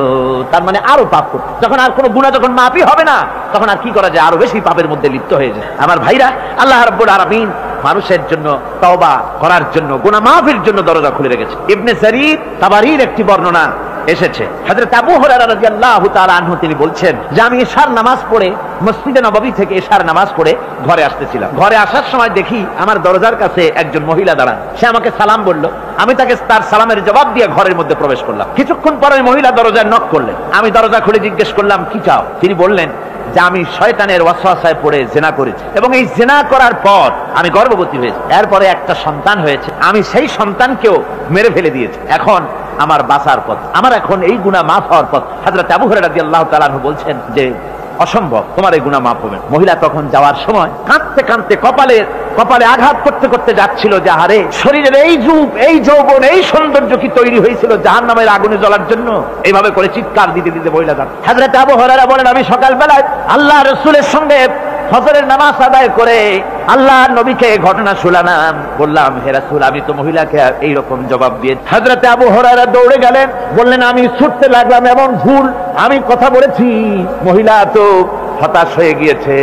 তার মানে আরো পাপ করত। যখন আর কোনো গুনাহ যখন মাফই হবে না, তখন আর কি করা যায়? আরো বেশি পাপের মধ্যে লিপ্ত হয়ে যায়। আমার ভাইরা, আল্লাহ রাব্বুল আলামিন মানুষের জন্য তওবা করার জন্য, গুনাহ মাফের জন্য দরজা খুলে রেখেছে। ইবনে জারীর তাবারীর একটি বর্ণনা এসেছে, হযরত আবু হুরায়রা রাদিয়াল্লাহু তাআলা আনহু তিনি বলছেন যে আমি ইশার নামাজ পড়ে মসজিদে নববী থেকে ইশার নামাজ পড়ে ঘরে আসতেছিলাম। ঘরে আসার সময় দেখি আমার দরজার কাছে একজন মহিলা দাঁড়ান। সে আমাকে সালাম বলল, আমি তাকে তার সালামের জবাব দিয়ে ঘরের মধ্যে প্রবেশ করলাম। কিছুক্ষণ পরে মহিলা দরজায় নক করলেন। আমি দরজা খুলে জিজ্ঞেস করলাম, কি চাও? তিনি বললেন যে আমি শয়তানের ওয়াসওয়াসায় পড়ে জিনা করেছি এবং এই জিনা করার পর আমি গর্ভবতী হয়েছি। এরপরে একটা সন্তান হয়েছে, আমি সেই সন্তানকেও মেরে ফেলে দিয়েছি। এখন আমার বাঁচার পথ, আমার এখন এই গুনাহ মাফ হওয়ার পথ। হযরত আবু হুরায়রা রাদিয়াল্লাহু তাআলা আনহু বলছেন যে অসম্ভব, তোমার এই গুনাহ মাফ হবে না। মহিলা তখন যাওয়ার সময় কাঁদতে কাঁদতে কপালে আঘাত করতে করতে যাচ্ছিল যে আরে শরীরের এই রূপ, এই যৌবন, এই সৌন্দর্য কি তৈরি হয়েছিল জাহান্নামের আগুনে জ্বলার জন্য? এইভাবে করে চিৎকার দিতে দিতে মহিলা যান। হযরত আবু হুরায়রা বলেন, আমি সকালবেলায় আল্লাহ রাসূলের সঙ্গে ফজরের নামাজ আদায় করে আল্লাহর নবীকে ঘটনা শোনালাম। বললাম, হে রাসূল, আমি তো মহিলাকে এইরকম জবাব দিয়ে। হযরত আবু হুরায়রা দৌড়ে গেলেন, বললেন আমি ছুটতে লাগলাম, এমন ভুল আমি কথা বলেছি। মহিলা তো হতাশ হয়ে গিয়েছে।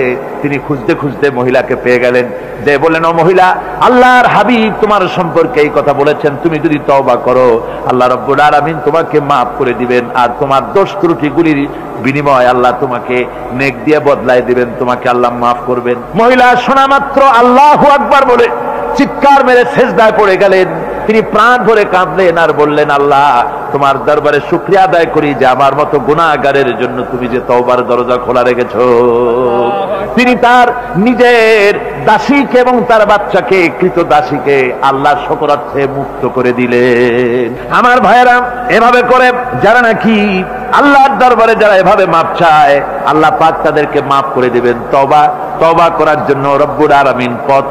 তিনি খুঁজতে খুঁজতে মহিলাকে পেয়ে গেলেন, যে বললেন, ও মহিলা, আল্লাহর হাবিব তোমার সম্পর্কে এই কথা বলেছেন, তুমি যদি তওবা করো আল্লাহ রাব্বুল আলামিন তোমাকে মাফ করে দিবেন, আর তোমার দোষ ত্রুটিগুলির বিনিময় আল্লাহ তোমাকে নেক দিয়ে বদলায় দিবেন, তোমাকে আল্লাহ মাফ করবেন। মহিলা শোনা মাত্র আল্লাহু আকবার বলে চিৎকার মেরে সিজদায় পড়ে গেলেন। তিনি প্রাণ ভরে কাঁদলেন আর বললেন, আল্লাহ তোমার দরবারে শুকরিয়া আদায় করি যে আমার মতো গুনাহগারের জন্য তুমি যে তওবার দরজা খোলা রেখেছো। তিনি তার নিজের দাসীকে এবং তার বাচ্চাকে, কৃত দাসীকে আল্লাহর শকরার্থে মুক্ত করে দিলেন। আমার ভাইয়েরা, এভাবে করে যারা নাকি আল্লাহর দরবারে যারা এভাবে মাপ চায়, আল্লাহ পাক তাদেরকে মাফ করে দিবেন। তওবা করার জন্য রব্বুল আলামিন পথ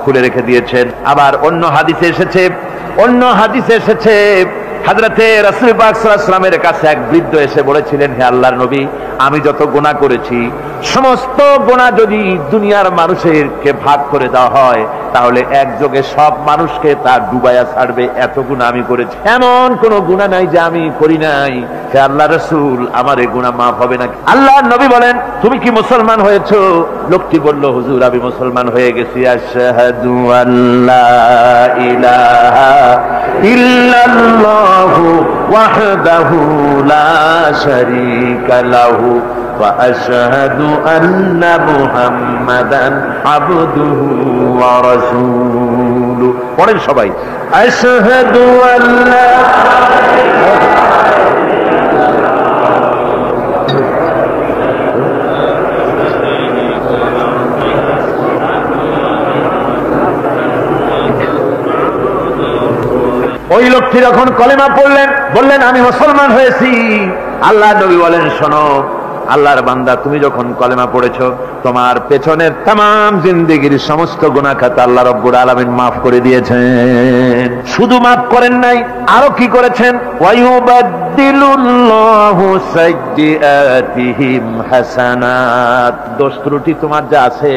খুলে রেখে দিয়েছেন। আবার অন্য হাদিসে এসেছে হযরতে রাসূল পাক সাল্লাল্লাহু আলাইহি ওয়াসাল্লামের কাছে এক বৃদ্ধ এসে বলেছিলেন, হে আল্লাহর নবী, আমি যত গুনাহ করেছি সমস্ত গুনাহ যদি দুনিয়ার মানুষেরকে ভাগ করে দেওয়া হয়, তাহলে একযোগে সব মানুষকে তা ডুবাইয়া ছাড়বে, এত গুনাহ আমি করেছি। এমন কোন গুনাহ নাই যে আমি করি নাই। হে আল্লাহর রাসূল, আমার এই গুনাহ মাফ হবে নাকি? আল্লাহর নবী বলেন, তুমি কি মুসলমান হয়েছো? লোকটি বলল, হুজুর আমি মুসলমান হয়ে গেছি। আশহাদু আল্লা ইলাহা ইল্লাল্লাহু ওয়াহদাহু লা শারীকা লাহু ওয়া আশহাদু আন্না মুহাম্মাদান আবদুহু ওয়া রাসূলুহু। পড়েন সবাই, আশহাদু আল্লা ওই লোকটি যখন কলেমা পড়লেন, বললেন আমি মুসলমান হয়েছি। আল্লাহ নবী বলেন, শোনো আল্লাহর বান্দা, তুমি যখন কলেমা পড়েছো, তোমার পেছনের তামাম জিন্দেগির সমস্ত গুনাহ খাতা আল্লাহ রাব্বুল আলামিন মাফ করে দিয়েছেন। শুধু মাফ করেন নাই, আরো কি করেছেন? ওয়ায়ুবাদদিলুল্লাহু সাইয়্যাতিহিম হাসানাত। দোষ ত্রুটি তোমার যা আছে,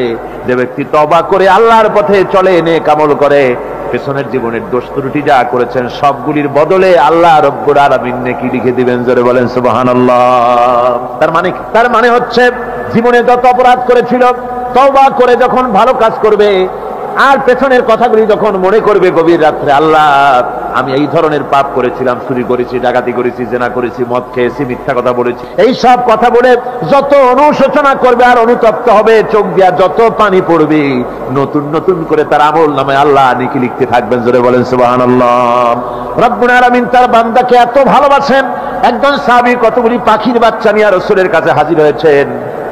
যে ব্যক্তি তওবা করে আল্লাহর পথে চলে, নেক আমল করে, পেছনের জীবনের দোষ ত্রুটি যা করেছেন সবগুলির বদলে আল্লাহ রব্বুল আলামিন নেকি লিখে দিবেন। জোরে বলেন সুবহানাল্লাহ। তার মানে হচ্ছে জীবনে যত অপরাধ করেছিল, তওবা করে যখন ভালো কাজ করবে আর পেছনের কথাগুলি যখন মনে করবে গভীর রাত্রে, আল্লাহ আমি এই ধরনের পাপ করেছিলাম, চুরি করেছি, ডাকাতি করেছি, জেনা করেছি, মদ খেয়েছি, মিথ্যা কথা বলেছি, এই সব কথা বলে যত অনুশোচনা করবে আর অনুতপ্ত হবে, চোখ দিয়া যত পানি পড়বে, নতুন নতুন করে তার আমল নামে আল্লাহ নেকি লিখতে থাকবেন। জোরে বলেন সুবহানাল্লাহ। রব্বুল আলামিন তার বান্দাকে এত ভালোবাসেন, একজন সাহাবী কতগুলি পাখির বাচ্চা নিয়ে রাসূলের কাছে হাজির হয়েছেন।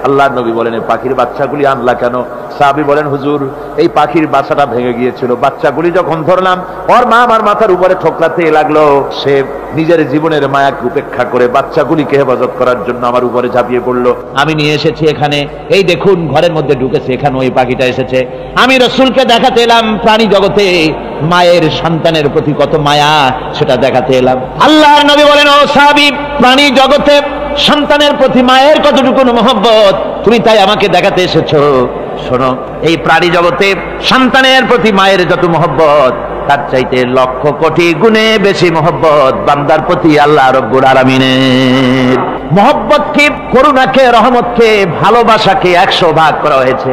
আল্লাহর নবী বলেন, এই পাখির বাচ্চাগুলি আনলা কেন? সাহাবী বলেন, হুজুর এই পাখির বাসাটা ভেঙে গিয়েছিল, বাচ্চাগুলি যখন ধরলাম ওর মা আমার মাথার উপরে ঠোকরাতে লাগলো, সে নিজের জীবনের মায়াকে উপেক্ষা করে বাচ্চাগুলিকে হেফাজত করার জন্য আমার উপরে ঝাঁপিয়ে পড়লো। আমি নিয়ে এসেছি এখানে, এই দেখুন ঘরের মধ্যে ঢুকেছে, এখানে ওই পাখিটা এসেছে। আমি রাসূলকে দেখাতে এলাম প্রাণী জগতে মায়ের সন্তানের প্রতি কত মায়া, সেটা দেখাতে এলাম। আল্লাহর নবী বলেন, ও সাহাবী, প্রাণী জগতে সন্তানের প্রতি মায়ের কতটুকু মহব্বত তুমি তাই আমাকে দেখাতে এসেছো। শোনো, এই প্রাণী জগতে সন্তানের প্রতি মায়ের যত মহব্বত, তার চাইতে লক্ষ কোটি গুণে বেশি মহব্বত বান্দার প্রতি আল্লাহ রাব্বুল আলামিনের। মহব্বতকে, করুণাকে, রহমতকে, ভালোবাসাকে 100 ভাগ করা হয়েছে।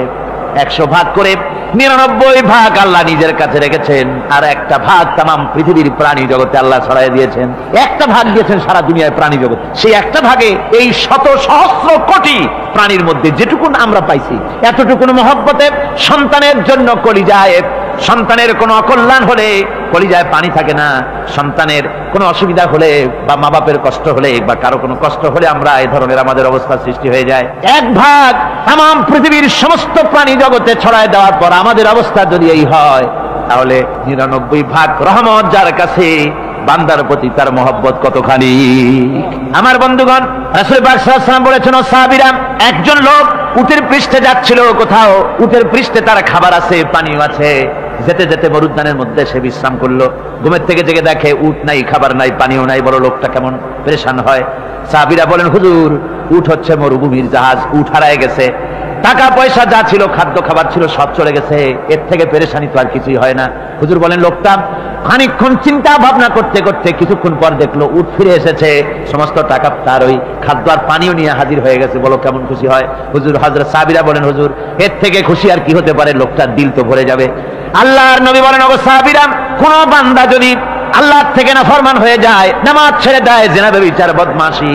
100 ভাগ করে 99 ভাগ আল্লাহ নিজের কাছে রেখেছেন, আর একটা ভাগ তামাম পৃথিবীর প্রাণী জগতে আল্লাহ ছড়াই দিয়েছেন। একটা ভাগ দিয়েছেন সারা দুনিয়ায় প্রাণী জগৎ। সেই একটা ভাগে এই শত সহস্র কোটি প্রাণীর মধ্যে যেটুকুন আমরা পাইছি, এতটুকুন মহব্বতে সন্তানের জন্য কলিজায়, সন্তানের কোনো অকল্যাণ হলে কলিজায় পানি থাকে না, সন্তানের কোনো অসুবিধা হলে বা মা বাপের কষ্ট হলে বা কারো কোনো কষ্ট হলে আমরা এই ধরনের আমাদের অবস্থা সৃষ্টি হয়ে যায়। এক ভাগ তামাম পৃথিবীর সমস্ত প্রাণী জগতে ছড়ায় দেওয়ার পর আমাদের অবস্থা যদি এই হয়, তাহলে 99 ভাগ রহমত যার কাছে, বান্দার প্রতি তার মহব্বত কতখানি। আমার বন্ধুগণ, রাসূল পাক সাল্লাল্লাহু আলাইহি ওয়াসাল্লাম বলেছেন, ও সাহাবীরা, একজন লোক উটের পৃষ্ঠে যাচ্ছিল কোথাও, উটের পৃষ্ঠে তার খাবার আছে, পানিও আছে। যেতে যেতে মরুদ্যানের মধ্যে সে বিশ্রাম করলো। ঘুমের থেকে জেগে দেখে উট নাই, খাবার নাই, পানিও নাই। বড় লোকটা কেমন পেরেশান হয়। সাহাবীরা বলেন, হুজুর, উট হচ্ছে মরুভূমির জাহাজ, উট হারায় গেছে, টাকা পয়সা যা ছিল, খাদ্য খাবার ছিল, সব চলে গেছে, এর থেকে পেরেশানি তো আর কিছুই হয় না। হুজুর বলেন, লোকটা খানিকক্ষণ চিন্তা ভাবনা করতে করতে কিছুক্ষণ পর দেখলো উট ফিরে এসেছে, সমস্ত টাকা তার ওই খাদ্য আর পানিও নিয়ে হাজির হয়ে গেছে। বলো কেমন খুশি হয়? হুজুর, হযরত সাহাবীরা বলেন, হুজুর, এর থেকে খুশি আর কি হতে পারে? লোকটার দিল তো ভরে যাবে। আল্লাহর নবী বলেন, ও সাহাবীরা, কোন বান্দা যদি আল্লাহ থেকে নাফরমান হয়ে যায়, নামাজ ছেড়ে দেয়, জিনা ব্যভিচার বদমাশি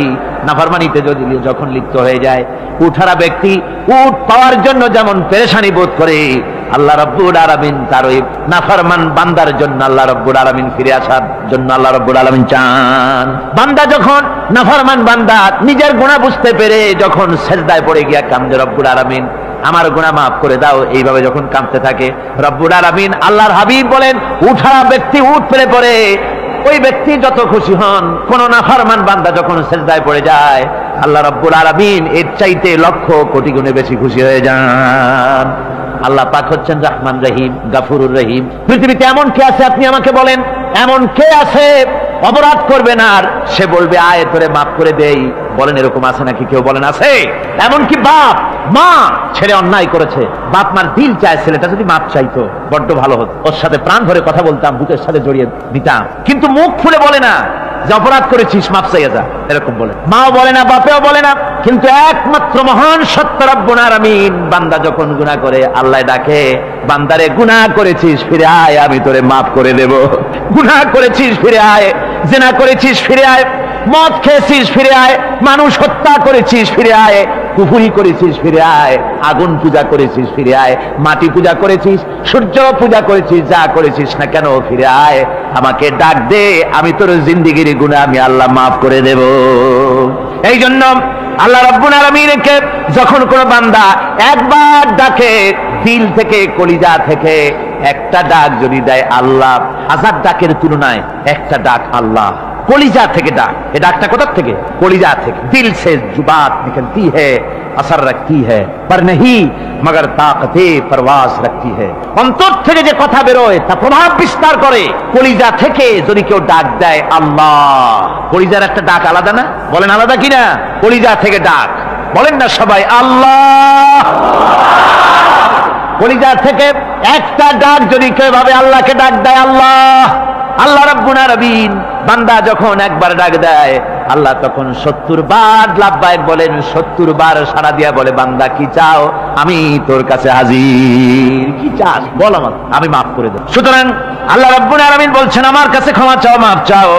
নাফরমানিতে যদি যখন লিপ্ত হয়ে যায়, উঠারা ব্যক্তি উট পাওয়ার জন্য যেমন পেরেশানি বোধ করে, আল্লাহ রাব্বুল আলামিন তার ওই নাফরমান বান্দার জন্য আল্লাহ রাব্বুল আলামিন ফিরে আসার জন্য আল্লাহ রাব্বুল আলামিন চান। বান্দা যখন, নাফরমান বান্দা নিজের গুনাহ বুঝতে পেরে যখন সেজদায় পড়ে গিয়া কান্দে, রব্বুল আলামিন আমার গুনাহ মাফ করে দাও, এইভাবে যখন কাঁদতে থাকে, রব্বুল আলামিন, আল্লাহর হাবিব বলেন, উঠারা ব্যক্তি উঠ ফেলে পড়ে, ওই ব্যক্তি যত খুশি হন। কোন নাফরমান বান্দা যখন সেজদায় পড়ে যায়, আল্লাহ রাব্বুল আলামিন এর চাইতে লক্ষ কোটি গুণে বেশি খুশি হয়ে যান। আল্লাহ পাক হচ্ছেন রহমান রহিম, গাফুরুর রহিম। পৃথিবীতে এমন কে আছে আপনি আমাকে বলেন? এমন কে আছে অপরাধ করবে না আর সে বলবে আয় তোরে মাফ করে দেই? বলেন, এরকম আছে নাকি? কেউ বলেন আছে? এমনকি বাপ মা ছেলে অন্যায় করেছে, বাপ মার দিল চায় ছেলেটা যদি মাপ চাইতো বড্ড ভালো হতো, ওর সাথে প্রাণ ভরে কথা বলতাম, বুকের সাথে জড়িয়ে দিতাম, কিন্তু মুখ খুলে বলে না যে অপরাধ করেছিস মাপ চাইয়া যা, এরকম বলে। মাও বলে না, বাপেও বলে না, কিন্তু একমাত্র মহান সত্য রব্বুল আলামিন বান্দা যখন গুনাহ করে আল্লাহ ডাকে, বান্দারে গুনাহ করেছিস ফিরে আয়, আমি তোরে মাফ করে দেব। গুনাহ করেছিস ফিরে আয়, জিনা করেছিস ফিরে আয়, মদ খেয়েছিস ফিরে আয়, মানুষ হত্যা করেছিস ফিরে আয়, কুফরি করেছিস ফিরে আয়, আগুন পূজা করেছিস ফিরে আয়, মাটি পূজা করেছিস, সূর্য পূজা করেছিস, যা করেছিস না কেন ফিরে আয়, আমাকে ডাক দে, আমি তোর জিন্দেগির গুনাহ আমি আল্লাহ মাফ করে দেব। এই জন্য আল্লাহ রাব্বুল আলামিনকে যখন কোন বান্দা একবার ডাকে, দিল থেকে, কলিজা থেকে একটা ডাক যদি দেয়, আল্লাহ 1000 ডাকের তুলনায় একটা ডাক আল্লাহ কলিজা থেকে ডাক। এই ডাকটা কোথা থেকে? কলিজা থেকে। দিল সে जुबात निकलती है, असर रखती है, पर नहीं मगर ताकते परवास रखती है। অন্তর থেকে যে কথা বেরোয় তা প্রভাব বিস্তার করে। কলিজা থেকে যদি কেউ ডাক দেয় আল্লাহ, কলিজার একটা ডাক আলাদা না? বলেন আলাদা কিনা? কলিজা থেকে ডাক, বলেন না সবাই আল্লাহ। কলিজা থেকে একটা ডাক যদি কেউ ভাবে আল্লাহকে ডাক দেয় আল্লাহ, আল্লাহ রাব্বুল আলামিন বান্দা যখন একবার ডাক দেয়, আল্লাহ তখন 70 বার লাব্বাইক বলেন, 70 বার সাড়া দিয়া বলে, বান্দা কি চাও? আমি তোর কাছে হাজির। কি চাস বল, আমাকে আমি মাফ করে দেব। সুতরাং আল্লাহ রাব্বুল আলামিন বলছেন, আমার কাছে ক্ষমা চাও, মাফ চাও,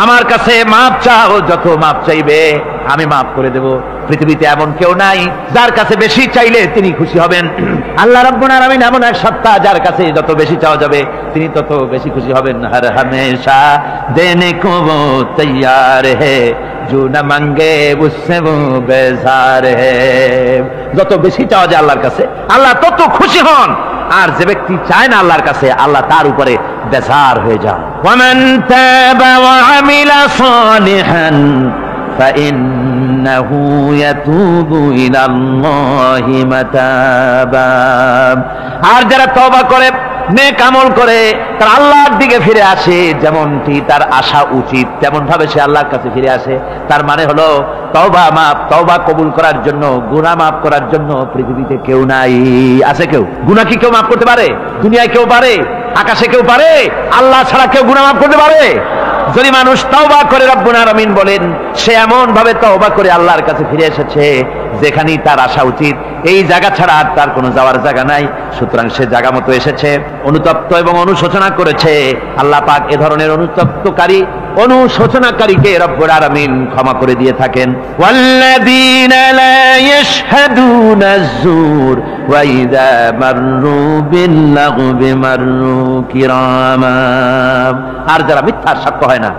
আমার কাছে মাফ চাও, যত মাফ চাইবে আমি মাফ করে দেব। পৃথিবীতে এমন কেউ নাই যার কাছে বেশি চাইলে তিনি খুশি হবেন। আল্লাহ রাব্বুল আলামিন এমন এক সত্তা যার কাছে যত বেশি চাওয়া যাবে তিনি তত বেশি খুশি হবেন। হর হামেশা দেনে কো वो तैयार है, जो न मांगे उससे वो बेजार है। যত বেশি চাওয়া যায় আল্লাহর কাছে, আল্লাহ তত খুশি হন। আর যে ব্যক্তি চায় না আল্লাহর কাছে, আল্লাহ তার উপরে বেজার হয়ে যান। ومن تاب وعمل صالحا فإنه يتوب إلى الله متابا। আর যারা তওবা করে, নেক আমল করে, তার আল্লাহর দিকে ফিরে আসে, যেমনটি তার আশা উচিত তেমন ভাবে সে আল্লাহর কাছে ফিরে আসে। তার মানে হলো তওবা মাফ, তওবা কবুল করার জন্য, গুনাহ মাফ করার জন্য পৃথিবীতে কেউ নাই। আছে কেউ? গুনাহ কি কেউ মাফ করতে পারে? দুনিয়ায় কেউ পারে? আকাশে কেউ পারে? আল্লাহ ছাড়া কেউ গুনাহ মাফ করতে পারে? যদি মানুষ তওবা করে, রব্বুল আলামিন বলেন সে এমন ভাবে তওবা করে আল্লাহর কাছে ফিরে এসেছে যেখানেই তার আসা উচিত, এই জায়গা ছাড়া আর তার কোনো যাওয়ার জায়গা নাই। সুতরাং সে জায়গা মতো এসেছে, অনুতপ্ত এবং অনুশোচনা করেছে। আল্লাহ পাক এ ধরনের অনুতপ্তকারী, অনুশোচনাকারীকে রব্বুল আলামিন ক্ষমা করে দিয়ে থাকেন। ওয়াল্লাযীনা লা ইয়াশহাদুনা আয-যুর ওয়া ইযা মাররু বিল-লাগবি মাররু কিরামা। আর যারা মিথ্যার সাক্ষ্য হয় না,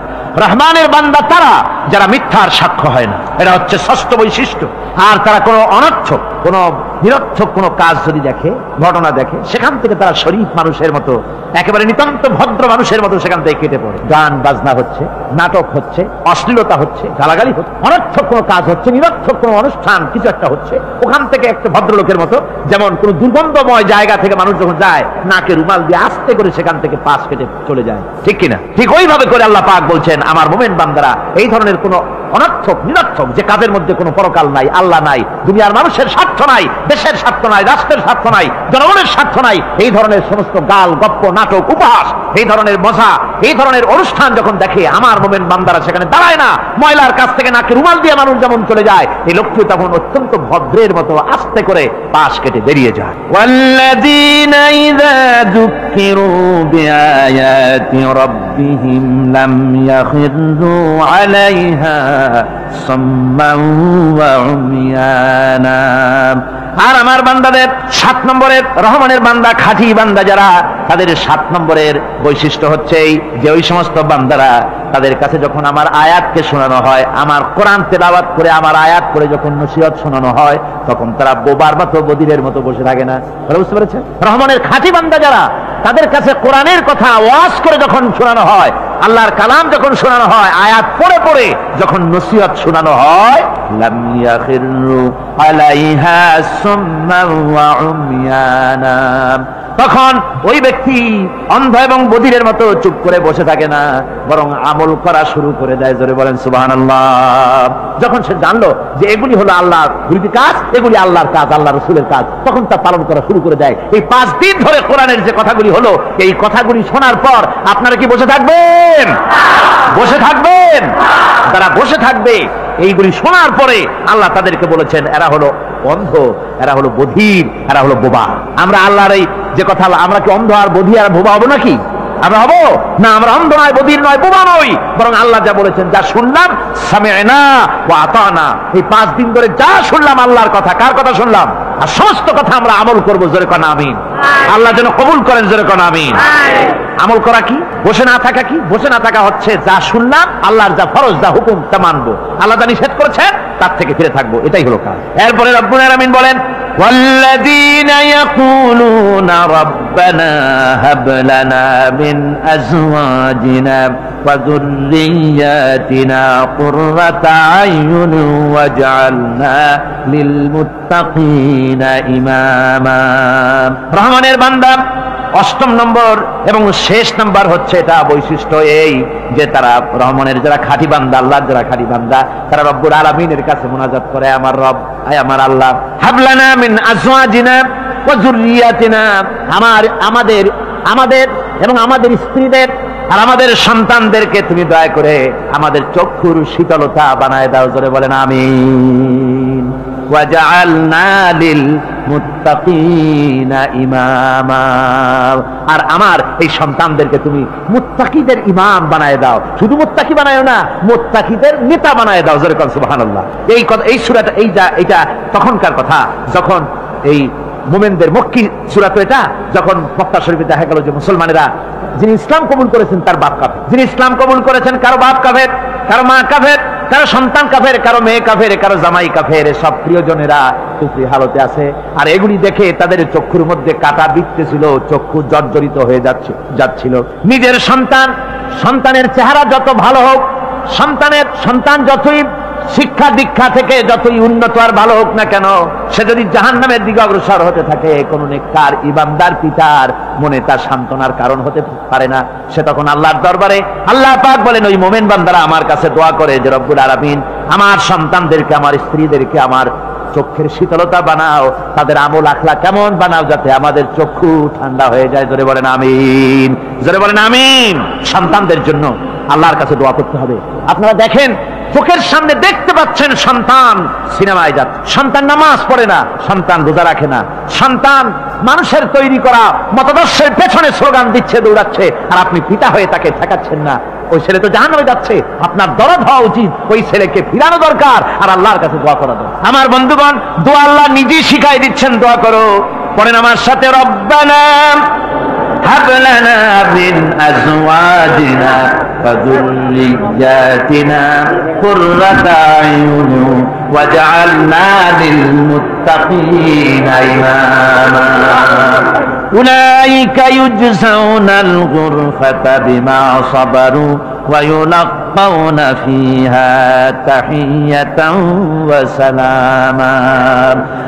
রহমানের বান্দা তারা যারা মিথ্যার সাক্ষ্য হয় না, এটা হচ্ছে ষষ্ঠ বৈশিষ্ট্য। আর তারা কোনো অনর্থক, কোনো নিরর্থক কোনো কাজ যদি দেখে, ঘটনা দেখে, সেখান থেকে তারা শরীফ মানুষের মতো, একেবারে নিতান্ত ভদ্র মানুষের মতো সেখান থেকে কেটে পড়ে। গান বাজনা হচ্ছে, নাটক হচ্ছে, অশ্লীলতা হচ্ছে, গালাগালি হচ্ছে, অনর্থক কোনো কাজ হচ্ছে, নিরর্থক কোনো অনুষ্ঠান কিছু একটা হচ্ছে, ওখান থেকে একটা ভদ্রলোকের মতো, যেমন কোনো দুর্গন্ধময় জায়গা থেকে মানুষ যখন যায়, নাকে রুমাল দিয়ে আস্তে করে সেখান থেকে পাশ কেটে চলে যায়, ঠিক কিনা? ঠিক ওইভাবে করে আল্লাহ পাক বলছেন আমার মুমিন বান্দারা এই ধরনের কোনো অনর্থক, নিরর্থক যে কাজের মধ্যে কোনো পরকাল নাই, আল্লাহ নাই, দুনিয়ার মানুষের স্বার্থ নাই, দেশের স্বার্থ নাই, রাষ্ট্রের স্বার্থ নাই, জনগণের স্বার্থ নাই, এই ধরনের সমস্ত গাল গপ্প, নাটক, উপহাস, এই ধরনের মজা, এই ধরনের অনুষ্ঠান যখন দেখে, আমার মুমিন বান্দারা সেখানে দাঁড়ায় না। ময়লার কাছ থেকে নাকে রুমাল দিয়ে মানুষ যেমন চলে যায়, এই লোকটি তখন অত্যন্ত ভদ্রের মতো আস্তে করে পাশ কেটে বেরিয়ে যায়। ওয়াল্লাযীনা ইযা যুক্কিরু বিআয়াতি রাব্বিহিম লাম ইয়াখিরু আলাইহা সাম্মান ওয়া উমিয়ানা। আর আমার বান্দাদের 7 নম্বরের, রহমানের বান্দা, খাঁটি বান্দা যারা, তাদের 7 নম্বরের বৈশিষ্ট্য হচ্ছে এই যে ওই সমস্ত বান্দারা তাদের কাছে যখন আমার আয়াতকে শোনানো হয়, আমার কোরআন তেলাওয়াত করে, আমার আয়াত করে যখন নসিহত শোনানো হয়, তখন তারা বোবার মতো, বদিরের মতো বসে থাকে না। বুঝতে পেরেছেন? রহমানের খাঁটি বান্দা যারা, তাদের কাছে কোরআনের কথা ওয়াজ করে যখন শোনানো হয়, আল্লাহর কালাম যখন শোনানো হয়, আয়াত পড়ে পড়ে যখন নসিহত শোনানো হয়, লাম ইয়াখিরু আলাইহা সুম্মান ওয়া উমিয়ানা, তখন ওই ব্যক্তি অন্ধ এবং বধিরের মতো চুপ করে বসে থাকে না, বরং আমল করা শুরু করে দেয়। জোরে বলেন সুবহানাল্লাহ। যখন সে জানলো যে এগুলি হলো আল্লাহর বিরোধী কাজ, এগুলি আল্লাহর কাজ, আল্লাহ রাসূলের কাজ, তখন তা পালন করা শুরু করে দেয়। এই 5 দিন ধরে কোরআনের যে কথাগুলি হলো, এই কথাগুলি শোনার পর আপনারা কি বসে থাকবেন? বসে থাকবেন? তারা বসে থাকবে। এইগুলি শোনার পরে আল্লাহ তাদেরকে বলেছেন এরা হলো অন্ধ, এরা হলো বধির, এরা হলো বোবা। আমরা আল্লাহর এই যে কথা, আমরা কি অন্ধ আর বধির আর বোবা হবো নাকি? আমরা হবো না। আমরা অন্ধ নয়, বধির নয়, বোবা নই, বরং আল্লাহ যা বলেছেন, যা শুনলাম সামি'না ওয়া আতানা, এই 5 দিন ধরে যা শুনলাম আল্লাহর কথা, কার কথা শুনলাম? আর সমস্ত কথা আমরা আমল করব। জোরে কোন আমিন। আল্লাহ যেন কবুল করেন। জোরে কোন আমিন। আমল করা কি? বসে না থাকা কি? বসে না থাকা হচ্ছে যা শুনলাম, আল্লাহর যা ফরজ, যা হুকুম, তা মানবো। আল্লাহ যা নিষেধ করেছেন তার থেকে ফিরে থাকবো, এটাই হলো কাজ। এরপরে রব্বুল আলামিন বলেন والذين يقولون ربنا هب لنا من أزواجنا وذرياتنا قرة أعين واجعلنا للمتقين إماما। রহমানের বান্দা 8ম নম্বর এবং শেষ নাম্বার হচ্ছে এটা বৈশিষ্ট্য এই যে তারা রহমানের যারা খাঁটি বান্দা, আল্লাহর যারা খাঁটি বান্দা, তারা রব্বুল আলামিনের কাছে মুনাজাত করে, আমার রব, আয় আমার আল্লাহ, হাবলানা মিন আজওয়াজিনা ওয়া যুররিয়াতিনা, আমাদের এবং আমাদের স্ত্রীদের আর আমাদের সন্তানদেরকে তুমি দয়া করে আমাদের চক্ষুর শীতলতা বানায় দাও। জোরে বলেন আমিন। ওয়াজআলনা লিল মুত্তাকিনা ইমামা, আর আমার এই সন্তানদেরকে তুমি মুত্তাকিদের ইমাম বানায় দাও। শুধু মুত্তাকি বানায় না, মুত্তাকিদের নেতা বানায় দাও। জোরে বলেন সুবহানাল্লাহ। এই কথা, এই সূরাটা, এইটা তখনকার কথা যখন এই মুমিনদের মক্কি সূরা, তো এটা যখন মক্কা শরীফে দেখা গেল যে মুসলমানেরা, যিনি ইসলাম কবুল করেছেন তার বাপ কাফের, যিনি ইসলাম কবুল করেছেন কারো বাপ কাফের, কারো মা কাফের, কারো সন্তান কাফের, কারো মেয়ে কাফের, কারো জামাই কাফের, সব প্রিয়জনেরা কুফরি হালতে আছে। আর এগুলি দেখে তাদের চক্ষুর মধ্যে কাটা বিঁধতেছিল, চক্ষু জর্জরিত হয়ে যাচ্ছিল। নিজের সন্তানের চেহারা যত ভালো হোক, সন্তান যতই শিক্ষা দীক্ষা থেকে যতই উন্নত আর ভালো হোক না কেন, সে যদি জাহান্নামের দিকে অগ্রসর হতে থাকে, কোন নেককার ইমানদার পিতার মনে তার সান্ত্বনার কারণ হতে পারে না। সে তখন আল্লাহর দরবারে, আল্লাহ পাক বলেন ওই মুমিন বান্দারা আমার কাছে দোয়া করে যে রব্বুল আলামিন আমার সন্তানদেরকে, আমার স্ত্রীদেরকে আমার চোখের শীতলতা বানাও, তাদের আমল আখলাক কেমন বানাও, যাতে আমাদের চক্ষু ঠান্ডা হয়ে যায়। জোরে বলেন আমিন, জোরে বলেন আমিন। সন্তানদের জন্য আল্লাহর কাছে দোয়া করতে হবে। আপনারা দেখেন, চোখের সামনে দেখতে পাচ্ছেন সন্তান সিনেমায় যাচ্ছে, সন্তান নামাজ পড়ে না, সন্তান রোজা রাখে না, সন্তান মানুষের তৈরি করা মতাদর্শের পেছনে স্লোগান দিচ্ছে, দৌড়াচ্ছে, আর আপনি পিতা হয়ে তাকে ঠেকাচ্ছেন না। ওই ছেলে তো জাহান্নামে যাচ্ছে, আপনার দরদ হওয়া উচিত, ওই ছেলেকে ফিরানো দরকার আর আল্লাহর কাছে দোয়া করা দরকার। আমার বন্ধুগণ, দোয়া আল্লাহ নিজেই শিখাই দিচ্ছেন, দোয়া করো। পড়েন আমার সাথে, রব্বানা হাব লানা মিন আজওয়াজিনা ওয়া যুররিয়্যাতিনা কুররাতা আয়ুন ওয়াজআলনা লিল মুত্তাকিনা ইমামা। উলাইকা ইউজজাউনাল গুরফাতা বিমা সাবারু ওয়া ইউলাক্কাউনা ফিহা তাহিয়াতান ওয়া সালামা।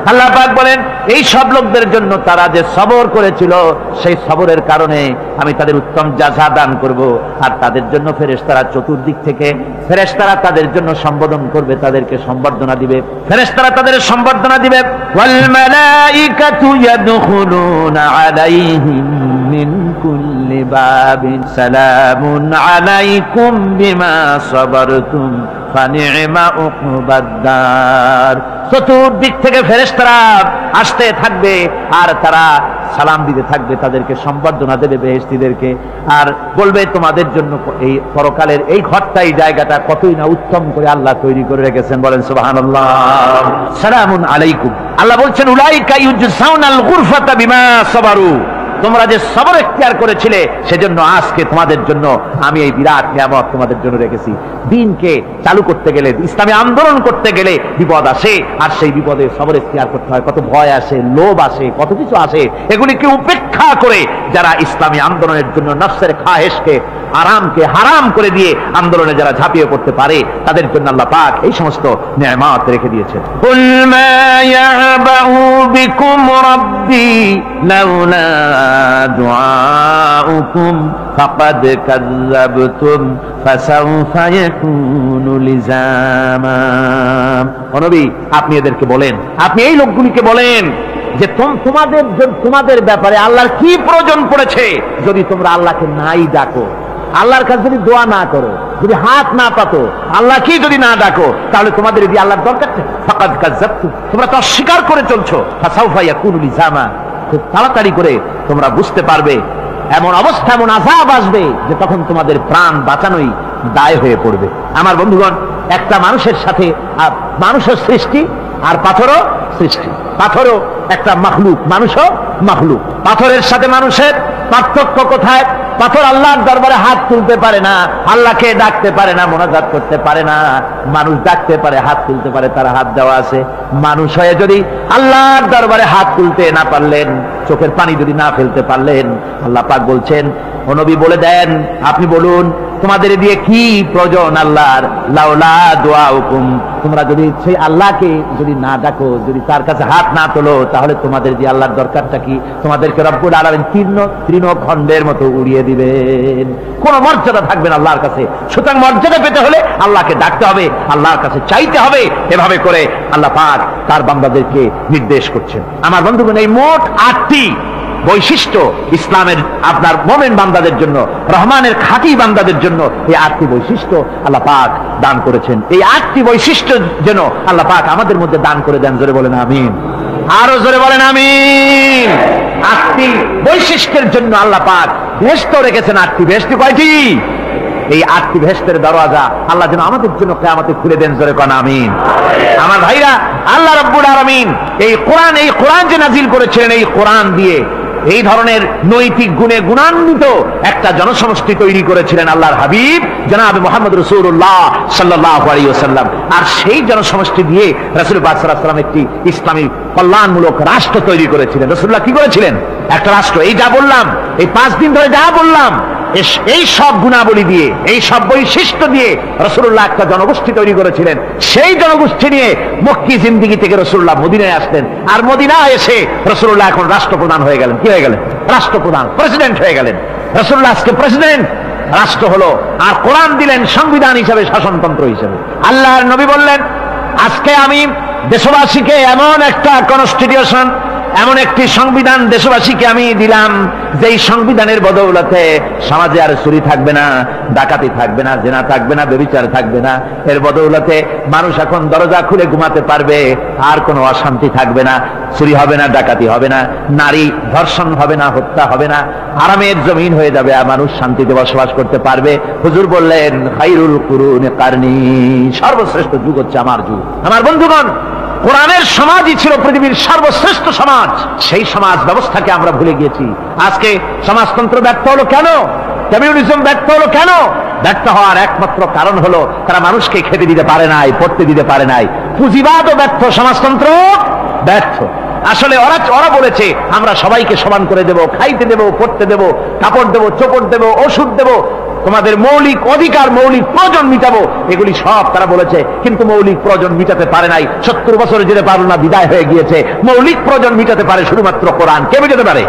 আল্লাহ পাক বলেন, এই সব লোকদের জন্য তারা যে সবর করেছিল, সেই সবরের কারণে আমি তাদের উত্তম জাযা দান করব। আর তাদের জন্য ফেরেশতারা চতুর্দিক থেকে ফেরেশতারা তাদের জন্য সম্বোধন করবে, তাদেরকে সম্বর্ধনা দিবে, ফেরেশতারা তাদের সম্বর্ধনা দিবে। ওয়াল মালাইকাতু ইয়াদখুলুনা আলাইহিম মিন কুল্লি বাবিন সালামুন আলাইকুম বিমা সাবারতুম ফানি'মা উকবাদ-দার। চতুর্দিক থেকে ফেরেশতারা আসতে থাকবে আর তারা সালাম দিতে থাকবে, তাদেরকে সম্বর্ধনা দেবে বেহেশতীদেরকে, আর বলবে তোমাদের জন্য এই পরকালের এই ঘরটাই, জায়গাটা কতই না উত্তম করে আল্লাহ তৈরি করে রেখেছেন। বলেন সুবহানাল্লাহ। সালামুন আলাইকুম। আল্লাহ বলছেন, উলাইকা ইউজজাউনাল গুরফাতা বিমা সাবারু। তোমরা যে সবর এখতিয়ার করেছিলে, সেজন্য আজকে তোমাদের জন্য আমি এই বিরাট নিয়ামত তোমাদের জন্য রেখেছি। দ্বীনকে চালু করতে গেলে, ইসলামী আন্দোলন করতে গেলে বিপদ আসে, আর সেই বিপদে সবর এখতিয়ার করতে হয়। কত ভয় আসে, লোভ আসে, কত কিছু আসে। এগুলিকে উপেক্ষা করে যারা ইসলামী আন্দোলনের জন্য নফসের খাহেশকে, আরামকে হারাম করে দিয়ে আন্দোলনে যারা ঝাঁপিয়ে পড়তে পারে, তাদের জন্য আল্লাহ পাক এই সমস্ত নিয়ামত রেখে দিয়েছেন। কুল মা ইয়াবাউ বিকুম রাব্বি লাউলা দুআউকুম ফাকাদ কাযাবতুম ফাসাউফা ইয়াকুনু লিজামা। ও নবী, আপনি এদেরকে বলেন, আপনি এই লোকগুলিকে বলেন যে তোমাদের ব্যাপারে আল্লাহর কি প্রয়োজন পড়েছে যদি তোমরা আল্লাহকে নাই ডাকো, আল্লাহর কাছে যদি দোয়া না করো, যদি হাত না পাতো, আল্লাহ কি যদি না ডাকো, তাহলে তোমাদের এই আল্লাহর দরকার নেই। ফাকাদ কাযাবতুম, তোমরা তো অস্বীকার করে চলছো। ফাসাউফা ইয়াকুনু লিজামা, খুব তাড়াতাড়ি করে তোমরা বুঝতে পারবে, এমন অবস্থা, এমন আযাব আসবে যে তখন তোমাদের প্রাণ বাঁচানোই দায় হয়ে পড়বে। আমার বন্ধুগণ, একটা মানুষের সাথে মানুষের সৃষ্টি আর পাথরও সৃষ্টি, পাথরও একটা মাখলুক, মানুষও মাখলুক। পাথরের সাথে মানুষের পার্থক্য কোথায়? পাথর আল্লাহর দরবারে হাত তুলতে পারে না, আল্লাহকে ডাকতে পারে না, মোনাজাত করতে পারে না। মানুষ ডাকতে পারে, হাত তুলতে পারে, তার হাত দেওয়া আছে। মানুষ হয়ে যদি আল্লাহর দরবারে হাত তুলতে না পারলেন, চোখের পানি যদি না ফেলতে পারলেন, আল্লাহ পাক বলছেন, ও নবী বলে দেন, আপনি বলুন তোমাদের দিয়ে কি প্রয়োজন আল্লাহর? লাউলা দুআউকুম, তোমরা যদি সেই আল্লাহকে যদি না ডাকো, যদি তার কাছে হাত না তোলো, তাহলে তোমাদের দিয়ে আল্লাহর দরকারটা কি? তোমাদেরকে রব্বুল আলামিন তৃণখণ্ডের মতো উড়িয়ে দিবেন, কোন মর্যাদা থাকবে না আল্লাহর কাছে। সুতরাং মর্যাদা পেতে হলে আল্লাহকে ডাকতে হবে, আল্লাহর কাছে চাইতে হবে। এভাবে করে আল্লাহ পাক তার বান্দাদেরকে নির্দেশ করছেন। আমার বন্ধুগণ, এই মোট 8টি বৈশিষ্ট্য ইসলামের আপনার মুমিন বান্দাদের জন্য, রহমানের খাঁটি বান্দাদের জন্য এই 8টি বৈশিষ্ট্য আল্লাহ পাক দান করেছেন। এই 8টি বৈশিষ্ট্য যেন আল্লাহ পাক আমাদের মধ্যে দান করে দেন। জোরে বলেন আমিন, আরো জোরে বলেন আমিন। 8টি বৈশিষ্ট্যের জন্য আল্লাহ পাক বেহেশত রেখেছেন। 8টি বেহেশত কয়টি? এই 8টি বেহেশতের দরওয়াজা আল্লাহ যেন আমাদের জন্য কিয়ামতে খুলে দেন। জোরে কোন আমিন। আমার ভাইরা, আল্লাহ রাব্বুল আলামিন এই কোরআন যে নাজিল করেছিলেন, এই কোরআন দিয়ে এই ধরনের নৈতিক গুণে গুণান্বিত একটা জনসমষ্টি তৈরি করেছিলেন আল্লাহর হাবিব জনাব মুহাম্মদ রাসূলুল্লাহ সাল্লাল্লাহু আলাইহি ওয়াসাল্লাম। আর সেই জনসমষ্টি দিয়ে রাসূল পাক সাল্লাল্লাহু আলাইহি ওয়াসাল্লাম একটি ইসলামী কল্যাণমূলক রাষ্ট্র তৈরি করেছিলেন। রাসূলুল্লাহ কি করেছিলেন? একটা রাষ্ট্র, এই যা বললাম, এই 5 দিন ধরে যা বললাম, এই সব গুণাবলী দিয়ে, এই সব বৈশিষ্ট্য দিয়ে রাসূলুল্লাহ একটা জনগোষ্ঠী তৈরি করেছিলেন। সেই জনগোষ্ঠী নিয়ে মক্কি জিন্দেগি থেকে রাসূলুল্লাহ মদিনায় আসলেন। আর মদিনায় এসে রাসূলুল্লাহ এখন রাষ্ট্রপ্রধান হয়ে গেলেন। কি হয়ে গেলেন? রাষ্ট্রপ্রধান, প্রেসিডেন্ট হয়ে গেলেন। রাসূলুল্লাহ আজকে প্রেসিডেন্ট, রাষ্ট্র হলো। আর কোরআন দিলেন সংবিধান হিসেবে, শাসনতন্ত্র হিসেবে। আল্লাহর নবী বললেন, আজকে আমি দেশবাসীকে এমন একটা কনস্টিটিউশন, এমন একটি সংবিধান দেশবাসীকে আমি দিলাম, যেই সংবিধানের বদৌলতে সমাজে আর চুরি থাকবে না, ডাকাতি থাকবে না, জেনা থাকবে না, ব্যভিচার থাকবে না। এর বদৌলতে মানুষ এখন দরজা খুলে ঘুমাতে পারবে, আর কোনো অশান্তি থাকবে না, চুরি হবে না, ডাকাতি হবে না, নারী ধর্ষণ হবে না, হত্যা হবে না, আরামের জমিন হয়ে যাবে, আর মানুষ শান্তিতে বসবাস করতে পারবে। হুজুর বললেন, খায়রুল কুরুনি কারনি, সর্বশ্রেষ্ঠ যুগ হচ্ছে আমার যুগ। আমার বন্ধুগণ, কোরআনের সমাজই ছিল পৃথিবীর সর্বশ্রেষ্ঠ সমাজ। সেই সমাজ ব্যবস্থাকে আমরা ভুলে গিয়েছি। আজকে সমাজতন্ত্র ব্যর্থ হলো কেন? কমিউনিজম ব্যর্থ হলো কেন? ব্যর্থ হওয়ার একমাত্র কারণ হলো তারা মানুষকে খেতে দিতে পারে নাই, পড়তে দিতে পারে নাই। পুঁজিবাদও ব্যর্থ, সমাজতন্ত্র ব্যর্থ। আসলে ওরা বলেছে আমরা সবাইকে সমান করে দেব, খাইতে দেব, পড়তে দেব, কাপড় দেব, চোপড় দেব, ওষুধ দেব, তোমাদের মৌলিক অধিকার, মৌলিক প্রয়োজন মিটাবো, এগুলি সব তারা বলেছে। কিন্তু মৌলিক প্রয়োজন মিটাতে পারে নাই। 70 বছর যেতে পারল না, বিদায় হয়ে গিয়েছে। মৌলিক প্রয়োজন মিটাতে পারে শুধুমাত্র কোরআন। কে মিটাতে পারে?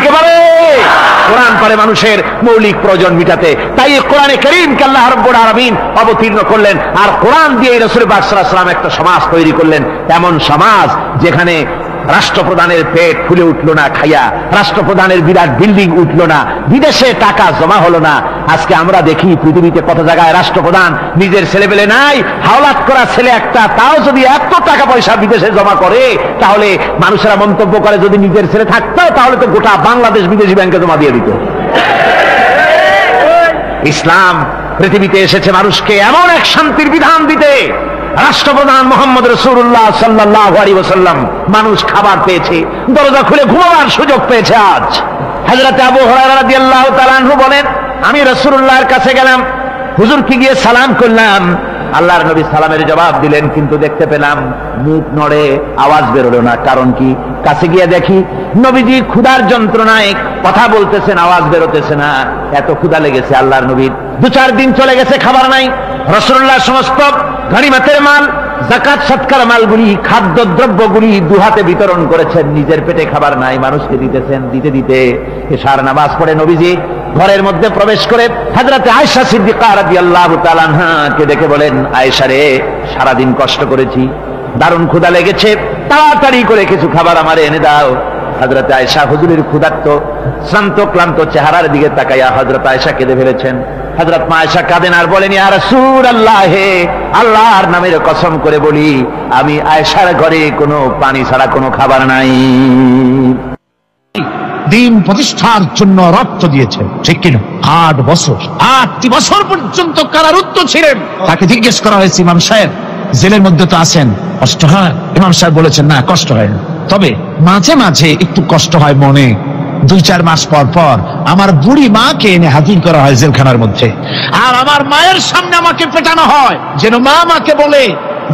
কে পারে? কোরআন পারে মানুষের মৌলিক প্রয়োজন মিটাতে। তাই কোরআনে কারীমকে আল্লাহ রাব্বুল আলামিন অবতীর্ণ করলেন। আর কোরআন দিয়ে রাসূল পাক সাল্লাল্লাহু আলাইহি ওয়াসাল্লাম একটা সমাজ তৈরি করলেন, এমন সমাজ যেখানে রাষ্ট্রপ্রধানের পেট ফুলে উঠলো না খাইয়া, রাষ্ট্রপ্রধানের বিরাট বিল্ডিং উঠলো না, বিদেশে টাকা জমা হলো না। আজকে আমরা দেখি পৃথিবীতে কত জায়গায় রাষ্ট্রপ্রধান নিজের ছেলেবেলে নাই, হাওলাত করা ছেলে একটা, তাও যদি এত টাকা পয়সা বিদেশে জমা করে, তাহলে মানুষেরা মন্তব্য করে যদি নিজের ছেলে থাকতো তাহলে তো গোটা বাংলাদেশ বিদেশি ব্যাংকে জমা দিয়ে দিত। ইসলাম পৃথিবীতে এসেছে মানুষকে এমন এক শান্তির বিধান দিতে। রাষ্ট্রপ্রধান মুহাম্মদ রাসূলুল্লাহ সাল্লাল্লাহু আলাইহি ওয়াসাল্লাম, মানুষ খাবার পেয়েছে, দরজা খুলে ঘুমাবার সুযোগ পেয়েছে। আজ হযরত আবু হুরায়রা রাদিয়াল্লাহু তাআলা আনহু বলেন, আমি রাসূলুল্লাহর কাছে গেলাম, হুজুরকে গিয়ে সালাম করলাম। আল্লাহর নবী সালামের জবাব দিলেন, কিন্তু দেখতে পেলাম মুখ নড়ে, আওয়াজ বেরোলো না। কারণ কি? কাছে গিয়ে দেখি নবীজি ক্ষুধার যন্ত্রণায় কথা বলতেছেন, আওয়াজ বেরোতেছে না। এত ক্ষুধা লেগেছে আল্লাহর নবীর। 2-4 দিন চলে গেছে, খাবার নাই। রাসূলুল্লাহ সমস্ত গনিমতের মাল, যাকাত সদকার মালগুলি, খাদ্য দ্রব্যগুলি 2 হাতে বিতরণ করেছেন। নিজের পেটে খাবার নাই, মানুষকে দিতেছেন। দিতে দিতে এশার নামাজ পড়ে নবীজি ঘরের মধ্যে প্রবেশ করে হযরত আয়েশা সিদ্দিকা রাদিয়াল্লাহু তাআলা আনহাকে ডেকে বলেন, আয়েশা রে, সারাদিন কষ্ট করেছি, দারুণ ক্ষুধা লেগেছে, তাড়াতাড়ি করে কিছু খাবার আমারে এনে দাও। হযরত আয়েশা হুজুরের ক্ষুধার্ত শ্রান্ত ক্লান্ত চেহারার দিকে তাকাইয়া হযরত আয়েশা কেঁদে ফেলেছেন। হযরত মা আয়েশা কাঁদেন আর বলেন, ইয়া রাসূলুল্লাহ, হে আল্লাহর নামের কসম করে বলি, আমি আয়েশার ঘরে কোনো পানি ছাড়া কোনো খাবার নাই। দিন প্রতিষ্ঠার জন্য রক্ত দিয়েছেন, ঠিক কিনা? 8 বছর, 8টি বছর পর্যন্ত কারারুদ্ধ ছিলেন। তাকে জিজ্ঞেস করা হয়েছে, ইমাম সাহেব জেলের মধ্যে তো আছেন, কষ্ট হয়? ইমাম সাহেব বলেছেন, না, কষ্ট হয় না, তবে মাঝে মাঝে একটু কষ্ট হয় মনে। 2-4 মাস পর পর আমার বুড়ি মাকে এনে হাজির করা হয় জেলখানার মধ্যে, আর আমার মায়ের সামনে আমাকে পেটানো হয়, যেন মা আমাকে বলে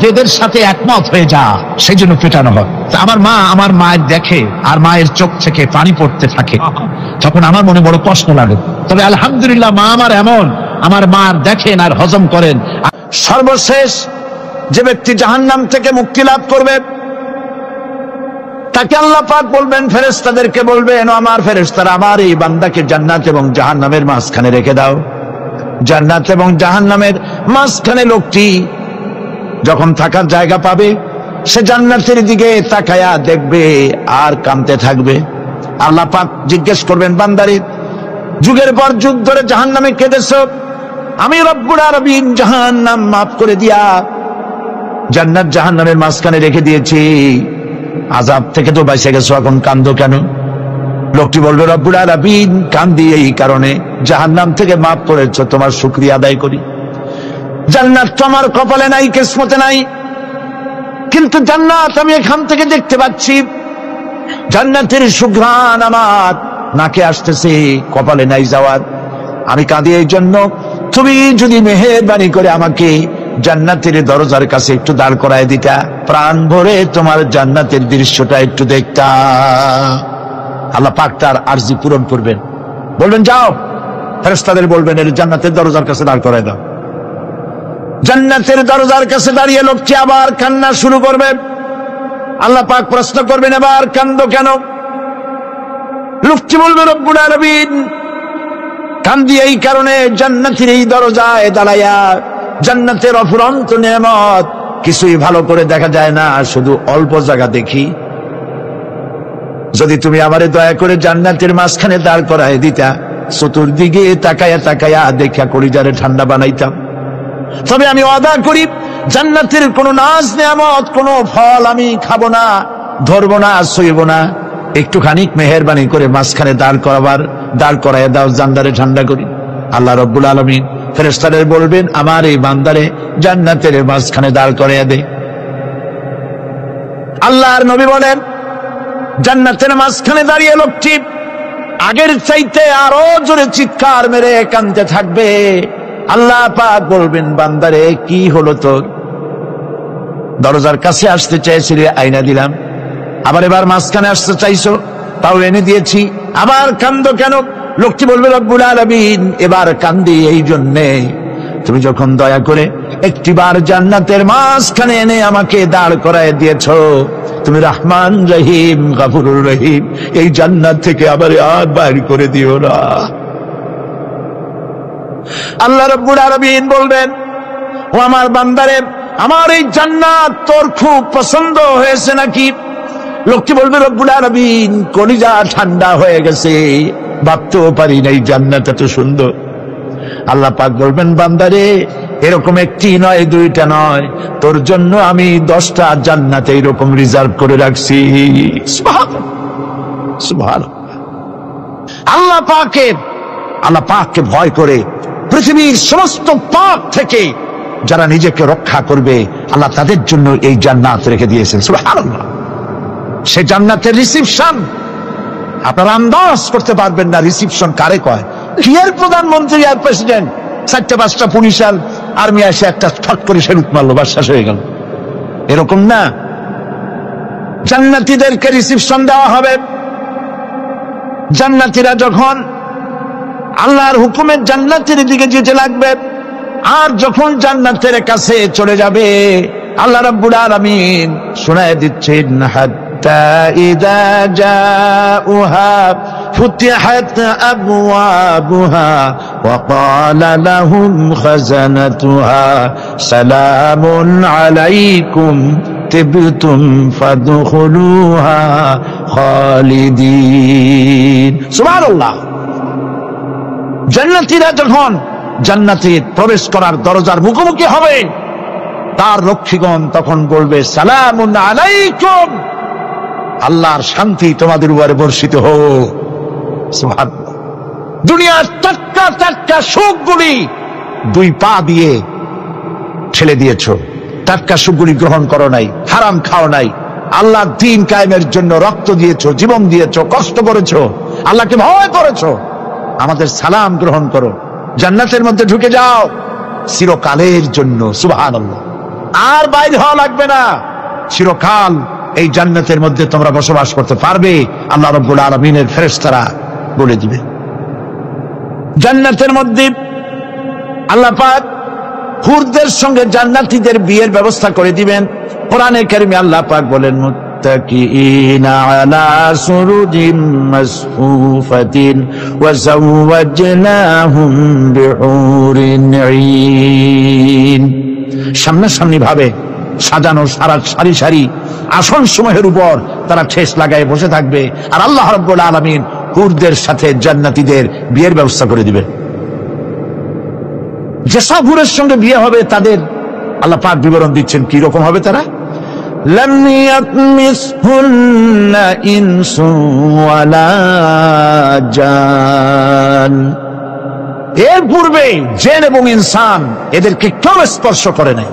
যে এদের সাথে একমত হয়ে যা, সেই জন্য পেটানো হয়। আমার মা আমার মায়ের দেখে আর মায়ের চোখ থেকে পানি পড়তে থাকে, তখন আমার মনে বড় কষ্ট লাগে। তবে আলহামদুলিল্লাহ, মা আমার এমন, আমার মা দেখেন আর হজম করেন। সর্বশেষ যে ব্যক্তি জাহান্নাম থেকে মুক্তি লাভ করবে, তাকে আল্লাহ পাক বলবেন, ফেরেশতাদেরকে বলবেন, আমার ফেরেশতারা আমার এই বান্দাকে জান্নাত এবং জাহান্নামের মাঝখানে রেখে দাও। জান্নাত এবং জাহান্নামের মাঝখানে লোকটি যখন থাকার জায়গা পাবে, সে জান্নাতের দিকে তাকায়া দেখবে আর কাঁদতে থাকবে। আল্লাহ পাক জিজ্ঞেস করবেন, বান্দারে, যুগের পর যুগ ধরে জাহান্নামে কেঁদেছ, আমি রব্বুল আলামিন জাহান্নাম মাফ করে দিয়া জান্নাত জাহান্নামের মাঝখানে রেখে দিয়েছি, আযাব থেকে তো বেঁচে গেছো, এখন কান্দো কেন? লোকটি বলবে, রব্বুল আলামিন কান্দি এই কারণে, জাহান্নাম থেকে মাফ করেছো, তোমার শুকরিয়া আদায় করি। জান্নাত তো আমার কপালে নাই, কিসমতে নাই, কিন্তু জান্নাত আমি এখান থেকে দেখতে পাচ্ছি, জান্নাতের সুঘ্রাণ আমার নাকে আসতেছে, কপালে নাই যাওয়ার। আমি কাঁদি এই জন্য, তুমি যদি মেহেরবানি করে আমাকে জান্নাতের দরজার কাছে একটু দাঁড় করায় দিতা, প্রাণ ভরে তোমার জান্নাতের দৃশ্যটা একটু দেখতা। আল্লাহ পাক তার আরজি পূরণ করবেন, বলবেন যাও, ফেরেশতাদের বলবেন এর জান্নাতের দরজার কাছে দাঁড় করায় দাও। জান্নাতের দরজার কাছে দাঁড়িয়ে লোকটি আবার কান্না শুরু করবে। আল্লাহ পাক প্রশ্ন করবেন, এবার কান্দো কেন? লোকটি বলবে, রব্বুল আলামিন, কান্দি এই কারণে, জান্নাতের এই দরজায় দাঁড়াইয়া জান্নাতের অফুরন্ত নেয়ামত কিছুই ভালো করে দেখা যায় না, শুধু অল্প জায়গা দেখি। যদি তুমি আমারে দয়া করে জান্নাতের মাঝখানে দাঁড় করায় দিতা, চতুর্দিকে তাকায়া তাকায়া দেখা কলিজারে ঠান্ডা বানাইতাম। তবে আমি ওয়াদা করি, জান্নাতের কোন নাজ নেয়ামত, কোন ফল আমি খাবো না, ধরবো না, ছুঁইব না। একটুখানি মেহেরবানি করে মাঝখানে দাঁড় করায় দাও, জান্নারে ঠান্ডা করি। আল্লাহ রব্বুল আলামিন ফেরেশতাদের বলবেন, আমার এই বান্দারে জান্নাতের মাঝখানে দাঁড় করাইয়া দে। আল্লাহর নবী বলেন, জান্নাতের মাঝখানে দাঁড়িয়ে লোকটি আগের চাইতে আরো জোরে চিৎকার মেরে কাঁদতে থাকবে। আল্লাহ পাক বলবেন, বান্দারে কি হলো তোর? দরজার কাছে আসতে চাইছিলে, আইনা দিলাম। আবার এবার মাঝখানে আসতে চাইছো, তাও এনে দিয়েছি। আবার কান্দো কেন? লোকটি বলবে, রব্বুল আলামিন, এবার কান্দি এই জন্যে, তুমি যখন দয়া করে একটিবার জান্নাতের মাঝখানে এনে আমাকে দাঁড় করায় দিয়েছো, তুমি রহমান রহিম গফুরুর রহিম, এই জান্নাত থেকে আবার আর বাইর করে দিও না। আল্লাহ রাব্বুল আলামিন বলবেন, ও আমার বান্দারে, আমার এই জান্নাত তোর খুব পছন্দ হয়েছে নাকি? লোকটি বলবে, রব্বুল আলামিন, কলিজা ঠান্ডা হয়ে গেছে, ভাবতেও পারি না এই জান্নাত এত সুন্দর। আল্লাহ পাক বলবেন, বান্দারে, এরকম একটি নয়, দুইটা নয়, তোর জন্য আমি 10টা জান্নাত এইরকম রিজার্ভ করে রাখছি। সুবহানাল্লাহ, সুবহানাল্লাহ। আল্লাহ পাককে ভয় করে পৃথিবীর সমস্ত পাপ থেকে যারা নিজেকে রক্ষা করবে, আল্লাহ তাদের জন্য এই জান্নাত রেখে দিয়েছেন। সুবহানাল্লাহ। সে জান্নাতের রিসিপশন আপনারা আন্দাজ করতে পারবেন না, রিসিপশন কারে কয়। কি আর প্রধানমন্ত্রী আর প্রেসিডেন্ট, 4-5টা পুলিশ আর আর্মি এসে একটা ছট করে সেলুট মারলো, বাস শেষ হয়ে গেল, এরকম না। জান্নাতীদেরকে রিসিপশন দেওয়া হবে। জান্নাতীরা যখন আল্লাহর হুকুমের জান্নাতের দিকে যেতে লাগবে, আর যখন জান্নাতের কাছে চলে যাবে, আল্লাহ রাব্বুল আলামিন শোনায় দিচ্ছেন, হাত্তা ইযা জাউহা ফুতিহাত আবওয়াবুহা ওয়া ক্বালা লাহুম খাযানাতুহা সালামুন আলাইকুম তিবতুম ফাদখুলুহা খালিদিন। সুবহানাল্লাহ। জান্নাতীরা যখন জান্নাতে প্রবেশ করার দরজার মুখোমুখি হবে, তার রক্ষীগণ তখন বলবে, সালামুন আলাইকুম, আল্লাহর শান্তি তোমাদের উপরে বর্ষিত হোক। সুবহানাল্লাহ। দুনিয়ার টাটকা টাটকা সুখগুলি 2 পা দিয়ে ঠেলে দিয়েছো, টাটকা সুখগুলি গ্রহণ করো নাই, হারাম খাও নাই, আল্লাহর দ্বীন কায়েমের জন্য রক্ত দিয়েছো, জীবন দিয়েছো, কষ্ট করেছো, আল্লাহকে ভয় করেছো। আমাদের সালাম গ্রহণ করো, জান্নাতের মধ্যে ঢুকে যাও চিরকালের জন্য। সুবহানাল্লাহ। আর বাইরে হওয়া লাগবে না, চিরকাল এই জান্নাতের মধ্যে তোমরা বসবাস করতে পারবে, আল্লাহ রাব্বুল আলামিনের ফেরেশতারা বলে দিবে। জান্নাতের মধ্যে আল্লাহ পাক হুরদের সঙ্গে জান্নাতীদের বিয়ের ব্যবস্থা করে দিবেন। কোরআনে কারিমে আল্লাহ পাক বলেন, মুত্তাকিনা আলা সুরুজিম মাসফুফাতিন ওয়া যাওয়াজনাহুম বিহুরিন ঈন। সামনাসামনি ভাবে সাজানো সারি সারি আসন সমূহের উপর তারা ঠেস লাগায় বসে থাকবে, আর আল্লাহ রাব্বুল আলামিন হুরদের সাথে জান্নাতীদের বিয়ের ব্যবস্থা করে দিবেন। যেসব হুরের সঙ্গে বিয়ে হবে তাদের আল্লাহ পাক বিবরণ দিচ্ছেন, কি রকম হবে তারা। লাম ইয়াতমিসহুন্না ইনসুন ওয়ালা জান। এর পূর্বে জিন এবং ইনসান এদেরকে কেউ স্পর্শ করে নাই।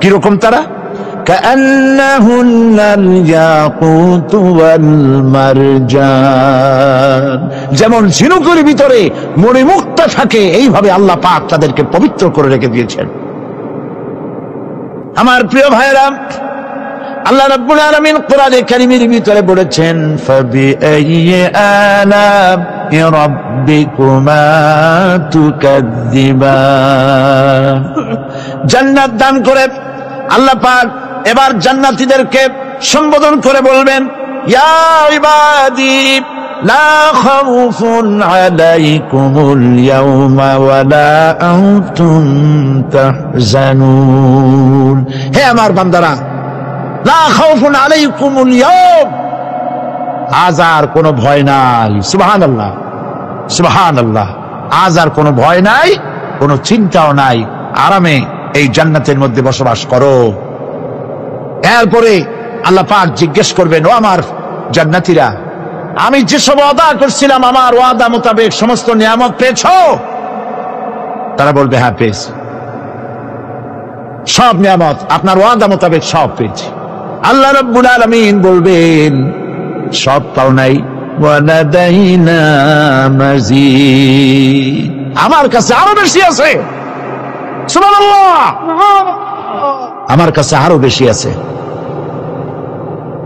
কিরকম তারা? كأنهن الياقوت والمرجان। যেমন ঝিনুকের ভিতরে মণিমুক্তা থাকে, এইভাবে আল্লাহ পাক তাদেরকে পবিত্র করে রেখে দিয়েছেন। আমার প্রিয় ভাইরা, আল্লাহ রাব্বুল আলামিন কোরআনে কারীমের ভিতরে বলেছেন, ফাবিআইয়ি আলা'i রাব্বিকুমা তুকাযযিবান। জান্নাত দান করে আল্লাহ পাক এবার জান্নাতীদেরকে সম্বোধন করে বলবেন, ইয়া ইবাদি লা খাউফুন আলাইকুমুল ইয়াওমা ওয়ালা আনতুম তাহজানুন। হে আমার বান্দারা, লা খাউফুন আলাইকুমুল ইয়াওম, আজ আর কোনো ভয় নাই। সুবহানাল্লাহ, সুবহানাল্লাহ। আজ আর কোনো ভয় নাই, কোনো চিন্তাও নাই, আরামে এই জান্নাতের মধ্যে বসবাস করো। এরপরে আল্লাহ পাক জিজ্ঞেস করবেন, ও আমার জান্নাতীরা, আমি যেসব ওয়াদা করছিলাম আমার ওয়াদা মোতাবেক সমস্ত নিয়ামত পেয়েছো? তারা বলবে, হ্যাঁ পেয়েছি, সব নিয়ামত আপনার ওয়াদা মোতাবেক সব পেয়েছি। আল্লাহ রাব্বুল আলামিন বলবেন, সব পাও নাই, ওয়ালাদাইনা মাজিদ, আমার কাছে আরো বেশি আছে। সুবহানাল্লাহ, আমার কাছে আরো বেশি আছে।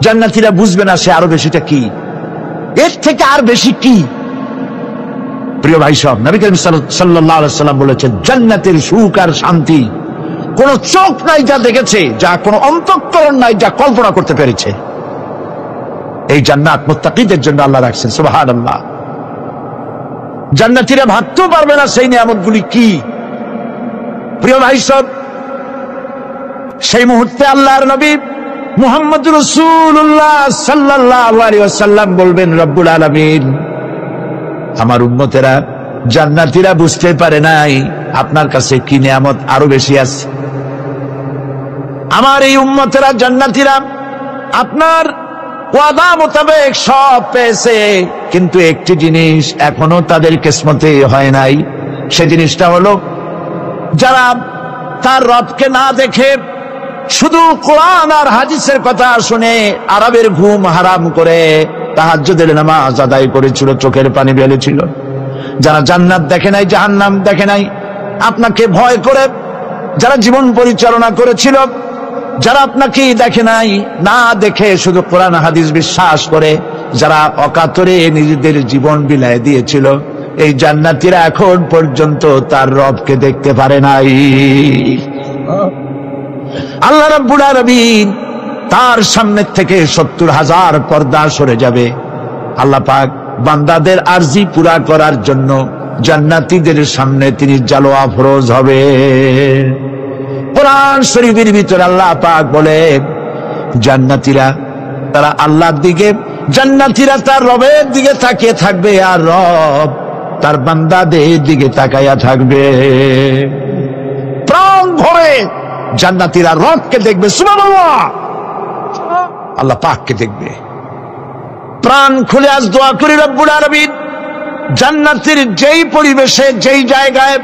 জান্নাতীরা বুঝবে না সে আরো বেশিটা কি, এর থেকে আর বেশি কি। প্রিয় ভাই সব, নবী করিম সাল্লাল্লাহু আলাইহি ওয়াসাল্লাম বলেছেন, জান্নাতের সুখ আর শান্তি কোন চোখ নাই যা দেখেছে, যা কোন অন্তঃকরণ নাই যা কল্পনা করতে পেরেছে। এই জান্নাত মুত্তাকিদের জন্য আল্লাহ রাখছেন। সুবহানাল্লাহ। জান্নাতীরা ভাবতেও পারবে না সেই নিয়ামতগুলি কি। প্রিয় ভাই সব, সেই মুহূর্তে আল্লাহর নবী মুহাম্মদ রাসূলুল্লাহ সাল্লাল্লাহু আলাইহি ওয়াসাল্লাম বলবেন, রব্বুল আলামিন, আমার উম্মতেরা জান্নাতীরা বুঝতে পারে নাই আপনার কাছে কি নিয়ামত আরো বেশি আছে। আমার এই উম্মতেরা জান্নাতীরা আপনার ওয়াদা মোতাবেক সব পেয়েছে, কিন্তু একটি জিনিস এখনো তাদের কিসমতে হয় নাই। সে জিনিসটা হলো, যারা তার রবকে না দেখে শুধু কোরআন আর হাদিসের কথা শুনে আরবের ঘুম হারাম করে তাহাজ্জুদের নামাজ আদায় করেছিল, চোখের পানি ফেলেছিল, যারা জান্নাত দেখে নাই, জাহান্নাম দেখে নাই, আপনাকে ভয় করে যারা জীবন পরিচালনা করেছিল, যারা আপনাকে দেখে নাই, না দেখে শুধু কোরআন হাদিস বিশ্বাস করে যারা অকাতরে নিজেদের জীবন বিলায় দিয়েছিল, এই জান্নাতীরা এখন পর্যন্ত তার রবকে দেখতে পারে নাই। আল্লাহ রাব্বুল আলামিন তার সামনে থেকে ৭০,০০০ পর্দা সরে যাবে। আল্লাহ পাক বান্দাদের আরজি পুরা করার জন্য জান্নাতীদের সামনে তিনি জালোয়া ফরজ হবে। কোরআন শরীফের ভিতরে আল্লাহ পাক বলে, জান্নাতীরা তারা আল্লাহর দিকে, জান্নাতীরা তার রবের দিকে তাকিয়ে থাকবে, আর রব তার বান্দাদের দিকে তাকাইয়া থাকবে। প্রাণ ভরে জান্নাতীরা রবকে দেখবে। সুবহানাল্লাহ, আল্লাহ পাককে দেখবে। প্রাণ খুলে আজ দোয়া করি, রব্বুল আলামিন, জান্নাতের যেই পরিবেশে, যেই জায়গায়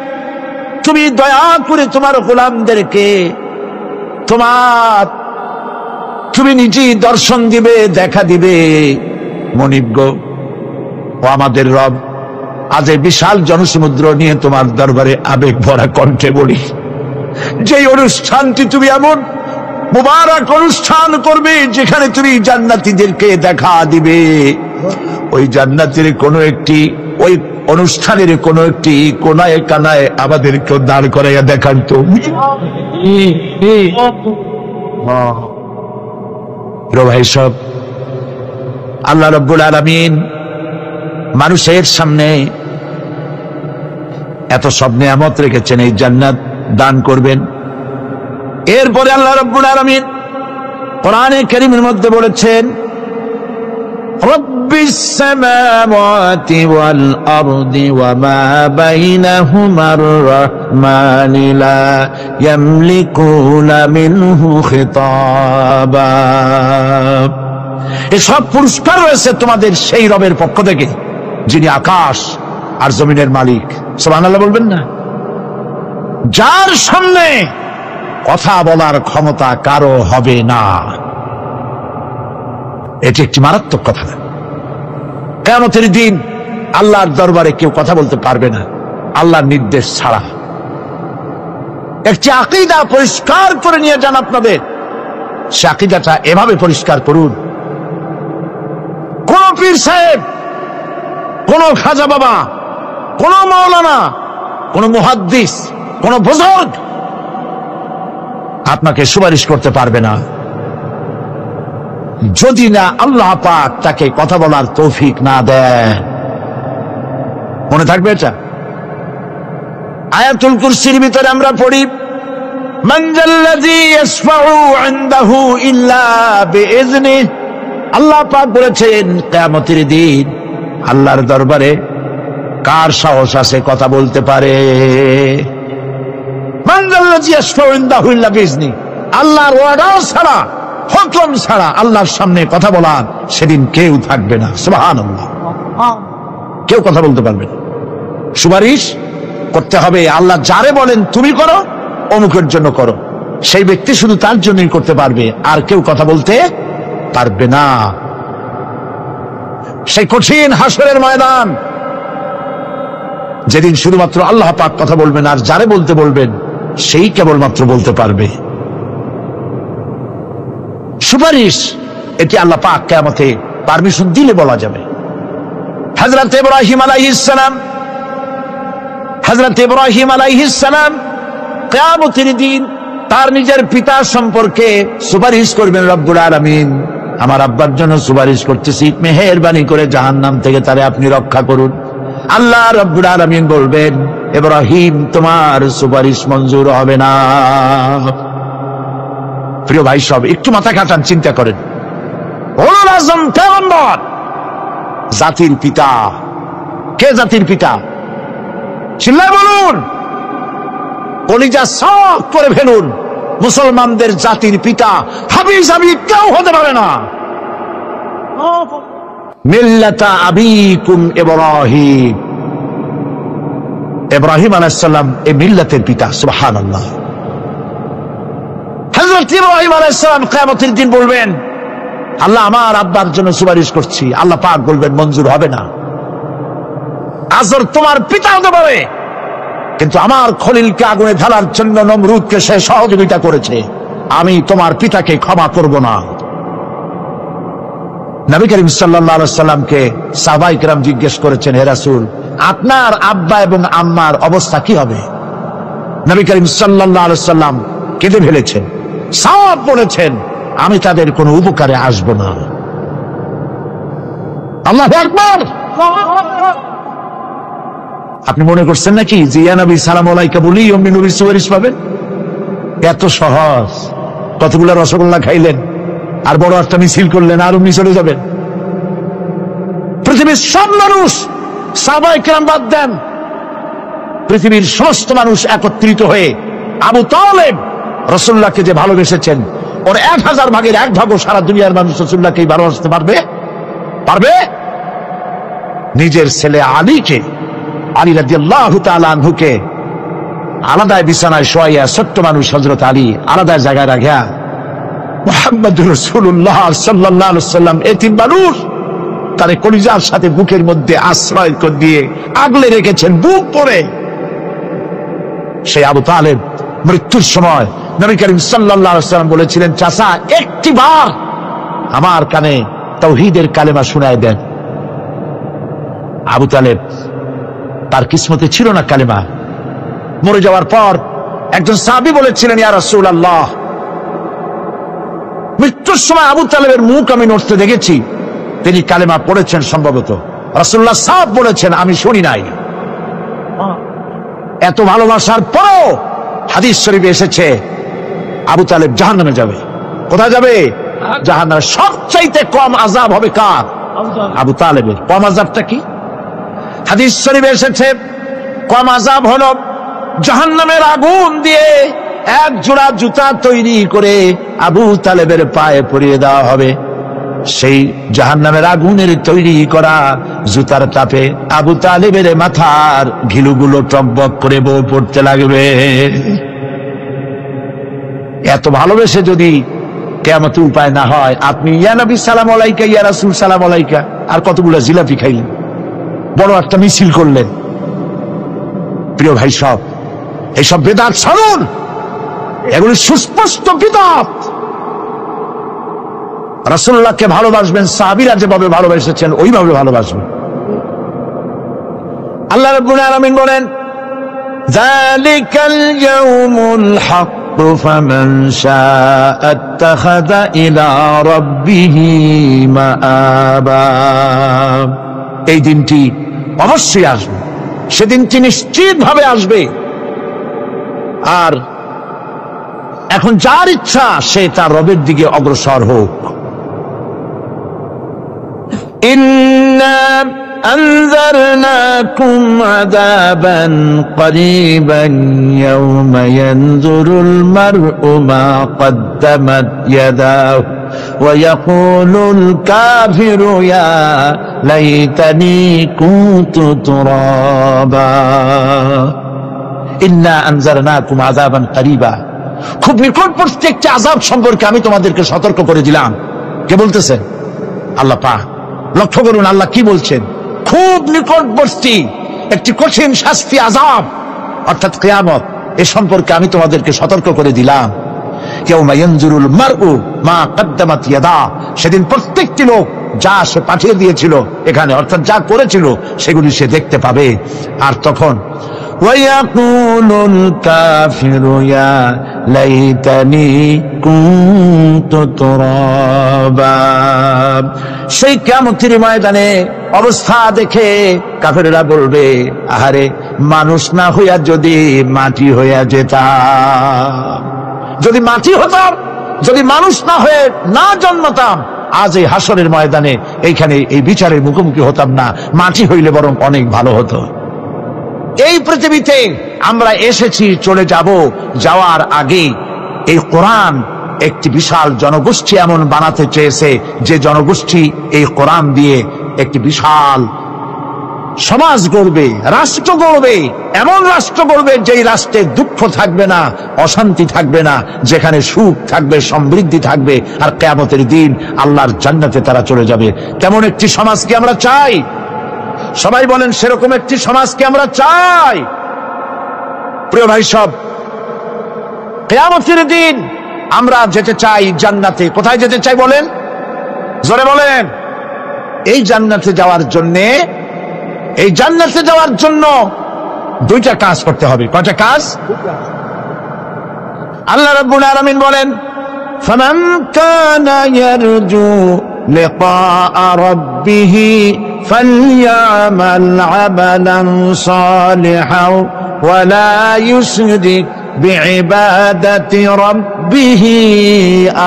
তুমি দয়া করে তোমার গোলামদেরকে তুমি নিজেই দর্শন দিবে, দেখা দিবে। মনিব গো, ও আমাদের রব, আজ এই বিশাল জনসমুদ্র নিয়ে তোমার দরবারে আবেগ ভরা কণ্ঠে বলি, যেই অনুষ্ঠানটি তুমি এমন মুবারক অনুষ্ঠান করবে যেখানে তুমি জান্নাতীদেরকে দেখা দিবে, ওই জান্নাতের কোনো একটি, ওই অনুষ্ঠানের কোনো একটি কোনায় কানায় আমাদেরকেও দাঁড় করাইয়া দেখান তো। ভাই সব, আল্লাহ রাব্বুল আলামিন মানুষের সামনে এত সব নিয়ামত রেখেছেন, এই জান্নাত দান করবেন। এরপরে আল্লাহ রাব্বুল আলামিন কোরআনে কারীমের মধ্যে বলেছেন, রব্বিস সামাওয়াতি ওয়াল আরদি ওয়া মা বাইনাহুমার রাহমানি লা ইয়ামলিকুনা মিনহু খিতাবা। এই সব পুরস্কার রয়েছে তোমাদের সেই রবের পক্ষ থেকে যিনি আকাশ আর জমিনের মালিক। সুবহানাল্লাহ বলবেন না? যার সামনে কথা বলার ক্ষমতা কারো হবে না। এটি একটি মারাত্মক কথা। কিয়ামতের দিন আল্লাহর দরবারে কেউ কথা বলতে পারবে না আল্লাহর নির্দেশ ছাড়া। একটি আকীদা পরিষ্কার করে নিয়ে যান আপনাদের, সে আকীদাটা এভাবে পরিষ্কার করুন, কোন পীর সাহেব, কোন খাজা বাবা, কোন মাওলানা, কোন মুহাদ্দিস, কোন বুজুর্গ আপনাকে সুপারিশ করতে পারবে না যদি না আল্লাহ পাক তাকে কথা বলার তৌফিক না দেয়। মনে থাকবে এটা। আয়াতুল কুরসির ভিতরে আমরা পড়ি, মান যাল্লাযী ইয়াশফাউ ইনদাহু ইল্লা বিইজনিহি। আল্লাহ পাক বলেছেন কিয়ামতের দিন আল্লাহর দরবারে কার সাহস আছে কথা বলতে পারে? মান যাল্লাযী ইয়াশফাউ ইনদাহু ইল্লা বিইজনিহি। আল্লাহর অর্ডার ছাড়া, হুকুম ছাড়া আল্লাহর সামনে কথা বলার সেদিন কেউ থাকবে না। সুবহানাল্লাহ, কেউ কথা বলতে পারবে না। সুপারিশ করতে হবে আল্লাহ যারে বলেন তুমি করো, অমুকের জন্য করো, সেই ব্যক্তি শুধু তার জন্যই করতে পারবে, আর কেউ কথা বলতে পারবে না। সেই কঠিন হাসরের ময়দান, যেদিন শুধুমাত্র আল্লাহ পাক কথা বলবেন, আর যারে বলতে বলবেন সেই কেবলমাত্র বলতে পারবে। সুপারিশ এটি আল্লাহ পাক কিয়ামতে পারমিশন দিলে বলা যাবে। হযরত ইব্রাহিম আলাইহিস সালাম, হযরত ইব্রাহিম আলাইহিস সালাম কিয়ামতের দিন তার নিজের পিতা সম্পর্কে সুপারিশ করবেন, রব্বুল আলামিন আমার আব্বার জন্য সুপারিশ করতেছি, মেহেরবানি করে জাহান্নাম থেকে তারে আপনি রক্ষা করুন। আল্লাহ রব্বুল আলামিন বলবেন, ইব্রাহিম তোমার সুপারিশ মঞ্জুর হবে না। প্রিয় ভাই সব একটু মাথা খাটান, চিন্তা করেন। উলুল আযম পয়গম্বর, জাতির পিতা। কে জাতির পিতা? চিল্লায় বলুন, কলিজা সাফ করে ফেলুন। মুসলমানদের জাতির পিতা হাবিজাবি কেউ হতে পারে না। মিল্লাতা আবিকুম ইব্রাহিম, ইব্রাহিম আলাইহিস সালাম এই মিল্লাতের পিতা। সুবহানাল্লাহ। হযরত ইব্রাহিম আলাইহিস সালাম কিয়ামতের দিন বলবেন, আল্লাহ আমার আব্বার জন্য সুপারিশ করছি। আল্লাহ পাক বলবেন মঞ্জুর হবে না। আজর তোমার পিতা হতে পারে, কিন্তু আমার খলিলকে আগুনে ঢালার জন্য নমরুদকে সে সহযোগিতা করেছে, আমি তোমার পিতাকে ক্ষমা করব না। নবী করিম সাল্লাল্লাহু আলাইহি সাল্লামকে সাহাবায়ে কেরাম জিজ্ঞেস করেছেন, হে রাসূল আপনার আব্বা এবং আম্মার অবস্থা কি হবে? নবী করিম সাল্লাল্লাহু আলাইহি সাল্লাম কেঁদে ফেলেছেন, সাওয়াব বলেছেন আমি তাদের কোনো উপকারে আসব না। আল্লাহু আকবার। আপনি মনে করছেন নাকি যে ইয়া নবী সালাম আলাইকা বলি অমনি নবীর সুপারিশ পাবেন? এত সহজ। কতগুলো রসগোল্লা খাইলেন আর বড় একটা মিছিল করলেন আর অমনি চলে যাবেন? পৃথিবীর সব মানুষ, সাহাবায়ে কেরাম বাদ দেন, পৃথিবীর সমস্ত মানুষ একত্রিত হয়ে আবু তালেব রাসূলুল্লাহকে যে ভালোবেসেছেন, ওর 1000 ভাগের 1 ভাগও সারা দুনিয়ার মানুষ রাসূলুল্লাহকেই ভালোবাসতে পারবে? পারবে? নিজের ছেলে আলীকে, আলী রাদিয়াল্লাহু তাআলা আনহুকে আলাদা বিছানায় শোয়াইয়া, ছোট্ট মানুষ হযরত আলী আলাদা জায়গায় রাখিয়া মুহাম্মদুর রাসূলুল্লাহ সাল্লাল্লাহু আলাইহি ওয়াসাল্লাম এতিম মানুষ তারে কলিজার সাথে বুকের মধ্যে আশ্রয় দিয়ে আগলে রেখেছেন বুক পড়ে। সেই আবু তালেব মৃত্যুর সময় নবী করিম সাল্লাল্লাহু আলাইহি ওয়াসাল্লাম বলেছিলেন, চাচা একটিবার আমার কানে তাওহীদের কালেমা শোনায় দেন। আবু তালেব তার কিসমতে ছিল না কালেমা। মরে যাওয়ার পর একজন সাহাবী বলেছিলেন, ইয়া রাসূলুল্লাহ মৃত্যুর সময় আবু তালেবের মুখ আমি নড়তে দেখেছি, তিনি কালেমা পড়েছেন সম্ভবত। রাসূলুল্লাহ সাহেব বলেছেন আমি শুনি নাই। এত ভালোবাসার পরও হাদিস শরীফে এসেছে আবু তালেব জাহান্নামে যাবে। কোথায় যাবে? জাহান্নামে। সবচাইতে কম আযাব হবে কার? আবু তালেবের। কম আযাবটা কি? হাদিস শরীফে এসেছে কম আযাব হলো জাহান্নামের আগুন দিয়ে 1 জোড়া জুতা তৈরি করে আবু তালেবের পায়ে পরিয়ে দেওয়া হবে। সেই জাহান্নামের আগুনের তৈরি করা জুতার তাপে আবু তালেবের মাথার ঘিলুগুলো টকবক করে বউ পড়তে লাগবে। এত ভালোবেসে যদি কিয়ামতের উপায় না হয়, আপনি ইয়া নবী সালাম আলাইকা, ইয়া রাসূল সালাম আলাইকা, আর কতগুলো জিলাপি খাইলেন, বড় একটা মিছিল করলেন। প্রিয় ভাই সব, এইসব বিদআত ছাড়ুন, এগুলি সুস্পষ্ট বিদআত। রাসূলুল্লাহকে ভালোবাসবেন, সাহাবীরা যেভাবে ভালোবেসেছেন ওইভাবে ভালোবাসবেন। আল্লাহ রাব্বুল আলামিন বলেন, যালিকাল ইয়াউমুল হক ফামান শাআ ইত্তাখাযা ইলা রাব্বিহি মাআবা। এই দিনটি অবশ্যই আসবে, সেদিনটি নিশ্চিতভাবে আসবে। আর এখন যার ইচ্ছা সে তার রবের দিকে অগ্রসর হোক। ইন্না আনজারনাকুম আযাবান করিবান ইয়াওমা ইয়ানজুরুল মার'উ মা কদ্দামাত ইয়াদাহু ওয়া ইয়াকুলুল কাফিরু ইয়া লাইতানি কুনতু তুরাবা। ইন্না আনজারনাকুম আযাবান করিবা, খুব নিকটবর্তী একটি আযাব সম্পর্কে আমি তোমাদেরকে সতর্ক করে দিলাম। কে বলতেছেন? আল্লাহ পাক। লক্ষ্য করুন আল্লাহ কি বলছেন, খুব নিকটবর্তী একটি কঠিন শাস্তি, আযাব অর্থাৎ কিয়ামত, এ সম্পর্কে আমি তোমাদেরকে সতর্ক করে দিলাম। ইয়াউমা ইয়ানজুরুল মার'উ মা কদ্দামাত ইয়াদা, সেদিন প্রত্যেকটি লোক যা সে পাঠিয়ে দিয়েছিল এখানে, অর্থাৎ যা করেছিল সেগুলি সে দেখতে পাবে। আর তখন ওয়ায়াকুলুল কাফিরু ইয়া লাইতানি কুনতু তুরাবা। সেই কিয়ামতের ময়দানে অবস্থা দেখে কাফেররা বলবে, আহারে মানুষ না হইয়া যদি মাটি হইয়া যেতাম, যদি মাটি হতাম, যদি মানুষ না হয়ে না জন্মতাম, আজ এই হাসরের ময়দানে এইখানে এই বিচারের মুখোমুখি হতাম না, মাটি হইলে বরং অনেক ভালো হতো। এই পৃথিবীতে আমরা এসেছি, চলে যাব, যাওয়ার আগে এই কোরআন একটি বিশাল জনগোষ্ঠী এমন বানাতে চেয়েছে যে জনগোষ্ঠী এই কোরআন দিয়ে একটি বিশাল সমাজ গড়বে, রাষ্ট্র গড়বে, এমন রাষ্ট্র গড়বে যেই রাষ্ট্রে দুঃখ থাকবে না, অশান্তি থাকবে না, যেখানে সুখ থাকবে, সমৃদ্ধি থাকবে, আর কিয়ামতের দিন আল্লাহর জান্নাতে তারা চলে যাবে। তেমন একটি সমাজকে আমরা চাই। সবাই বলেন সেরকম একটি সমাজকে আমরা চাই। প্রিয় ভাই সব, কিয়ামতের দিন আমরা যেতে চাই জান্নাতে। কোথায় যেতে চাই বলেন? জোরে বলেন। এই জান্নাতে যাওয়ার জন্য, এই জান্নাতে যাওয়ার জন্য দুইটা কাজ করতে হবে। কয়টা কাজ? আল্লাহ রাব্বুল আলামিন বলেন, ফামান কানা ইয়ারজু লিকাআ রাব্বিহি ফালইয়ামাল আমালান সালিহান ওয়া লা ইউশরিক বিইবাদাতি রাব্বিহি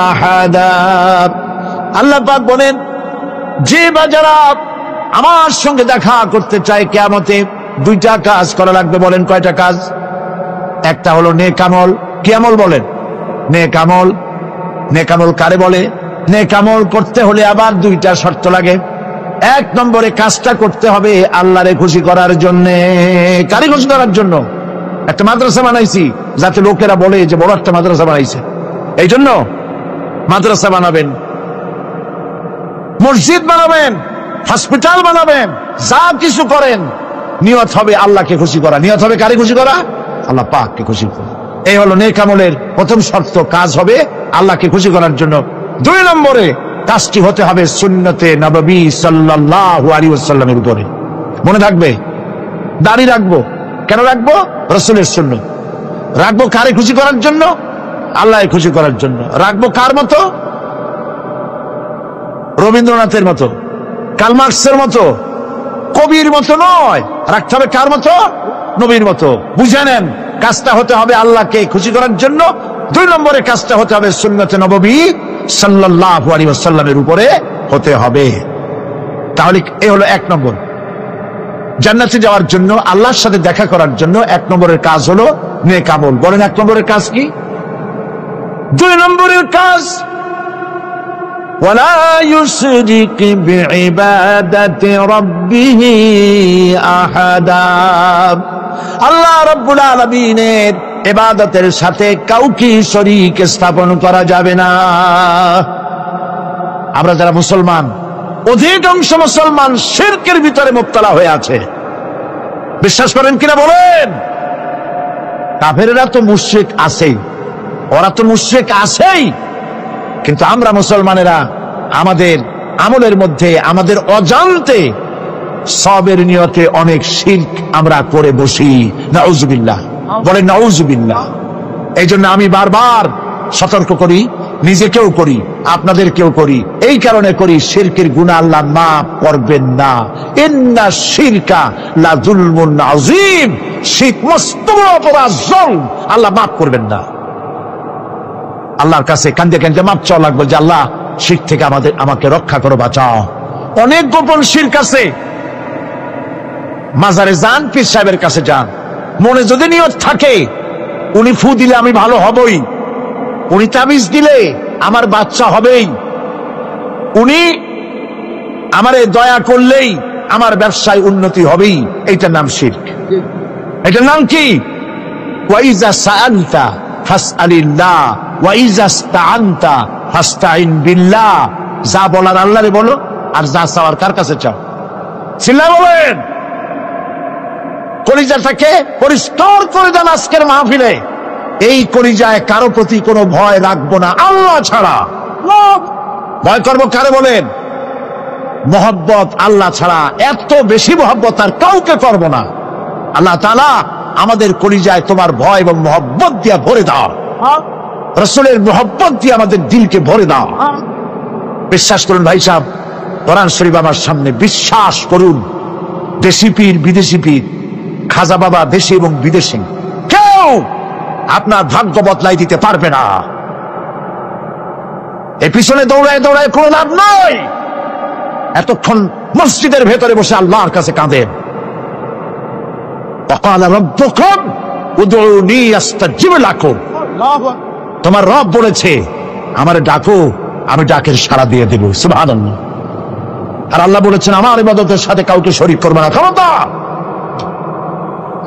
আহাদা। আল্লাহ পাক বলেন, যে বাজারা আমার সঙ্গে দেখা করতে চায় কিয়ামতে, দুইটা কাজ করা লাগবে। বলেন কয়টা কাজ? একটা হলো নেক আমল। কি আমল বলেন? নেক আমল। নেক আমল কারে বলে? নেক আমল করতে হলে আবার দুইটা শর্ত লাগে। এক নম্বরে কাজটা করতে হবে আল্লাহরে খুশি করার জন্য। কারে খুশি করার জন্য? একটা মাদ্রাসা বানাইছি যাতে লোকেরা বলে যে বড় একটা মাদ্রাসা বানাইছে, এই জন্য মাদ্রাসা বানাবেন, মসজিদ বানাবেন, হসপিটাল বানাবেন, যা কিছু করেন নিয়ত হবে আল্লাহকে খুশি করা। নিয়ত হবে কারে খুশি করা? আল্লাহ পাককে খুশি করা। এই হলো নেক আমলের প্রথম শর্ত, কাজ হবে আল্লাহকে খুশি করার জন্য। দুই নম্বরে কাজটি হতে হবে সুন্নতে নববী সাল্লাল্লাহু আলাইহি ওয়াসাল্লামের উপরে। মনে থাকবে, দাড়ি রাখবো। কেন রাখবো? রাসূলের সুন্নাত। রাখবো কারে খুশি করার জন্য? আল্লাহকে খুশি করার জন্য। রাখবো কার মতো? রবীন্দ্রনাথের মতো, কার্ল মার্কসের মতো, কবির মতো নয়। রাখতে হবে কার মতো? নবীর মতো। বুঝে নেন, কাজটা হতে হবে আল্লাহকে খুশি করার জন্য। দুই নম্বরে কাজটা হতে হবে সুন্নতে নববী সাল্লাল্লাহু আলাইহি ওয়াসাল্লামের উপরে হতে হবে। তাহলে এই হলো এক নম্বর। জান্নাতে যাওয়ার জন্য, আল্লাহর সাথে দেখা করার জন্য এক নম্বরের কাজ হলো নেক আমল। বলেন এক নম্বরের কাজ কি? দুই নম্বরের কাজ ওয়ালা ইউশরিক বিইবাদাতি রাব্বিহি আহাদা। আল্লাহ রাব্বুল আলামিনের ইবাদতের সাথে কাউকে শরীক স্থাপন করা যাবে না। আমরা যারা মুসলমান, অধিকাংশ মুসলমান শিরকের ভিতরে মুবতলা হয়ে আছে। বিশ্বাস করেন কিনা বলেন? কাফেররা তো মুশরিক আছেই, ওরা তো মুশরিক আছেই, কিন্তু আমরা মুসলমানেরা আমাদের আমলের মধ্যে আমাদের অজান্তে সবের নিয়তে অনেক শিরক আমরা করে বসি। নাউজুবিল্লাহ, বলেন নাউজুবিল্লাহ। এই জন্য আমি বারবার সতর্ক করি, নিজেকেও করি, আপনাদেরকেও করি। এই কারণে করি, শিরকের গুনাহ আল্লাহ মাফ করবেন না। ইন্না শিরকা লা যুলমুন আযীম, শিরক মস্ত বড় অপরাধ, জুলম, আল্লাহ মাফ করবেন না। আল্লাহর কাছে কান্দে কান্দে মাপ চাওয়া লাগবে যে আল্লাহ শিরক থেকে আমাকে রক্ষা করো, বাঁচাও। অনেক গোপন শিরক আছে। মাজারে যান, পীর সাহেবের কাছে যান, মনে যদি নিয়ত থাকে উনি ফু দিলে আমি ভালো হবই, উনি তাবিজ দিলে আমার বাচ্চা হবেই, উনি আমারে দয়া করলেই আমার ব্যবসায় উন্নতি হবেই, এইটার নাম শিরক। এটার নাম কি? ওয়াইজা সাআলতা ফাসআলিল্লাহ ওয়াইজা ইসতাআনতা ফাসতাইন বিল্লাহ। যা বলার আল্লাহরে বলো, আর যা চাওয়ার কার কাছে চাও? চিল্লায় বলেন। কলিজাটাকে পরিষ্কার করে দেন আজকের মাহফিলে। এই কলিজায় কারো প্রতি কোনো ভয় রাখবো না আল্লাহ ছাড়া। ভয় করবো কারে বলেন? মহব্বত আল্লাহ ছাড়া, এত বেশি মহব্বত আর কাউকে করবো না। আল্লাহ তাআলা আমাদের কলিজায় তোমার ভয় এবং মহব্বত দিয়া ভরে দাও, রাসূলের মহব্বত দিয়ে আমাদের দিলকে ভরে দাও। বিশ্বাস করুন ভাই সাহেব, কোরআন শরীফ আমার সামনে, বিশ্বাস করুন। দেশি পীর, বিদেশি পীর, খাজা বাবা দেশি এবং বিদেশি, কেউ আপনার ভাগ্য বদলাই দিতে পারবে না। এর পিছনে দৌড়ায় দৌড়ায় কোনো লাভ নয়। এতক্ষণ মসজিদের ভেতরে বসে আল্লাহর কাছে কাঁদেন। ওয়াকালা রাব্বুকুম উদউনি আস্তাজিব লাকুম। তোমার রব বলেছে আমারে ডাকো, আমি ডাকের সাড়া দিয়ে দেব। সুবহানাল্লাহ। আর আল্লাহ বলেছেন আমার ইবাদতের সাথে কাউকে শরীক করবে না। খবরদার।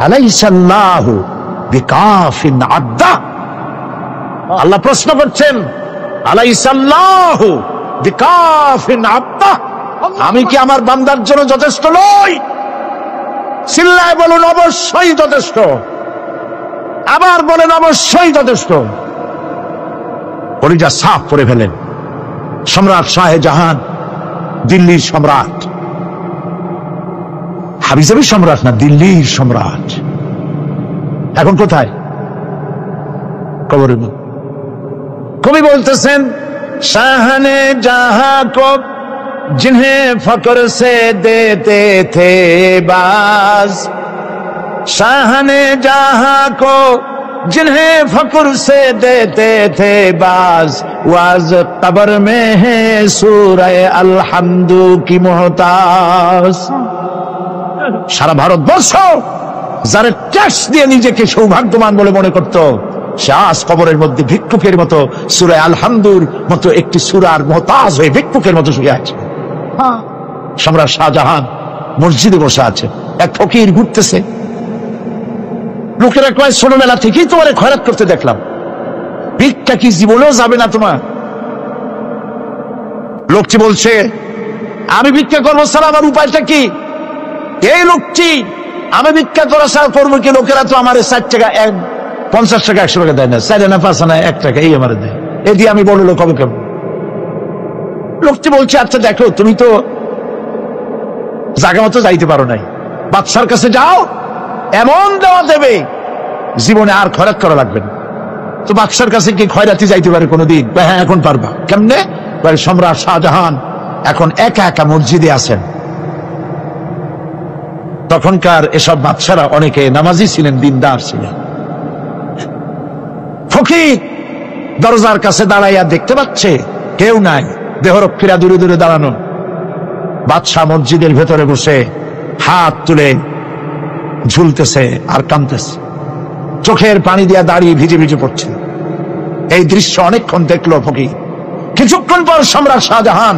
আলাইসাল্লাহু বিকাফিন আবদা। আল্লাহ প্রশ্ন করছেন, আলাইসাল্লাহু বিকাফিন আবদা, আমি কি আমার বান্দার জন্য যথেষ্ট নই? চিল্লায় বলুন অবশ্যই যথেষ্ট। আবার বলেন অবশ্যই যথেষ্ট। কলিজা সাফ করে ফেলেন। সম্রাট শাহজাহান, দিল্লির সম্রাট, হাবিজাবি সম্রাট না, দিল্লির সম্রাট। এখন কোথায়? কবরের মধ্যে। কবি বলতেছেন, শাহনে জাহাं को जिन्हें फक्र से देते थे बाज, शाहने जहां को जिन्हें फक्र से देते थे बाज, वाज कब्र में है सूरह अलहम्दु की मोहताज। সারা ভারতবর্ষ যারা ট্যাক্স দিয়ে নিজেকে সৌভাগ্যবান বলে মনে করত, সে আজ কবরের মধ্যে ভিক্ষুকের মতো সূরা আল-হামদুর মতো একটি সূরার মুহতাজ হয়ে ভিক্ষুকের মতো শুয়ে আছে। সম্রাট শাহজাহান মসজিদে বসে আছে, এক ফকির ঘুরতেছে। লোকেরা কয় ছোটবেলা থেকেই তোমার খয়রাত করতে দেখলাম, ভিক্ষা কি জীবনেও যাবে না তোমার? লোকটি বলছে, আমি ভিক্ষা করবো স্যার, আমার উপায়টা কি? এই লোকটি, আমি ভিক্ষা করা ছাড়া করবো কি? লোকেরা তো আমার 60 টাকা, 50 টাকা, 100 টাকা দেয় না, 4 আনা 5 আনা 1 টাকা এই আমার দেয়, এ দিয়ে আমি বড় লোক হবে কেমন? লোকটি বলছে, আচ্ছা দেখো, তুমি তো জায়গা মতো যাইতে পারো নাই, বাদশার কাছে যাও, এমন দেওয়া দেবে জীবনে আর খয়রাত করা লাগবে না। তো বাদশার কাছে কি খয়রাতি যাইতে পারে কোনোদিন? হ্যাঁ, এখন পারবা। কেমনে? সম্রাট শাহজাহান এখন একা একা মসজিদে আছেন। তখনকার এসব বাদশারা অনেকে নামাজি ছিলেন, দিনদার ছিলেন। ফকির দরজার কাছে দাঁড়াইয়া দেখতে পাচ্ছে কেউ নাই, দেহরক্ষীরা দূরে দূরে দাঁড়ানো। বাদশাহ মসজিদের ভেতরে বসে হাত তুলে ঝুলতেছে আর কাঁদতেছে, চোখের পানি দিয়া দাঁড়িয়ে ভিজে ভিজে পড়ছে। এই দৃশ্য অনেকক্ষণ দেখলো ফকির। কিছুক্ষণ পর সম্রাট শাহজাহান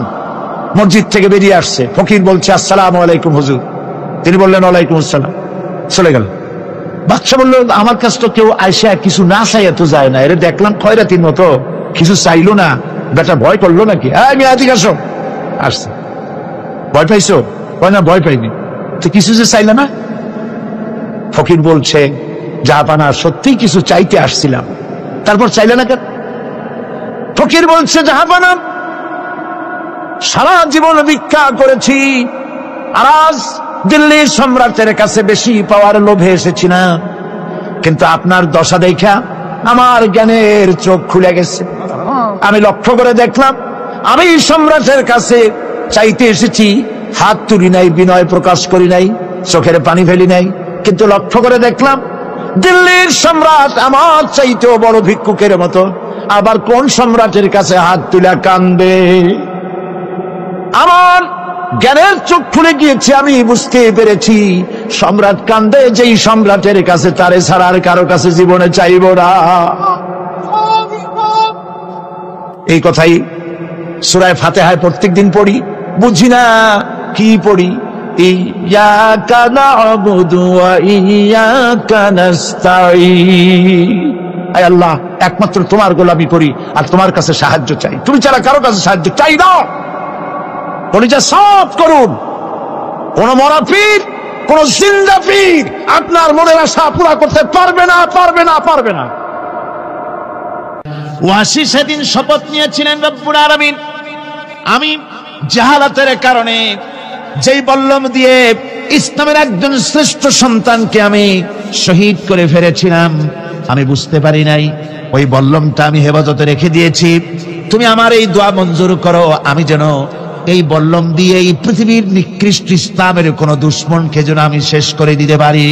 মসজিদ থেকে বেরিয়ে আসছে। ফকির বলছে, আসসালামু আলাইকুম হুজুর। তিনি বললেন, ওয়ালাইকুম আসসালাম। চলে গেল। বাদশা বললো, আমার কাছে তো কেউ আইসা কিছু না চাইয়া তো যায় না, এরা দেখলাম খয়রাতির মতো কিছু চাইলো না, বেটা ভয় করলো নাকি? আমি আদিক আসো, আসছে। ভয় পাইছো? না ভয় পাইনি। তো কিছু যে চাইলে না? ফকির বলছে, জাহাপানা সত্যি কিছু চাইতে আসছিলাম, তারপর চাইলে না কেন? ফকির বলছে, জাহাপানা সারা জীবন ভিক্ষা করেছি, আর আজ দিল্লির সম্রাটের কাছে বেশি পাওয়ার লোভে এসেছি না, কিন্তু আপনার দশা দেখা আমার জ্ঞানের চোখ খুলে গেছে। আমি লক্ষ্য করে দেখলাম, আমি সম্রাটের কাছে চাইতে এসেছি, হাত তুলি নাই, বিনয় প্রকাশ করি নাই, চোখের পানি ফেলি নাই, কিন্তু লক্ষ্য করে দেখলাম দিল্লির সম্রাট আমার চাইতেও বড় ভিক্ষুকের মতো। আবার কোন সম্রাটের কাছে হাত তুলে কান্দে? আমার জ্ঞানের চোখ খুলে গিয়েছে, আমি বুঝতে পেরেছি সম্রাট কান্দে যেই সম্রাটের কাছে, তারে ছাড়া আর কারো কাছে জীবনে চাইব না। এই কথাই সূরা ফাতিহায় প্রত্যেকদিন পড়ি, বুঝি না কি পড়ি। ইয়াকা না'বুদু ওয়া ইয়াকা নাস্তাঈন। আয় আল্লাহ, একমাত্র তোমার গোলামি করি আর তোমার কাছে সাহায্য চাই, তুমি ছাড়া কারো কাছে সাহায্য চাই না। কলিজা সাফ করুন। কোন মরা পীর, কোন জিন্দা পীর আপনার মনের আশা পুরা করতে পারবে না, পারবে না, পারবে না। ওয়াসি সেদিন শপথ নিয়েছিলেন, রব্বুল আলামিন আমি জাহালাতের কারণে যেই বল্লম দিয়ে ইসলামের একজন শ্রেষ্ঠ সন্তানকে আমি শহীদ করে ফেলেছিলাম, আমি বুঝতে পারি নাই, ওই বল্লমটা আমি হেফাজতে রেখে দিয়েছি। তুমি আমার এই দোয়া মঞ্জুর করো, আমি যেন এই বল্লম দিয়ে এই পৃথিবীর নিকৃষ্ট ইসলামের কোন দুশ্মনকে যেন আমি শেষ করে দিতে পারি।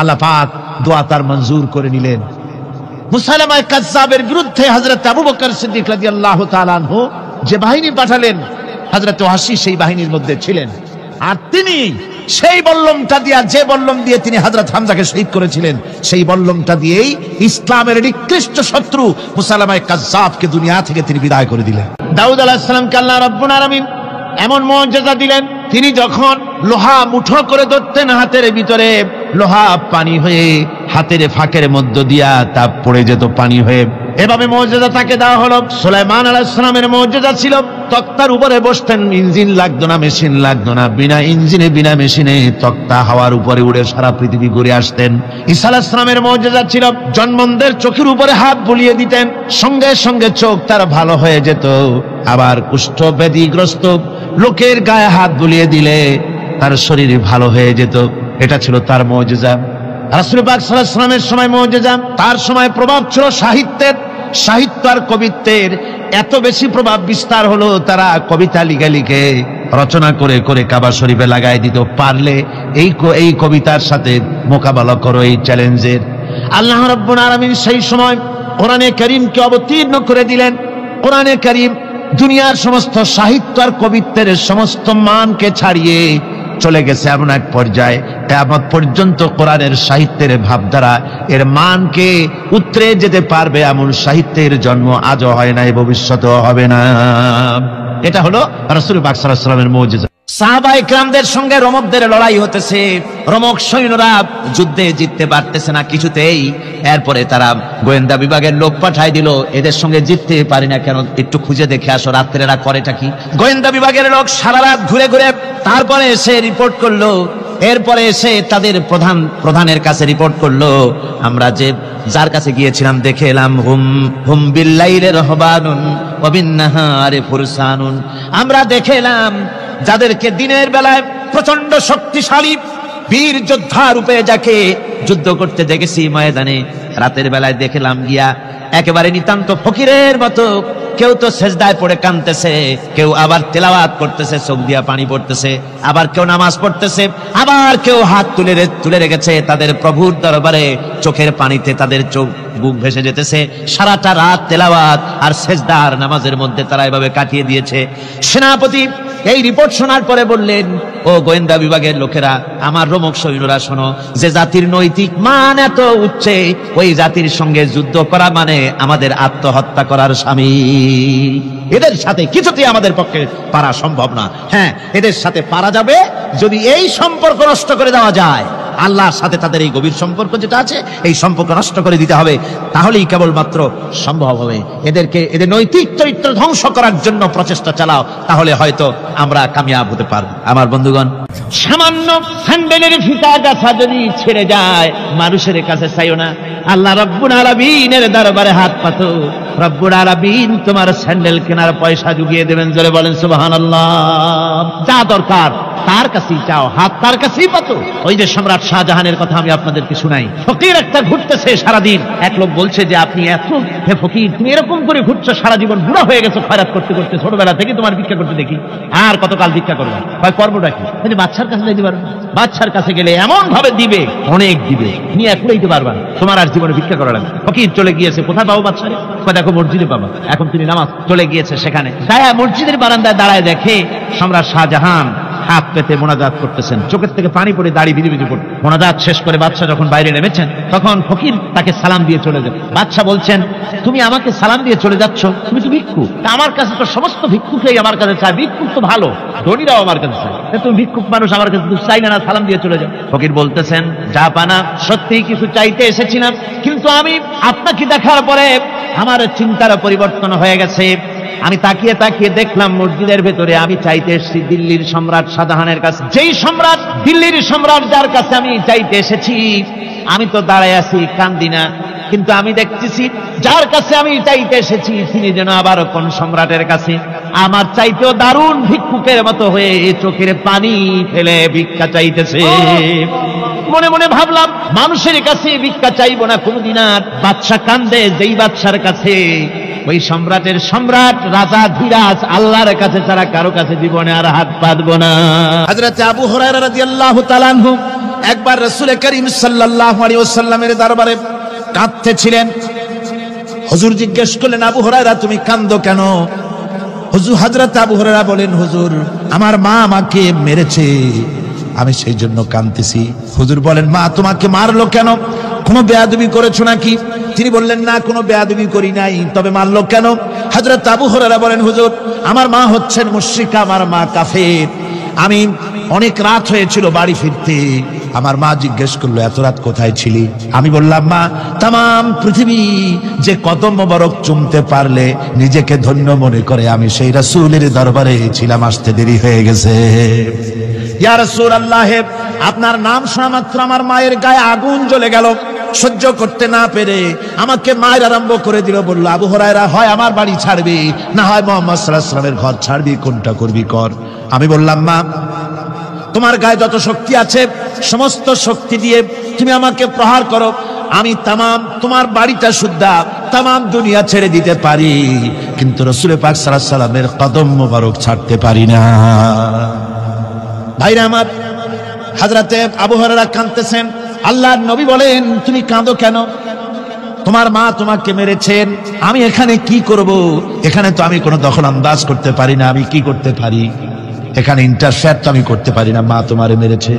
আল্লাহ পাক দোয়া তার মঞ্জুর করে নিলেন। মুসাইলামা কাযযাবের বিরুদ্ধে হযরত আবু বকর সিদ্দিক রাদিয়াল্লাহু তাআলা আনহু যে বাহিনী পাঠালেন, হযরত ওয়াসি সেই বাহিনীর মধ্যে ছিলেন। আর তিনি সেই বল্লমটা দিয়া, যে বল্লম দিয়ে তিনি হযরত হামজাকে শহীদ করেছিলেন, সেই বল্লমটা দিয়েই ইসলামের নিকৃষ্ট শত্রু মুসাইলামা কাযযাবকে দুনিয়া থেকে তিনি বিদায় করে দিলেন। দাউদ আলাইহিস সালামকে আল্লাহ রাব্বুল আলামিন এমন মুজিজা দিলেন, তিনি যখন লোহা মুঠো করে ধরতেন হাতের ভিতরে, লোহা পানি হয়ে হাতের ফাঁকের মধ্য দিয়া তা পড়ে যেত পানি হয়ে। এভাবে মুজিজা তাকে দেওয়া হলো। সুলাইমান আলাইহিস সালামের মুজিজা ছিল, তক্তার উপরে বসতেন, ইঞ্জিন লাগতো না, মেশিন লাগতো না, বিনা ইঞ্জিনে বিনা মেশিনে তক্তা হাওয়ার উপরে উড়ে সারা পৃথিবী ঘুরে আসতেন। ঈসা আলাইহিস সালামের মুজিজা ছিল, জন্মন্দের চোখের উপরে হাত বুলিয়ে দিতেন, সঙ্গে সঙ্গে চোখ তার ভালো হয়ে যেত। আবার কুষ্ঠ ব্যাধিগ্রস্ত লোকের গায়ে হাত বুলিয়ে দিলে তার শরীর ভালো হয়ে যেত। এটা ছিল তার মুজিজা। রাসূল পাক সাল্লাল্লাহু আলাইহি ওয়াসাল্লামের সময় মুজিজা, তার সময় প্রভাব ছিল সাহিত্যের, সাহিত্য আর কবিত্বের এত বেশি প্রভাব বিস্তার হলো, তারা কবিতা লিখে লিখে রচনা করে করে কাবা শরীফে লাগাই দিত। পারলে এই কবিতার সাথে মোকাবেলা করো এই চ্যালেঞ্জের। আল্লাহ রাব্বুল আলামিন সেই সময় কোরআনে কারীমকে অবতীর্ণ করে দিলেন। কোরআনে কারীম দুনিয়ার সমস্ত সাহিত্য আর কবিত্বের সমস্ত মানকে ছাড়িয়ে চলে গেছে এমন এক পর্যায়ে, কিয়ামত পর্যন্ত কোরআনের সাহিত্যের ভাবধারা এর মানকে উতরে যেতে পারবে এমন সাহিত্যের জন্ম আজও হয় নাই, ভবিষ্যতেও হবে না। এটা হলো রাসূল পাক সাল্লাল্লাহু আলাইহি ওয়াসাল্লামের মুজিজা। সাহাবায়ে কেরামদের সঙ্গে রোমকদের লড়াই হতেছে, রোমক সৈন্যরা যুদ্ধে জিততে পারতেছে না কিছুতেই। এরপরে তারা গোয়েন্দা বিভাগের লোক পাঠায় দিল, এদের সঙ্গে জিততে পারি না কেন, একটু খুঁজে দেখে আসো রাত্রে এরা করেটা কি। গোয়েন্দা বিভাগের লোক সারা রাত ঘুরে ঘুরে তারপরে এসে রিপোর্ট করলো। এরপরে এসে তাদের প্রধানের কাছে রিপোর্ট করলো, আমরা যার কাছে গিয়েছিলাম দেখে এলাম, হুম বিল্লাইলি রাহবানুন ওয়া বিন্নাহারি ফুরসানুন, আমরা দেখে এলাম যাদেরকে দিনের বেলায় প্রচন্ড শক্তিশালী বীর যোদ্ধা রূপে যাকে যুদ্ধ করতে দেখেছি ময়দানে, রাতের বেলায় দেখলাম গিয়া একেবারে নিতান্ত ফকিরের মতো, কেউ তো সেজদায় পড়ে কাঁদতেছে, কেউ আবার তেলাওয়াত করতেছে, চোখ দিয়া পানি পড়তেছে, আবার কেউ নামাজ পড়তেছে, আবার কেউ হাত তুলে রেখেছে তাদের প্রভুর দরবারে, চোখের পানিতে তাদের চোখ বুক ভেসে যেতেছে। সারাটা রাত তেলাওয়াত আর সেজদা আর নামাজের মধ্যে তারা এভাবে কাটিয়ে দিয়েছে। সেনাপতি এই রিপোর্ট শোনার পরে বললেন, ও গোয়েন্দা বিভাগের লোকেরা, আমার রোমক সৈন্যরা শোনো, যে জাতির নৈতিক মান এত উচ্চে, ওই জাতির সঙ্গে যুদ্ধ করা মানে আমাদের আত্মহত্যা করার শামিল। এদের সাথে কিছুতেই আমাদের পক্ষে পারা সম্ভব না। হ্যাঁ, এদের সাথে পারা যাবে যদি এই সম্পর্ক নষ্ট করে দেওয়া যায়। আল্লাহর সাথে তাদের এই গভীর সম্পর্ক যেটা আছে, এই সম্পর্ক নষ্ট করে দিতে হবে। তাহলেই কেবলমাত্র সম্ভব হবে। এদের নৈতিক চরিত্র ধ্বংস করার জন্য প্রচেষ্টা চালাও, তাহলে হয়তো আমরা কামিয়াব হতে পারব। আমার বন্ধুগণ, সামান্য স্যান্ডেলের ফিতা গাছা যদি ছেড়ে যায়, মানুষের কাছে চাইও না, আল্লাহ রব্বুল আলামিনের দরবারে হাত পাতো। রব্বুল আলামিন তোমার স্যান্ডেল কেনার পয়সা জুগিয়ে দেবেন। জোরে বলেন সুবহানাল্লাহ। যা দরকার তার কাছেই চাও, হাত তার কাছেই পাতো। ওই যে সম্রাট শাহজাহানের কথা আমি আপনাদেরকে শুনাই। ফকির একটা ঘুরতেছে সারাদিন। এক লোক বলছে যে আপনি এত হে ফকির, তুমি এরকম করে ঘুরছো সারা জীবন, বুড়া হয়ে গেছো খয়রাত করতে করতে, ছোটবেলা থেকে তোমার ভিক্ষা করতে দেখি, আর কতকাল ভিক্ষা করবে? হয় করবোটা কি? বাচ্চার কাছে যাইতে পারবে? বাচ্চার কাছে গেলে এমন ভাবে দিবে, অনেক দিবে, নিয়ে কুড়াইতে পারবা, তোমার আর জীবনে ভিক্ষা করা লাগবে। ফকির চলে গিয়েছে, কোথায় পাবো বাচ্চারে? দেখো মসজিদে পাবা। এখন তিনি নামাজ চলে গিয়েছে সেখানে, মসজিদের বারান্দায় দাঁড়ায় দেখে সম্রাট শাহজাহান হাত পেতে মোনাজাত করতেছেন, চোখের থেকে পানি পড়ে দাড়ি ভিজে ভিজে পড়ে। মোনাজাত শেষ করে বাদশা যখন বাইরে নেমেছেন, তখন ফকির তাকে সালাম দিয়ে চলে যান। বাদশা বলছেন, তুমি আমাকে সালাম দিয়ে চলে যাচ্ছ, তুমি তো ভিক্ষুক, আমার কাছে তো সমস্ত ভিক্ষুকই আমার কাছে চায়, ভিক্ষুক তো ভালো, ধনীরাও আমার কাছে চায়, তুমি ভিক্ষুক মানুষ, আমার কাছে তুমি চাই না, সালাম দিয়ে চলে যাও। ফকির বলতেছেন, যা পানা, সত্যি কিছু চাইতে এসেছিলাম, কিন্তু আমি আপনাকে দেখার পরে আমার চিন্তার পরিবর্তন হয়ে গেছে। আমি তাকিয়ে তাকিয়ে দেখলাম মসজিদের ভেতরে আমি চাইতে এসেছি দিল্লির সম্রাট শাহজাহানের কাছে। যেই সম্রাট, দিল্লির সম্রাট যার কাছে আমি চাইতে এসেছি, আমি তো দাঁড়ায় আছি, কান্দি না, কিন্তু আমি দেখতেছি যার কাছে আমি চাইতে এসেছি তিনি যেন আবার কোন সম্রাটের কাছে আমার চাইতেও দারুণ ভিক্ষুকের মতো হয়ে চোখের পানি ফেলে ভিক্ষা চাইতেছে। মনে মনে ভাবলাম, মানুষের কাছে ভিক্ষা চাইবো না কোনদিন আর। বাদশা কান্দে, যেই বাদশার কাছে ওই সম্রাটের সম্রাট রাজা ধীরাজ আল্লাহর কাছে ছাড়া কারো কাছে জীবনে আর হাত পাতবো না। হযরত আবু হুরায়রা রাদিয়াল্লাহু তাআলা আনহু একবার রাসূল করিম সাল্লাল্লাহু আলাইহি ওয়াসাল্লামের দরবারে কাঁদতেছিলেন। হুজুর জিজ্ঞেস করলেন, আবু হুরায়রা তুমি কাঁদো কেন? হযরত আবু হুরায়রা বলেন, হুজুর আমার মা আমাকে মেরেছে, আমি সেই জন্য কাঁদতেছি। হুজুর বলেন, মা তোমাকে মারলো কেন? কোনো বেয়াদবি করেছো নাকি? তিনি বললেন, না কোনো বেয়াদবি করি নাই, তবে মারলো কেন? হযরত আবু হুরায়রা বলেন, হুজুর আমার মা হচ্ছেন মুশরিকা, আমার মা কাফের। আমি অনেক রাত হয়েছিল বাড়ি ফিরতে, আমার মা জিজ্ঞেস করলো এত রাত কোথায় ছিলি? আমি বললাম, মা তাম পৃথিবী যে কদম মোবারক চুমতে পারলে নিজেকে ধন্য মনে করে, আমি সেই রাসূলের দরবারে ছিলাম, আসতে দেরি হয়ে গেছে। ইয়া রাসূলুল্লাহ, আপনার নাম শোনা মাত্র আমার মায়ের গায়ে আগুন জ্বলে গেল। সহ্য করতে না পেরে আমাকে মায়ের আরম্ভ করে দিল। বলল, আবু হুরায়রা হয় আমার বাড়ি ছাড়বি, না হয় মুহাম্মদ সাল্লাল্লাহু আলাইহি ওয়াসাল্লামের ঘর ছাড়বি, কোনটা করবি কর। আমি বললাম, মা তোমার গায়ে যত শক্তি আছে সমস্ত শক্তি দিয়ে তুমি আমাকে প্রহার করো, আমি তামাম তোমার বাড়িটা সুদ্ধা তামাম দুনিয়া ছেড়ে দিতে পারি, কিন্তু রাসূল পাক সাল্লাল্লাহু আলাইহি ওয়াসাল্লামের কদম মোবারক ছাড়তে পারি না। ভাইরা আমার, হযরতে আবু হুরায়রা কাঁদতেছেন। আল্লাহর নবী বলেন, তুমি কাঁদো কেন? তোমার মা তোমাকে মেরেছেন, আমি এখানে কি করব? এখানে তো আমি কোনো দখল আন্দাজ করতে পারি না, আমি কি করতে পারি? এখানে ইন্টারফেয়ার তো আমি করতে পারি না, মা তোমারে মেরেছে।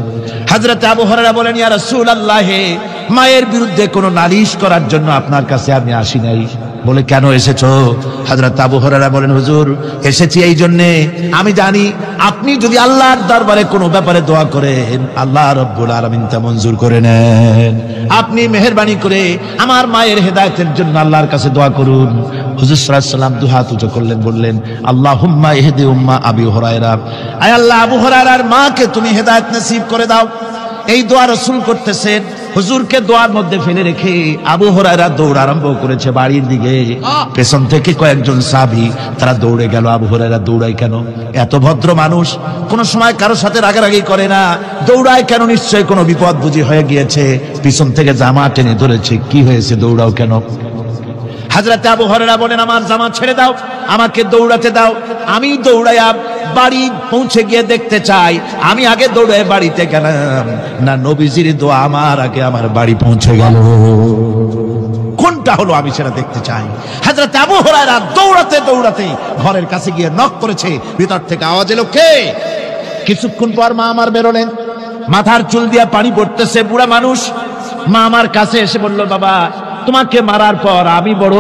হযরত আবু হুরায়রা বলেন, ইয়া রাসূলুল্লাহ, মায়ের বিরুদ্ধে কোনো নালিশ করার জন্য আপনার কাছে আমি আসি নাই। বলে, কেন এসেছো? হযরত আবু হুরায়রা বলেন, হুজুর এসেছি এই জন্যে, আমি জানি আপনি যদি আল্লাহর দরবারে কোনো ব্যাপারে দোয়া করেন আল্লাহ রাব্বুল আলামিন তা মঞ্জুর করে নেন। আপনি মেহেরবানি করে আমার মায়ের হেদায়েতের জন্য আল্লাহর কাছে দোয়া করুন। হুজুর সাল্লাল্লাহু আলাইহি ওয়াসাল্লাম দুহাত উঁচু করলেন, বললেন, আল্লাহুম্মা ইহদি উম্মা আবি হুরায়রা, আয় আল্লাহ আবু হুরায়রার মাকে তুমি হেদায়েত নসিব করে দাও। এই দোয়া রাসূল করতেছেন। হুজুরকে দোয়ার মধ্যে ফেলে রেখে আবু হুরায়রা দৌড় আরম্ভ করেছে বাড়ির দিকে। পেছন থেকে কয়েকজন সাহাবী তারা দৌড়ে গেল। আবু হুরায়রা দৌড়ায় কেন? এত ভদ্র মানুষ, কোন সময় কারো সাথে রাগারাগি করে না, দৌড়ায় কেন? নিশ্চয়ই কোনো বিপদ বুঝি হয়ে গিয়েছে, পিছন থেকে জামা টেনে ধরেছে। কি হয়েছে, দৌড়াও কেন? হযরত আবু হুরায়রা বলেন, আমার জামা ছেড়ে দাও, আমাকে দৌড়াতে দাও, আমি দৌড়াইয়া বাড়ি পৌঁছে গিয়ে দেখতে চাই আমি আগে দৌড়ে বাড়িতে গেলাম না নবীজির দোয়া আমার আগে আমার বাড়ি পৌঁছে গেল। কোনটা হলো আমি সেটা দেখতে চাই। হযরত আবু হুরায়রা দৌড়াতে দৌড়াতে ঘরের কাছে গিয়ে নক করেছে। ভিতর থেকে আওয়াজ এলো, কে? কিছুক্ষণ পর মা আমার বেরোলেন, মাথার চুল দিয়া পানি পড়তেছে, বুড়া মানুষ। মা আমার কাছে এসে বলল, বাবা তোমাকে মারার পর আমি বড়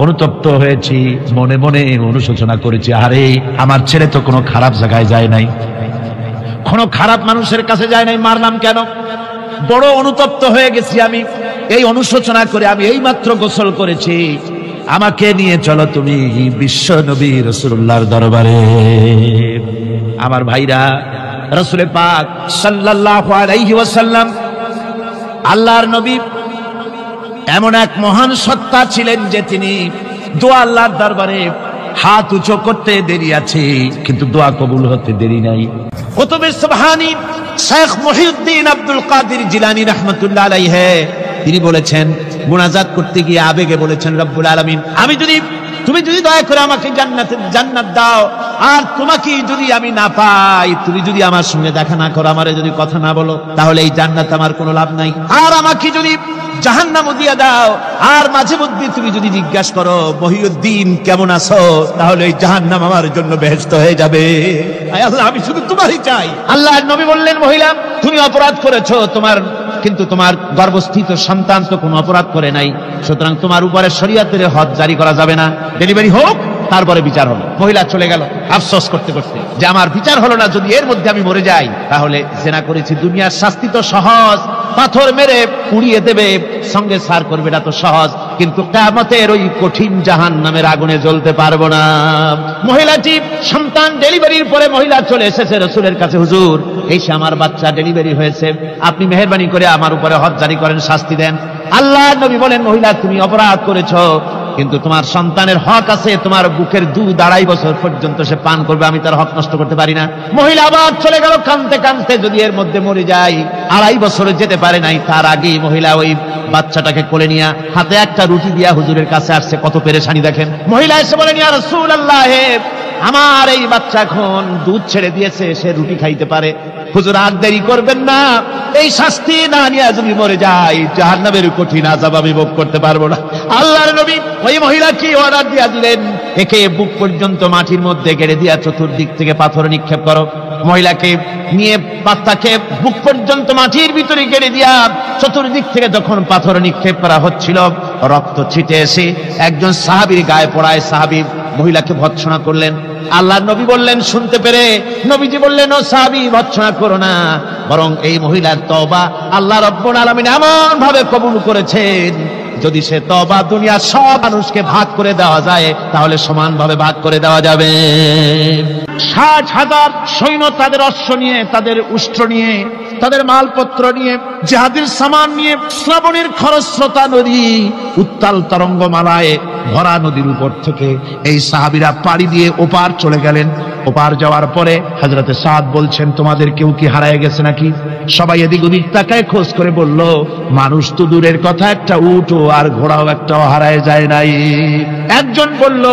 অনুতপ্ত হয়েছি, মনে মনে অনুশোচনা করেছি, আরে আমার ছেলে তো কোনো খারাপ জায়গায় যায় নাই, কোনো খারাপ মানুষের কাছে যায় নাই, মারলাম কেন? বড় অনুতপ্ত হয়ে গেছি আমি, এই অনুশোচনা করে আমি এই মাত্র গোসল করেছি, আমাকে নিয়ে চলো তুমি বিশ্ব নবী রাসূলুল্লাহর দরবারে। আমার ভাইরা, রাসূল পাক সাল্লাল্লাহু আলাইহি ওয়াসাল্লাম আল্লাহর নবী এমন এক মহান সত্তা ছিলেন যে তিনি দোয়া আল্লাহর দরবারে হাত উঁচু করতে দেরি আছে, কিন্তু দোয়া কবুল হতে দেরি নাই। কুতুবে সুবহানী শেখ মুহিউদ্দিন আব্দুল কাদের জিলানী রাহমাতুল্লাহ আলাইহি তিনি বলেছেন, মুনাজাত করতে গিয়ে আবেগে বলেছেন, রব্বুল আলামিন তুমি যদি দয়া করে আমাকে জান্নাত দাও, আর তোমাকে যদি আমি না পাই, তুমি যদি আমার সঙ্গে দেখা না করো, আমারে যদি কথা না বলো, তাহলে এই জান্নাত আমার কোনো লাভ নাই। আর আমাকে যদি জাহান্নামও দিয়ে দাও, আর মাঝে মধ্যে তুমি যদি জিজ্ঞাসা করো মহিউদ্দিন কেমন আছো, তাহলে এই জাহান্নাম আমার জন্য বেহেশত হয়ে যাবে। আল্লাহ, আমি শুধু তোমারই চাই। আল্লাহর নবী বললেন, মহিলা তুমি অপরাধ করেছো, কিন্তু তোমার গর্ভস্থিত সন্তান তো কোনো অপরাধ করে নাই, সুতরাং তোমার উপরে শরীয়তের হদ জারি করা যাবে না, ডেলিভারি হোক, তারপরে বিচার হলো। মহিলা চলে গেল আফসোস করতে করতে যে আমার বিচার হলো না, যদি এর মধ্যে আমি মরে যাই তাহলে জেনা করেছি, দুনিয়ার শাস্তি তো সহজ, পাথর মেরে পুড়িয়ে দেবে, সঙ্গে সার করবে, এটা তো সহজ, কিন্তু কিয়ামতের ওই কঠিন জাহান্নামের আগুনে জ্বলতে পারবো না। মহিলাটি সন্তান ডেলিভারির পরে মহিলা চলে এসেছে রাসূলের কাছে, হুজুর এই সে আমার বাচ্চা ডেলিভারি হয়েছে, আপনি মেহেরবানি করে আমার উপরে হদ জারি করেন, শাস্তি দেন। আল্লাহর নবী বলেন, মহিলা তুমি অপরাধ করেছো, কিন্তু তোমার সন্তানের হক আছে, তোমার বুকের দুধ 2.5 বছর পর্যন্ত সে পান করবে, আমি তার হক নষ্ট করতে পারি না। মহিলা আবার চলে গেল কাঁদতে কাঁদতে, যদি এর মধ্যে মরে যায়, 2.5 বছরে যেতে পারে নাই, তার আগেই মহিলা ওই বাচ্চাটাকে কোলে নিয়ে হাতে একটা রুটি দিয়া হুজুরের কাছে আসছে, কত পেরেশানি দেখেন। মহিলা এসে বলেন, ইয়া রাসূলুল্লাহ, আমার এই বাচ্চা এখন দুধ ছেড়ে দিয়েছে, সে রুটি খাইতে পারে, হুজুর আর দেরি করবেন না, এই শাস্তি না নিয়ে যদি মরে যায়, জাহান্নামের কঠিন আযাব আমি ভোগ করতে পারবো না। আল্লাহর নবী ওই মহিলাকে অর্ডার দিয়া দিলেন, একে বুক পর্যন্ত মাটির মধ্যে গেড়ে দিয়া চতুর্দিক থেকে পাথর নিক্ষেপ করো। মহিলাকে নিয়ে বাচ্চাকে বুক পর্যন্ত মাটির ভিতরে গেড়ে দিয়া চতুর্দিক থেকে যখন পাথর নিক্ষেপ করা হচ্ছিল, রক্ত ছিটে এসে একজন সাহাবীর গায়ে পড়ায়, সাহাবী মহিলাকে ভৎসনা করলেন। আল্লাহর নবী বললেন, শুনতে পেরে নবীজি বললেন, ও সাহাবী ভৎসনা করো না, বরং এই মহিলার তওবা আল্লাহ রাব্বুল আলামিন এমন ভাবে কবুল করেছেন, যদি সে তওবা দুনিয়ার সব মানুষকে ভাগ করে দেওয়া যায়, তাহলে সমানভাবে ভাগ করে দেওয়া যাবে। 60,000 সৈন্য তাদের অশ্ব নিয়ে, তাদের উষ্ট্র নিয়ে, তাদের মালপত্র নিয়ে, জিহাদের সামান নিয়ে শ্রাবণের খরস্রোতা নদী, উত্তাল তরঙ্গমালায় ভরা নদীর উপর থেকে এই সাহাবীরা পাড়ি দিয়ে ওপার চলে গেলেন। ওপার যাওয়ার পরে হযরতে সাদ বলছেন, তোমাদের কেউ কি হারায় গেছে নাকি? সবাই এদিক ওদিক তাকায় খোঁজ করে বলল, মানুষ তো দূরের কথা, একটা উট আর ঘোড়াও একটাও হারায় যায় নাই। একজন বলল,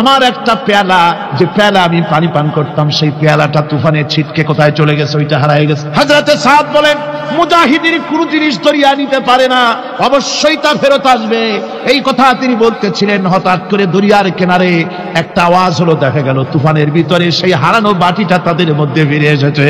আমার একটা পেয়ালা, যে পেয়ালা আমি পানি পান করতাম, সেই পেয়ালাটা তুফানে ছিটকে কোথায় চলে গেছে, ওইটা হারায় গেছে। হযরতে সাদ বলেন, মুজাহিদের কোনো জিনিস দরিয়া নিতে পারে না, অবশ্যই তা ফেরত আসবে। এই কথা তিনি বলতেছিলেন, হঠাৎ করে দরিয়ার কিনারে একটা আওয়াজ হলো, দেখা গেল তুফানের ভিতরে সেই হারানো বাটিটা তাদের মধ্যে ফিরে এসেছে।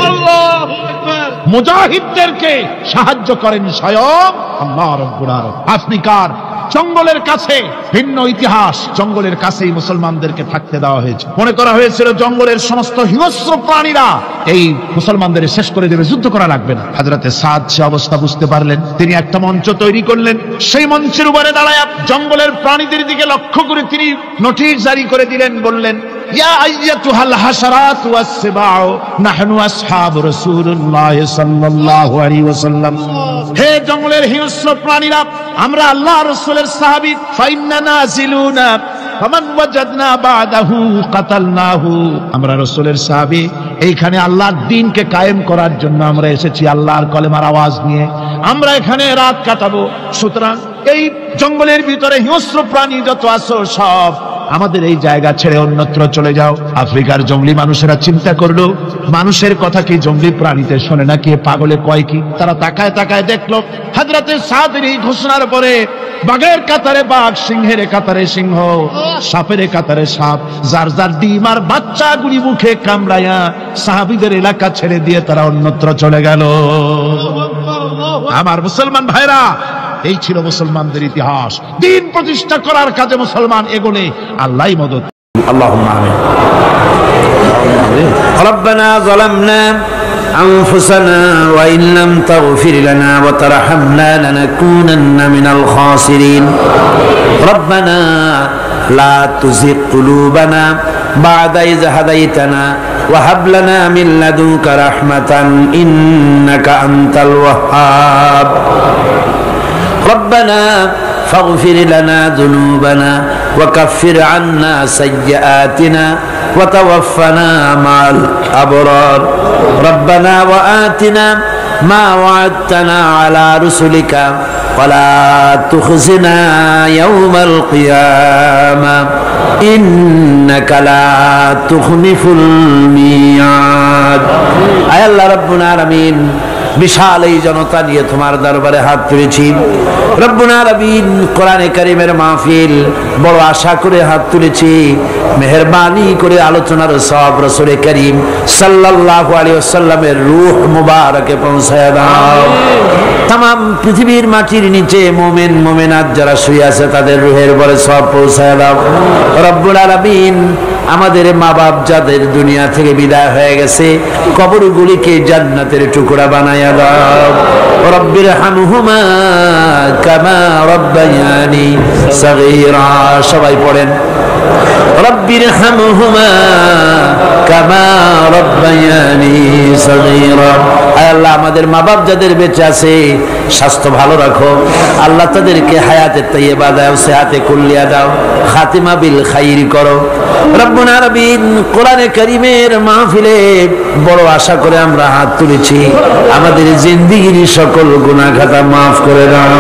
আল্লাহু আকবার। মুজাহিদদেরকে সাহায্য করেন স্বয়ং আল্লাহ রাব্বুল আলামিন। আফ্রিকার জঙ্গলের কাছে ভিন্ন ইতিহাস, জঙ্গলের কাছেই মুসলমানদেরকে থাকতে দেওয়া হয়েছে। মনে করা হয়েছিল জঙ্গলের সমস্ত হিংস্র প্রাণীরা এই মুসলমানদের শেষ করে দেবে, যুদ্ধ করা লাগবে না। হযরতে সাদ সে অবস্থা বুঝতে পারলেন, তিনি একটা মঞ্চ তৈরি করলেন। সেই মঞ্চের উপরে দাঁড়ায় জঙ্গলের প্রাণীদের দিকে লক্ষ্য করে তিনি নোটিশ জারি করে দিলেন, বললেন, ইয়া আইয়াতুহাল হাশারাতু ওয়াস-সিবাউ নাহনু আসহাবু রাসূলুল্লাহ সাল্লাল্লাহু আলাইহি ওয়াসাল্লাম। হে জঙ্গলের হিংস্র প্রাণীরা, আমরা আল্লাহর রাসূলের সাহাবী, ফাইন্না নাজিলুনা ফামান ওয়াজাদনা বাদাহু কাতালনাহু। আমরা রাসূলের সাহাবী, এইখানে আল্লাহর দ্বীনকে কায়েম করার জন্য আমরা এসেছি, আল্লাহর কলেমার আওয়াজ নিয়ে আমরা এখানে রাত কাটাবো। সুতরাং এই জঙ্গলের ভিতরে হিংস্র প্রাণী যত আছো, সব আমাদের এই জায়গা ছেড়ে অন্যত্র চলে যাও। আফ্রিকার জঙ্গলি মানুষেরা চিন্তা করলো, মানুষের কথা কি জঙ্গলি প্রাণীতে শোনে নাকি, পাগলে কয় কি? তারা তাকায় তাকায় দেখলো, হযরতে সাদের এই ঘোষণার পরে বাঘের কাতারে বাঘ, সিংহের কাতারে সিংহ, সাপের কাতারে সাপ, যার যার ডিম আর বাচ্চাগুলি মুখে কামড়ায়া সাহাবীদের এলাকা ছেড়ে দিয়ে তারা অন্যত্র চলে গেল। আমার মুসলমান ভাইরা, এই ছিল মুসলমানদের ইতিহাস। দ্বীন প্রতিষ্ঠা করার কাজে মুসলমান এগোলে আল্লাহই মদদ। আল্লাহুম্মা আমিন। রব্বানা যালামনা أنفسنا وإن لم تغفر لنا وترحمنا لنكونن من الخاسرين ربنا لا تزغ قلوبنا بعد إذ هديتنا وهب لنا من لدنك رحمة إنك أنت الوهاب ربنا فاغفر لنا ذنوبنا وكفر عنا سيئاتنا وتوفنا مع الأبرار ربنا وآتنا ما وعدتنا على رسلك ولا تخزنا يوم القيامة إنك لا تخلف الميعاد أي الله ربنا العالمين বিশাল এই জনতা নিয়ে তোমার দরবারে হাত তুলেছি রব্বুল আলামিন কোরআনে কারীমের মাহফিল বড় আশা করে হাত তুলেছি মেহেরবানি করে আলোচনার সওয়াব রাসূল করিম সাল্লাল্লাহু আলাইহি ওয়াসাল্লামের রূহ মুবারকে পৌঁছায় দাও तमाम পৃথিবীর মাটির নিচে মুমিন মুমিনাত যারা শুয়ে আছে তাদের রূহের উপরে সওয়াব পৌঁছায় দাও রব্বুল আলামিন আমাদের মা বাপ যাদের দুনিয়া থেকে বিদায় হয়ে গেছে কবরগুলিকে জান্নাতের টুকরা বানায়া দাও রব্বির হামহুমা কামা রব্বায়ানি সগীরা সবাই পড়েন রব্বির হামহুমা কামা রব্বায়ানি সগীরা আয় আল্লাহ আমাদের মা বাপ যাদের বেঁচে আছে স্বাস্থ্য ভালো রাখো আল্লাহ তাদেরকে হায়াতে তাইয়্যিবা দাও সেহাতে কুল্লিয়া দাও খাতিমা বিল খাইর করো রব্বুল আলামিন কোরআনে কারীমের মাহফিলে বড় আশা করে আমরা হাত তুলেছি আমাদের জিন্দেগীর সকল গুনাহ খাতা maaf করে দাও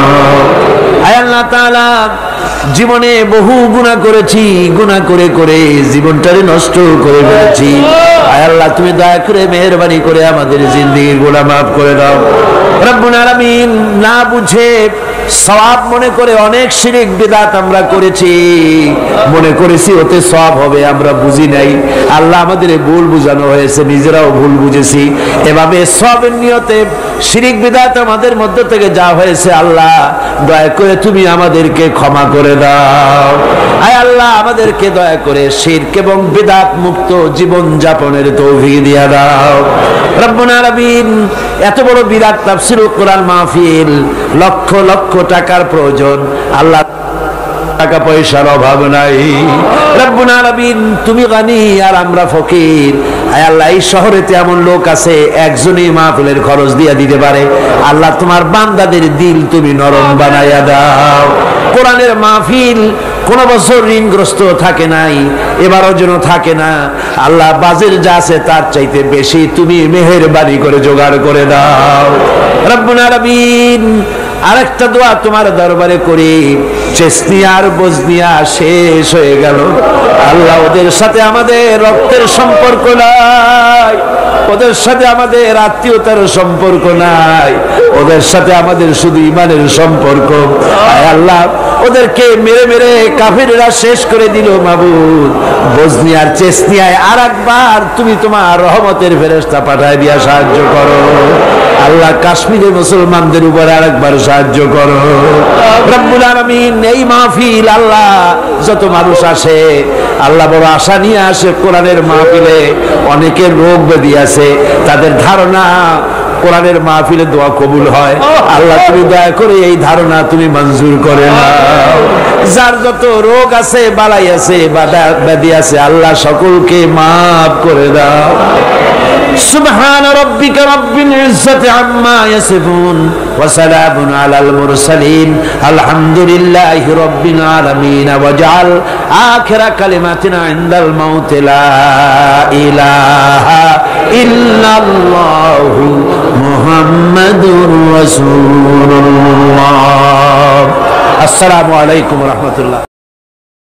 আয় আল্লাহ তাআলা জীবনে বহু গুনাহ করেছি গুনাহ করে করে জীবনটারে নষ্ট করে ফেলেছি আয় আল্লাহ তুমি দয়া করে মেহেরবানি করে আমাদের জিন্দেগীর গুনাহ maaf করে দাও রব্বুল আলামিন না বুঝে সওয়াব মনে করে অনেক শিরক বিদআত আমরা করেছি মনে করেছি ওতে সওয়াব হবে আমরা বুঝি নাই আল্লাহ আমাদের ভুল বুঝানো হয়েছে নিজেরাও ভুল বুঝেছি এভাবে সওয়াবের নিয়তে শিরক বিদআত আমাদের মধ্য থেকে যা হয়েছে আল্লাহ দয়া করে তুমি আমাদেরকে ক্ষমা করে দাও আয় আল্লাহ আমাদেরকে দয়া করে শিরক এবং বিদআত মুক্ত জীবন যাপনের তৌফিক দিয়া দাও রব্বুল আলামিন এত বড় বিরাট তাফসীরুল কোরআন মাহফিল লক্ষ লক্ষ টাকার প্রয়োজন আল্লাহ টাকা পয়সার অভাব নাই রব্বুল আলামিন তুমি গানি আর আমরা ফকির আয় আল্লাহ এই শহরেতে এমন লোক আছে একজনই মাহফিলের খরচ দিয়ে দিতে পারে আল্লাহ তোমার বান্দাদের দিল তুমি নরম বানায়া দাও কোরআনের মাহফিল কোন বছর ঋণগ্রস্ত থাকে নাই এবারও যেন থাকে না আল্লাহ বাজের যা আছে তার চাইতে বেশি তুমি মেহেরবানি করে জোগাড় করে দাও রব্বুল আলামিন আরেকটা দোয়া তোমার দরবারে করি চেসনিয়া আর বজনিয়া শেষ হয়ে গেল আল্লাহ ওদের সাথে আমাদের রক্তের সম্পর্ক নাই ওদের সাথে আমাদের আত্মীয়তার সম্পর্ক নাই ওদের সাথে আমাদের শুধু ঈমানের সম্পর্ক আয় আল্লাহ ওদেরকে মেরে মেরে কাফিররা শেষ করে দিল মাবুদ বজনিয়ার চেসনিয়ায় আরেকবার তুমি তোমার রহমতের ফেরেশতা পাঠায় দিয়া সাহায্য করো আল্লাহ কাশ্মীরের মুসলমানদের উপর আরেকবার সাহায্য করো রব্বুল আলামিন এই মাহফিল আল্লাহ যত মানুষ আসে আল্লাহ বড় আশা নিয়ে আসে কোরআনের মাহফিলে অনেকের রোগ ব্যাধি আছে তাদের ধারণা কোরআনের মাহফিলে দোয়া কবুল হয় আল্লাহ তুমি দয়া করে এই ধারণা তুমি মঞ্জুর করে নাও যার যত রোগ আছে বালাই আছে ব্যাধি আছে আল্লাহ সকলকে maaf করে দাও সুবহান রাব্বিকা রাব্বিল ইজ্জাতি আম্মা ইয়াসিফুন ওয়া সালামুন আলাল মুরসালিন আলহামদুলিল্লাহি রাব্বিল আলামিন ওয়াজআল আখিরা কালিমাতিনা ইনদাল মাউত লা ইলাহা ইল্লাল্লাহু মুহাম্মাদুর রাসূলুল্লাহ আসসালামু আলাইকুম ওয়া রাহমাতুল্লাহ।